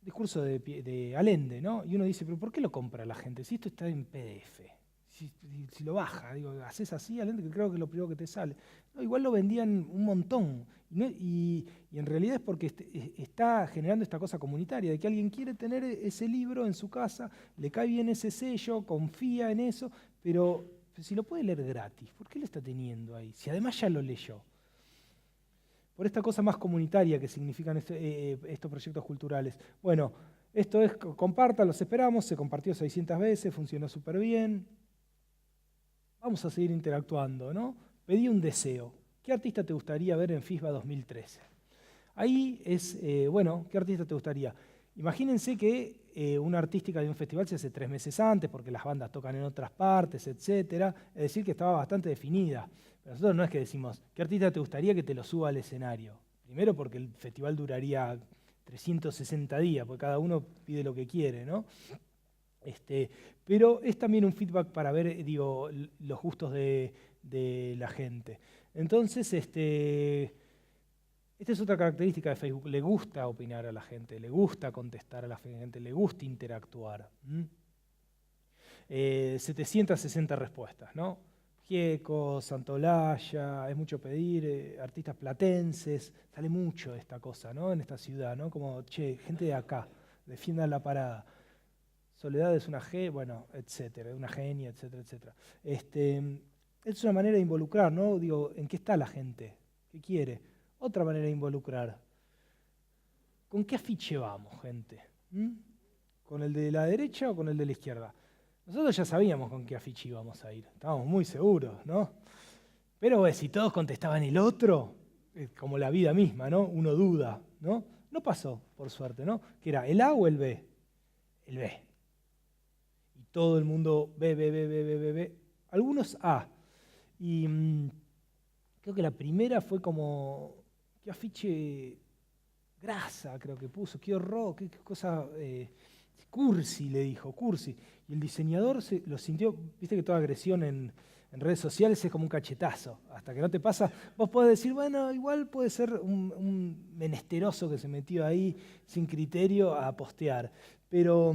Speaker 1: discurso de Allende, ¿no? Y uno dice, pero ¿por qué lo compra la gente? Si esto está en PDF, si lo baja, digo, haces así, Allende, que creo que es lo primero que te sale. No, igual lo vendían un montón. Y en realidad es porque está generando esta cosa comunitaria, de que alguien quiere tener ese libro en su casa, le cae bien ese sello, confía en eso, pero si lo puede leer gratis, ¿por qué lo está teniendo ahí? Si además ya lo leyó. Por esta cosa más comunitaria que significan estos proyectos culturales. Bueno, esto es, compartan, los esperamos, se compartió 600 veces, funcionó súper bien. Vamos a seguir interactuando, ¿no? Pedí un deseo. ¿Qué artista te gustaría ver en FISBA 2013? Ahí es, bueno, ¿qué artista te gustaría? Imagínense que una artística de un festival se hace 3 meses antes porque las bandas tocan en otras partes, etc. Es decir, que estaba bastante definida. Pero nosotros no es que decimos, ¿qué artista te gustaría que te lo suba al escenario? Primero porque el festival duraría 360 días, porque cada uno pide lo que quiere, ¿no? Pero es también un feedback para ver, los gustos de la gente. Entonces, esta es otra característica de Facebook. Le gusta opinar a la gente, le gusta contestar a la gente, le gusta interactuar. 760 respuestas, ¿no? Gieco, Santolaya, es mucho pedir, artistas platenses, sale mucho de esta cosa, ¿no? En esta ciudad, ¿no? Como, che, gente de acá, defiendan la parada. Soledad es una bueno, etcétera, una genia, etcétera, etcétera. Es una manera de involucrar, ¿no? Digo, ¿en qué está la gente? ¿Qué quiere? Otra manera de involucrar. ¿Con qué afiche vamos, gente? ¿Con el de la derecha o con el de la izquierda? Nosotros ya sabíamos con qué afiche íbamos a ir, estábamos muy seguros, ¿no? Pero si todos contestaban el otro, como la vida misma, ¿no? Uno duda, ¿no? No pasó, por suerte, ¿no? ¿Qué era, el A o el B? El B. Y todo el mundo B. Algunos A. Y creo que la primera fue como, qué afiche grasa, creo que puso, qué horror, qué cosa... cursi, le dijo, cursi. Y el diseñador lo sintió, viste que toda agresión en redes sociales es como un cachetazo. Hasta que no te pasa, vos podés decir, bueno, igual puede ser un menesteroso que se metió ahí sin criterio a postear. Pero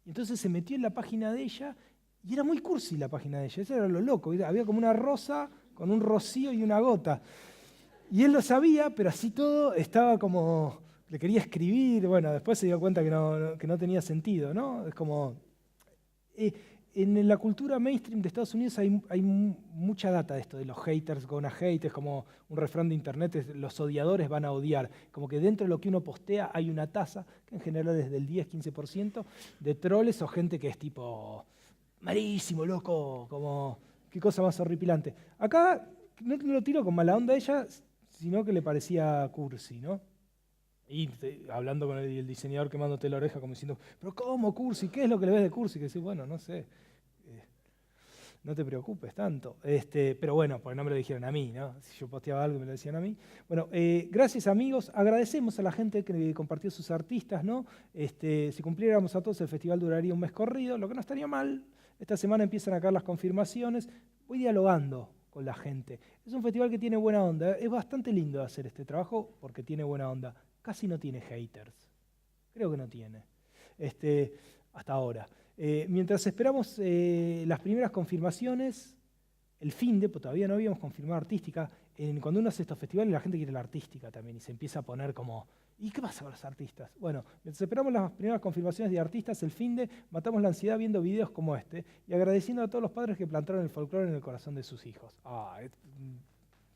Speaker 1: entonces se metió en la página de ella y era muy cursi la página de ella. Eso era lo loco. Había como una rosa con un rocío y una gota. Y él lo sabía, pero así todo estaba como... Le quería escribir, bueno, después se dio cuenta que no tenía sentido, ¿no? Es como... en la cultura mainstream de Estados Unidos hay mucha data de esto, de los haters gonna hate, es como un refrán de internet, los odiadores van a odiar. Como que dentro de lo que uno postea hay una tasa, que en general es del 10-15%, de troles o gente que es tipo, malísimo, loco, como, qué cosa más horripilante. Acá no lo tiro con mala onda a ella, sino que le parecía cursi, ¿no? Y hablando con el diseñador quemándote la oreja como diciendo, pero ¿cómo cursi? ¿Qué es lo que le ves de cursi? Que decís, bueno, no sé, no te preocupes tanto. Pero bueno, porque no me lo dijeron a mí, ¿no? Si yo posteaba algo me lo decían a mí. Bueno, gracias amigos, agradecemos a la gente que compartió sus artistas, ¿no? Si cumpliéramos a todos el festival duraría un mes corrido, lo que no estaría mal. Esta semana empiezan a caer las confirmaciones, voy dialogando con la gente. Es un festival que tiene buena onda, es bastante lindo hacer este trabajo porque tiene buena onda. Casi no tiene haters. Creo que no tiene. Hasta ahora. Mientras esperamos las primeras confirmaciones, el finde, pues todavía no habíamos confirmado artística, cuando uno hace estos festivales la gente quiere la artística también y se empieza a poner como, ¿y qué pasa con los artistas? Bueno, mientras esperamos las primeras confirmaciones de artistas, el finde, matamos la ansiedad viendo videos como este y agradeciendo a todos los padres que plantaron el folclore en el corazón de sus hijos.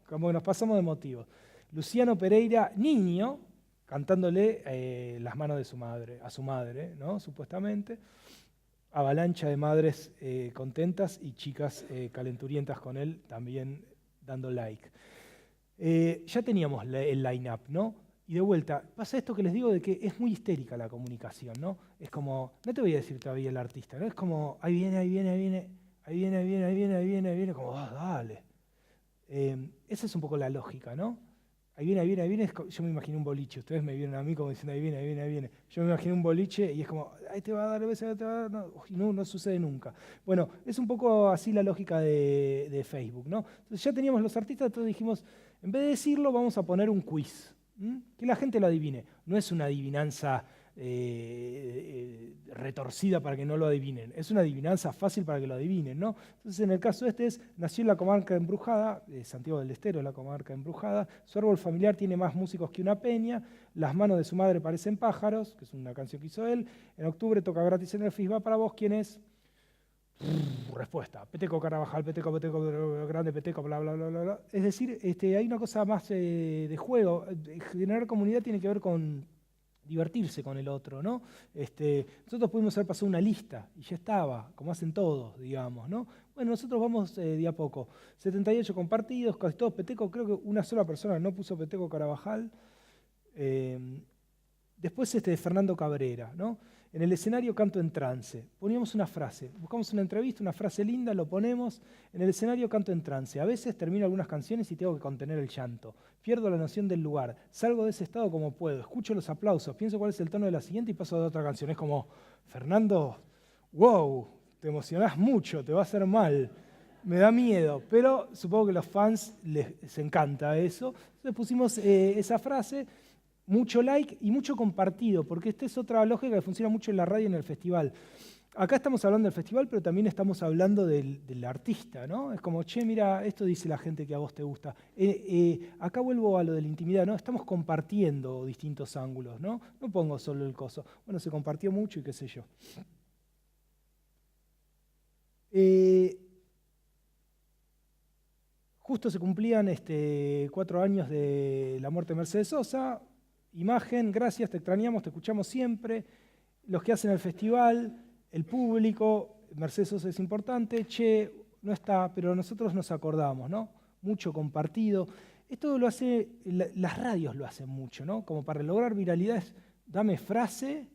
Speaker 1: Como que nos pasamos de motivos. Luciano Pereira, niño, cantándole las manos de su madre, a su madre, ¿no? Supuestamente. Avalancha de madres contentas y chicas calenturientas con él también dando like. Ya teníamos el line-up, ¿no? Y de vuelta, pasa esto que les digo de que es muy histérica la comunicación, ¿no? Es como, no te voy a decir todavía el artista, ¿no? Es como, ahí viene, como, dale. Esa es un poco la lógica, ¿no? Ahí viene, yo me imaginé un boliche, ustedes me vieron a mí como diciendo, ahí viene. Yo me imaginé un boliche y es como, ahí te va a dar besos, te va a dar... No sucede nunca. Bueno, es un poco así la lógica de Facebook, ¿no? Entonces ya teníamos los artistas, entonces dijimos, en vez de decirlo, vamos a poner un quiz, que la gente lo adivine. No es una adivinanza retorcida para que no lo adivinen, es una adivinanza fácil para que lo adivinen, ¿no? Entonces en el caso nació en la comarca embrujada, Santiago del Estero, la comarca embrujada, su árbol familiar tiene más músicos que una peña, las manos de su madre parecen pájaros, que es una canción que hizo él, en octubre toca gratis en el FIS, va para vos, ¿quién es? Respuesta, Peteco Carabajal, Peteco, grande Peteco, bla, bla, bla, bla, bla. Es decir, hay una cosa más de juego, generar comunidad tiene que ver con divertirse con el otro, ¿no? Nosotros pudimos haber pasado una lista y ya estaba, como hacen todos, digamos, ¿no? Bueno, nosotros vamos de a poco. 78 compartidos, casi todos Peteco, creo que una sola persona no puso Peteco Carabajal. Después Fernando Cabrera, ¿no? En el escenario canto en trance. Poníamos una frase, buscamos una entrevista, una frase linda, lo ponemos. En el escenario canto en trance. A veces termino algunas canciones y tengo que contener el llanto. Pierdo la noción del lugar. Salgo de ese estado como puedo. Escucho los aplausos. Pienso cuál es el tono de la siguiente y paso a otra canción. Es como, Fernando, wow, te emocionás mucho, te va a hacer mal. Me da miedo, pero supongo que a los fans les encanta eso. Entonces pusimos esa frase, mucho like y mucho compartido, porque esta es otra lógica que funciona mucho en la radio y en el festival. Acá estamos hablando del festival, pero también estamos hablando del artista, ¿no? Es como, che, mira, esto dice la gente que a vos te gusta. Acá vuelvo a lo de la intimidad, ¿no? Estamos compartiendo distintos ángulos, ¿no? No pongo solo el coso. Bueno, se compartió mucho y qué sé yo. Justo se cumplían 4 años de la muerte de Mercedes Sosa. Imagen, gracias, te extrañamos, te escuchamos siempre. Los que hacen el festival, el público, Mercedes Sosa es importante, che, no está, pero nosotros nos acordamos, ¿no? Mucho compartido. Esto lo hace, las radios lo hacen mucho, ¿no? Como para lograr viralidad es, dame frase,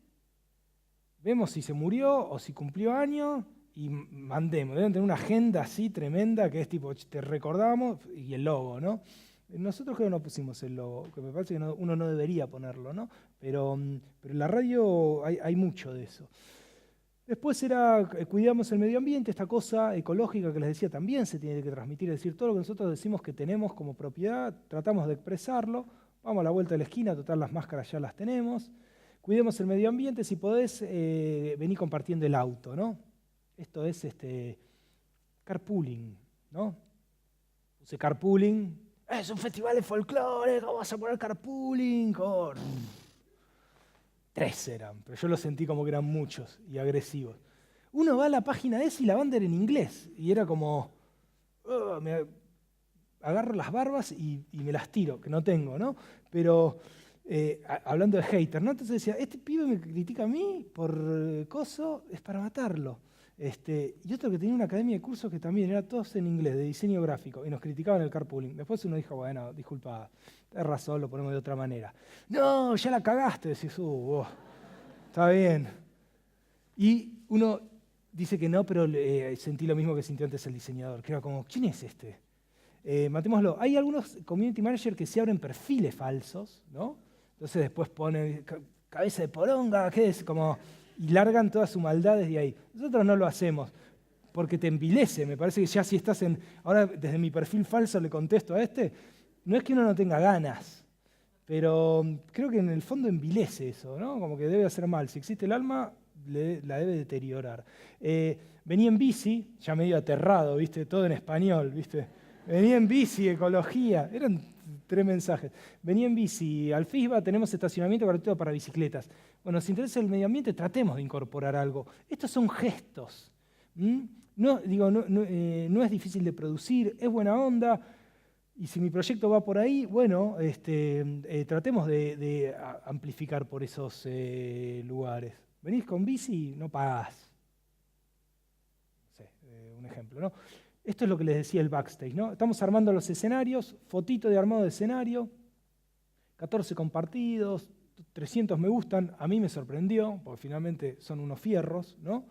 Speaker 1: vemos si se murió o si cumplió años y mandemos. Deben tener una agenda así tremenda que es tipo, te recordamos y el logo, ¿no? Nosotros creo que no pusimos el logo, que me parece que uno no debería ponerlo, ¿no? Pero en la radio hay mucho de eso. Después era, cuidamos el medio ambiente, esta cosa ecológica que les decía también se tiene que transmitir, es decir, todo lo que nosotros decimos que tenemos como propiedad, tratamos de expresarlo, vamos a la vuelta de la esquina, total las máscaras ya las tenemos, cuidemos el medio ambiente, si podés, vení compartiendo el auto, ¿no? Esto es carpooling, ¿no? Puse carpooling, es un festival de folclore, ¿cómo vas a poner carpooling? 3 eran, pero yo lo sentí como que eran muchos y agresivos. Uno va a la página de esa y la banda era en inglés, y era como, me agarro las barbas y me las tiro, que no tengo, ¿no? Pero hablando de hater, ¿no? Entonces decía, este pibe me critica a mí por coso, es para matarlo. Y otro que tenía una academia de cursos que también era todos en inglés, de diseño gráfico, y nos criticaban el carpooling. Después uno dijo, bueno, disculpa, tenés razón, lo ponemos de otra manera. No, ya la cagaste, decís, está bien. Y uno dice que no, pero sentí lo mismo que sintió antes el diseñador, que era como, ¿quién es este? Matémoslo. Hay algunos community managers que se abren perfiles falsos, ¿no? Entonces después ponen cabeza de poronga, ¿qué es? Como, y largan todas sus maldades de ahí. Nosotros no lo hacemos porque te envilece. Me parece que ya si estás en... Ahora desde mi perfil falso le contesto a este. No es que uno no tenga ganas, pero creo que en el fondo envilece eso, ¿no? Como que debe hacer mal. Si existe el alma, la debe deteriorar. Venía en bici, ya medio aterrado, ¿viste? Todo en español, ¿viste? Venía en bici, ecología. Eran 3 mensajes. Venía en bici, al FISBA tenemos estacionamiento gratuito para bicicletas. Bueno, si interesa el medio ambiente, tratemos de incorporar algo. Estos son gestos. No, digo, no es difícil de producir, es buena onda. Y si mi proyecto va por ahí, bueno, tratemos de amplificar por esos lugares. Venís con bici, no pagás. No sé, un ejemplo, ¿no? Esto es lo que les decía el backstage, ¿no? Estamos armando los escenarios, fotito de armado de escenario, 14 compartidos, 300 me gustan, a mí me sorprendió, porque finalmente son unos fierros, ¿no?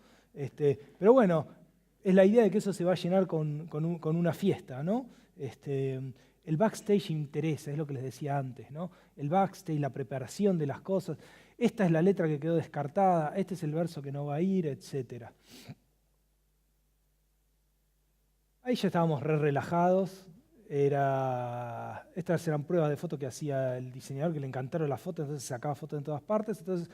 Speaker 1: Pero bueno, es la idea de que eso se va a llenar con una fiesta, ¿no? El backstage interesa, es lo que les decía antes, ¿no? El backstage, la preparación de las cosas, esta es la letra que quedó descartada, este es el verso que no va a ir, etcétera. Ahí ya estábamos re relajados. Estas eran pruebas de foto que hacía el diseñador, que le encantaron las fotos, entonces sacaba fotos en todas partes. Entonces,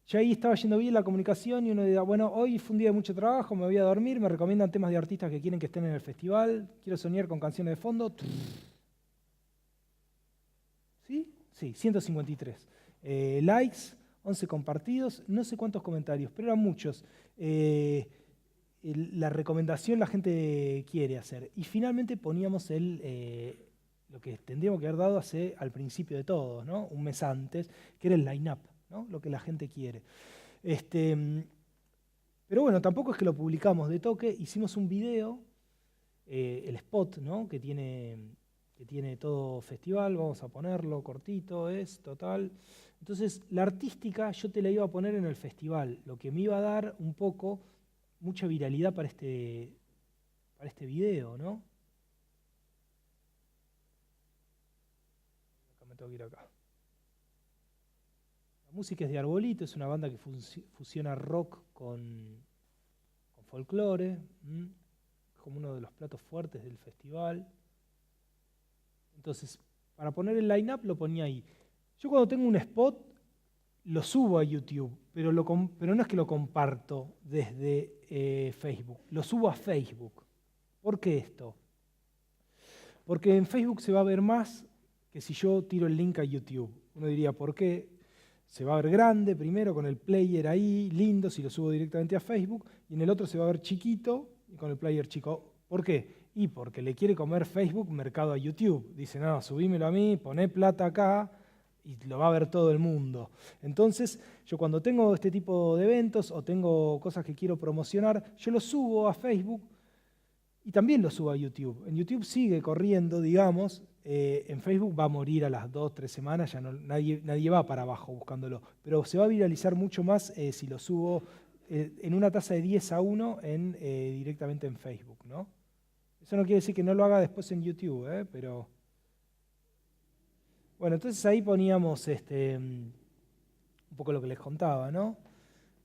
Speaker 1: ya ahí estaba yendo bien la comunicación y uno decía, bueno, hoy fue un día de mucho trabajo, me voy a dormir, me recomiendan temas de artistas que quieren que estén en el festival, quiero soñar con canciones de fondo. ¿Sí? Sí, 153. Likes, 11 compartidos, no sé cuántos comentarios, pero eran muchos. La recomendación la gente quiere hacer. Y finalmente poníamos lo que tendríamos que haber dado al principio de todo, ¿no? Un mes antes, que era el line-up, ¿no? Lo que la gente quiere. Pero bueno, tampoco es que lo publicamos de toque, hicimos un video, el spot, ¿no? que tiene todo festival, vamos a ponerlo cortito, es total. Entonces, la artística yo te la iba a poner en el festival, lo que me iba a dar un poco mucha viralidad para este video, ¿no? Acá me tengo que ir acá. La música es de Arbolito, es una banda que fusiona rock con folclore. como uno de los platos fuertes del festival. Entonces, para poner el line-up lo ponía ahí. Yo cuando tengo un spot, lo subo a YouTube, pero no es que lo comparto desde Facebook, lo subo a Facebook. ¿Por qué esto? Porque en Facebook se va a ver más que si yo tiro el link a YouTube. Uno diría, ¿por qué? Se va a ver grande primero con el player ahí, lindo, si lo subo directamente a Facebook, y en el otro se va a ver chiquito y con el player chico. ¿Por qué? Y porque le quiere comer Facebook mercado a YouTube. Dice, no, subímelo a mí, poné plata acá y lo va a ver todo el mundo. Entonces, yo cuando tengo este tipo de eventos o tengo cosas que quiero promocionar, yo lo subo a Facebook y también lo subo a YouTube. En YouTube sigue corriendo, digamos. En Facebook va a morir a las 2, 3 semanas, ya nadie va para abajo buscándolo. Pero se va a viralizar mucho más si lo subo en una tasa de 10-1 directamente en Facebook, ¿no? Eso no quiere decir que no lo haga después en YouTube, pero... Bueno, entonces ahí poníamos un poco lo que les contaba, ¿no?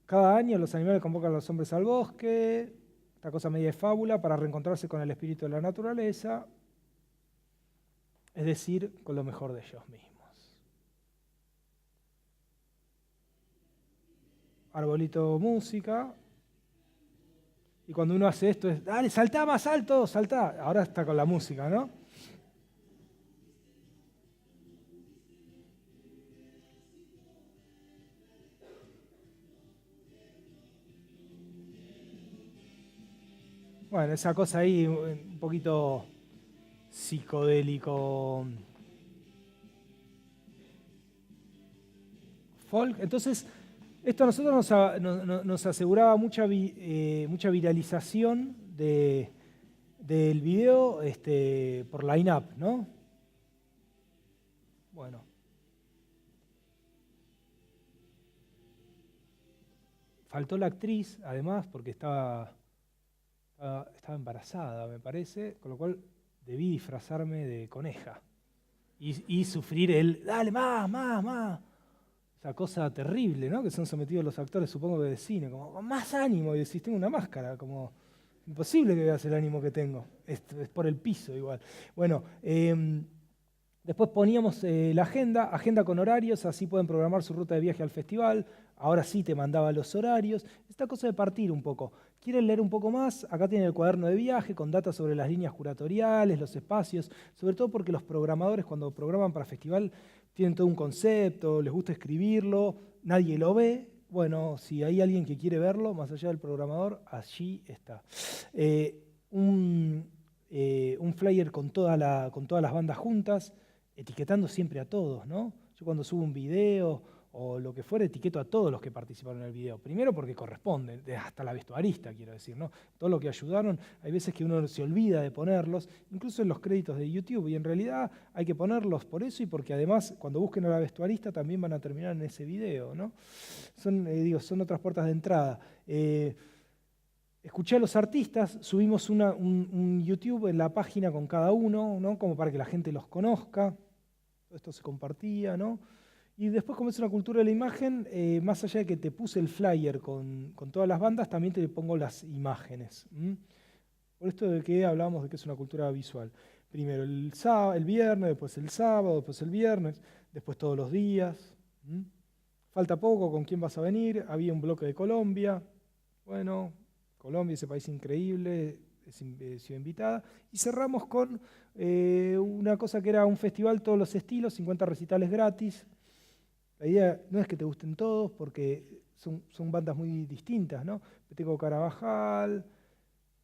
Speaker 1: Cada año los animales convocan a los hombres al bosque, esta cosa media de fábula, para reencontrarse con el espíritu de la naturaleza, es decir, con lo mejor de ellos mismos. Arbolito, música. Y cuando uno hace esto es, dale, saltá más alto, saltá. Ahora está con la música, ¿no? Bueno, esa cosa ahí un poquito psicodélico, folk. Entonces, esto a nosotros nos aseguraba mucha viralización del video por line-up, ¿no? Bueno. Faltó la actriz, además, porque estaba embarazada, me parece, con lo cual debí disfrazarme de coneja y sufrir dale, más. Esa cosa terrible, ¿no? Que son sometidos los actores, supongo que de cine, como con más ánimo, y decís, tengo una máscara, como imposible que veas el ánimo que tengo, es por el piso igual. Bueno, después poníamos la agenda con horarios, así pueden programar su ruta de viaje al festival. Ahora sí te mandaba los horarios. Esta cosa de partir un poco. ¿Quieren leer un poco más? Acá tienen el cuaderno de viaje con datos sobre las líneas curatoriales, los espacios, sobre todo porque los programadores cuando programan para festival tienen todo un concepto, les gusta escribirlo, nadie lo ve. Bueno, si hay alguien que quiere verlo, más allá del programador, allí está. Un flyer con todas las bandas juntas, etiquetando siempre a todos, ¿no? Yo cuando subo un video o lo que fuera, etiqueto a todos los que participaron en el video. Primero porque corresponde, hasta la vestuarista, quiero decir, ¿no? Todo lo que ayudaron, hay veces que uno se olvida de ponerlos, incluso en los créditos de YouTube, y en realidad hay que ponerlos por eso y porque además cuando busquen a la vestuarista también van a terminar en ese video, ¿no? Son otras puertas de entrada. Escuché a los artistas, subimos un YouTube en la página con cada uno, ¿no? Como para que la gente los conozca. Todo esto se compartía, ¿no? Y después, como es una cultura de la imagen, más allá de que te puse el flyer con todas las bandas, también te pongo las imágenes. Por esto de que hablábamos de que es una cultura visual. Primero el viernes, después el sábado, después el viernes, después todos los días. Falta poco, ¿con quién vas a venir? Había un bloque de Colombia. Bueno, Colombia, ese país increíble, es ciudad invitada. Y cerramos con una cosa que era un festival, todos los estilos, 50 recitales gratis. La idea no es que te gusten todos, porque son bandas muy distintas, ¿no? Peteco Carabajal,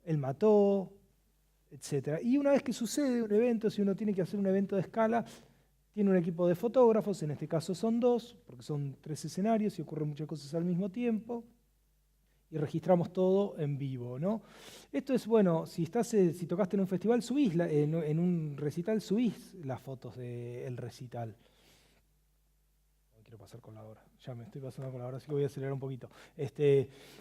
Speaker 1: El Mató, etc. Y una vez que sucede un evento, si uno tiene que hacer un evento de escala, tiene un equipo de fotógrafos, en este caso son 2, porque son 3 escenarios y ocurren muchas cosas al mismo tiempo. Y registramos todo en vivo, ¿no? Esto es, bueno, si tocaste en un festival, en un recital, subís las fotos del recital. No quiero pasar con la hora, ya me estoy pasando con la hora, así que voy a acelerar un poquito.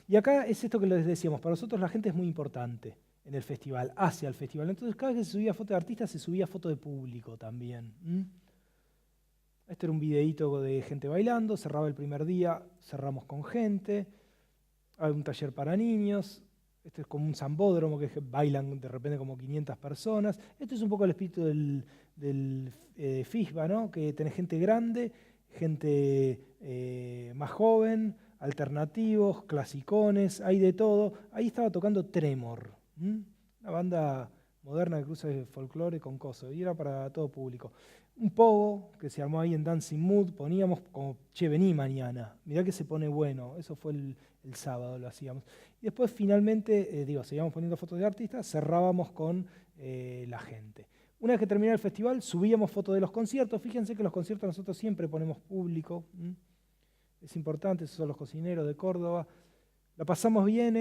Speaker 1: Y acá es esto que les decíamos, para nosotros la gente es muy importante en el festival, hacia el festival. Entonces cada vez que se subía foto de artistas, se subía foto de público también. Este era un videíto de gente bailando, cerraba el primer día, cerramos con gente. Hay un taller para niños, Este es como un zambódromo que bailan de repente como 500 personas. Este es un poco el espíritu del FISBA, ¿no? Que tenés gente grande, gente más joven, alternativos, clasicones, hay de todo. Ahí estaba tocando Tremor, una banda moderna que cruza el folclore con coso, y era para todo público. Un pogo que se armó ahí en Dancing Mood, poníamos como, che, vení mañana, mirá que se pone bueno, eso fue el sábado, lo hacíamos. Y después finalmente, seguíamos poniendo fotos de artistas, cerrábamos con la gente. Una vez que terminaba el festival, subíamos fotos de los conciertos. Fíjense que los conciertos nosotros siempre ponemos público. Es importante, esos son los cocineros de Córdoba. La pasamos bien,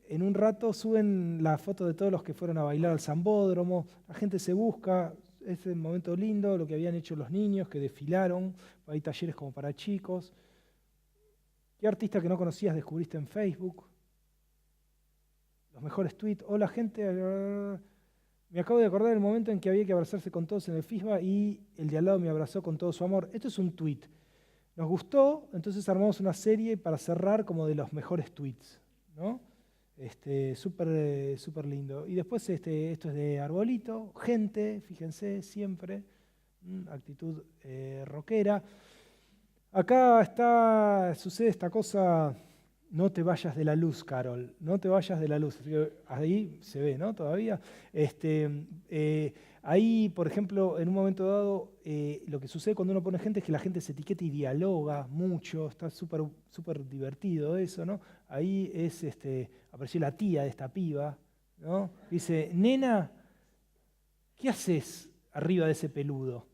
Speaker 1: En un rato suben la foto de todos los que fueron a bailar al Zambódromo. La gente se busca, es un momento lindo, lo que habían hecho los niños que desfilaron. Hay talleres como para chicos. ¿Qué artista que no conocías descubriste en Facebook? Los mejores tweets. Hola gente, me acabo de acordar del momento en que había que abrazarse con todos en el FISBA y el de al lado me abrazó con todo su amor. Esto es un tweet. Nos gustó, entonces armamos una serie para cerrar como de los mejores tweets, ¿no? Súper lindo. Y después esto es de Arbolito, gente, fíjense, siempre, actitud rockera. Acá sucede esta cosa, no te vayas de la luz, Carol, no te vayas de la luz. Ahí se ve, ¿no? Todavía. Ahí, por ejemplo, en un momento dado, lo que sucede cuando uno pone gente es que la gente se etiqueta y dialoga mucho, está súper divertido eso, ¿no? Ahí apareció la tía de esta piba, ¿no? Dice, nena, ¿qué haces arriba de ese peludo?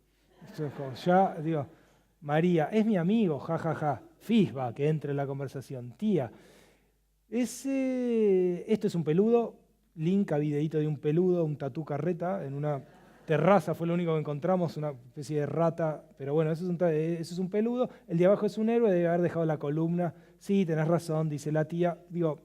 Speaker 1: Ya, digo, María, es mi amigo, jajaja. Fisba, que entre en la conversación. Tía, esto es un peludo, link a videíto de un peludo, un tatú carreta, en una terraza fue lo único que encontramos, una especie de rata, pero bueno, eso es un peludo. El de abajo es un héroe, debe haber dejado la columna. Sí, tenés razón, dice la tía. Digo,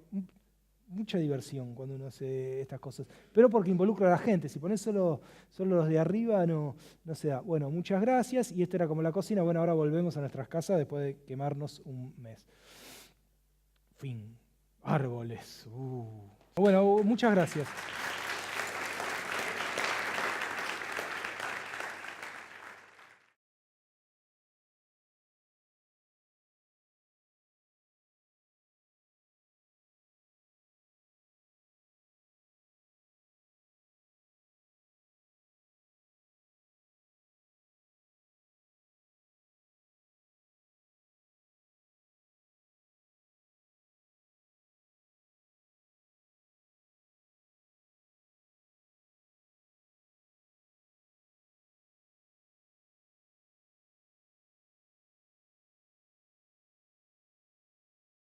Speaker 1: mucha diversión cuando uno hace estas cosas, pero porque involucra a la gente. Si pones solo los de arriba, no se da. Bueno, muchas gracias. Y esto era como la cocina. Bueno, ahora volvemos a nuestras casas después de quemarnos un mes. Fin. Árboles. Bueno, muchas gracias.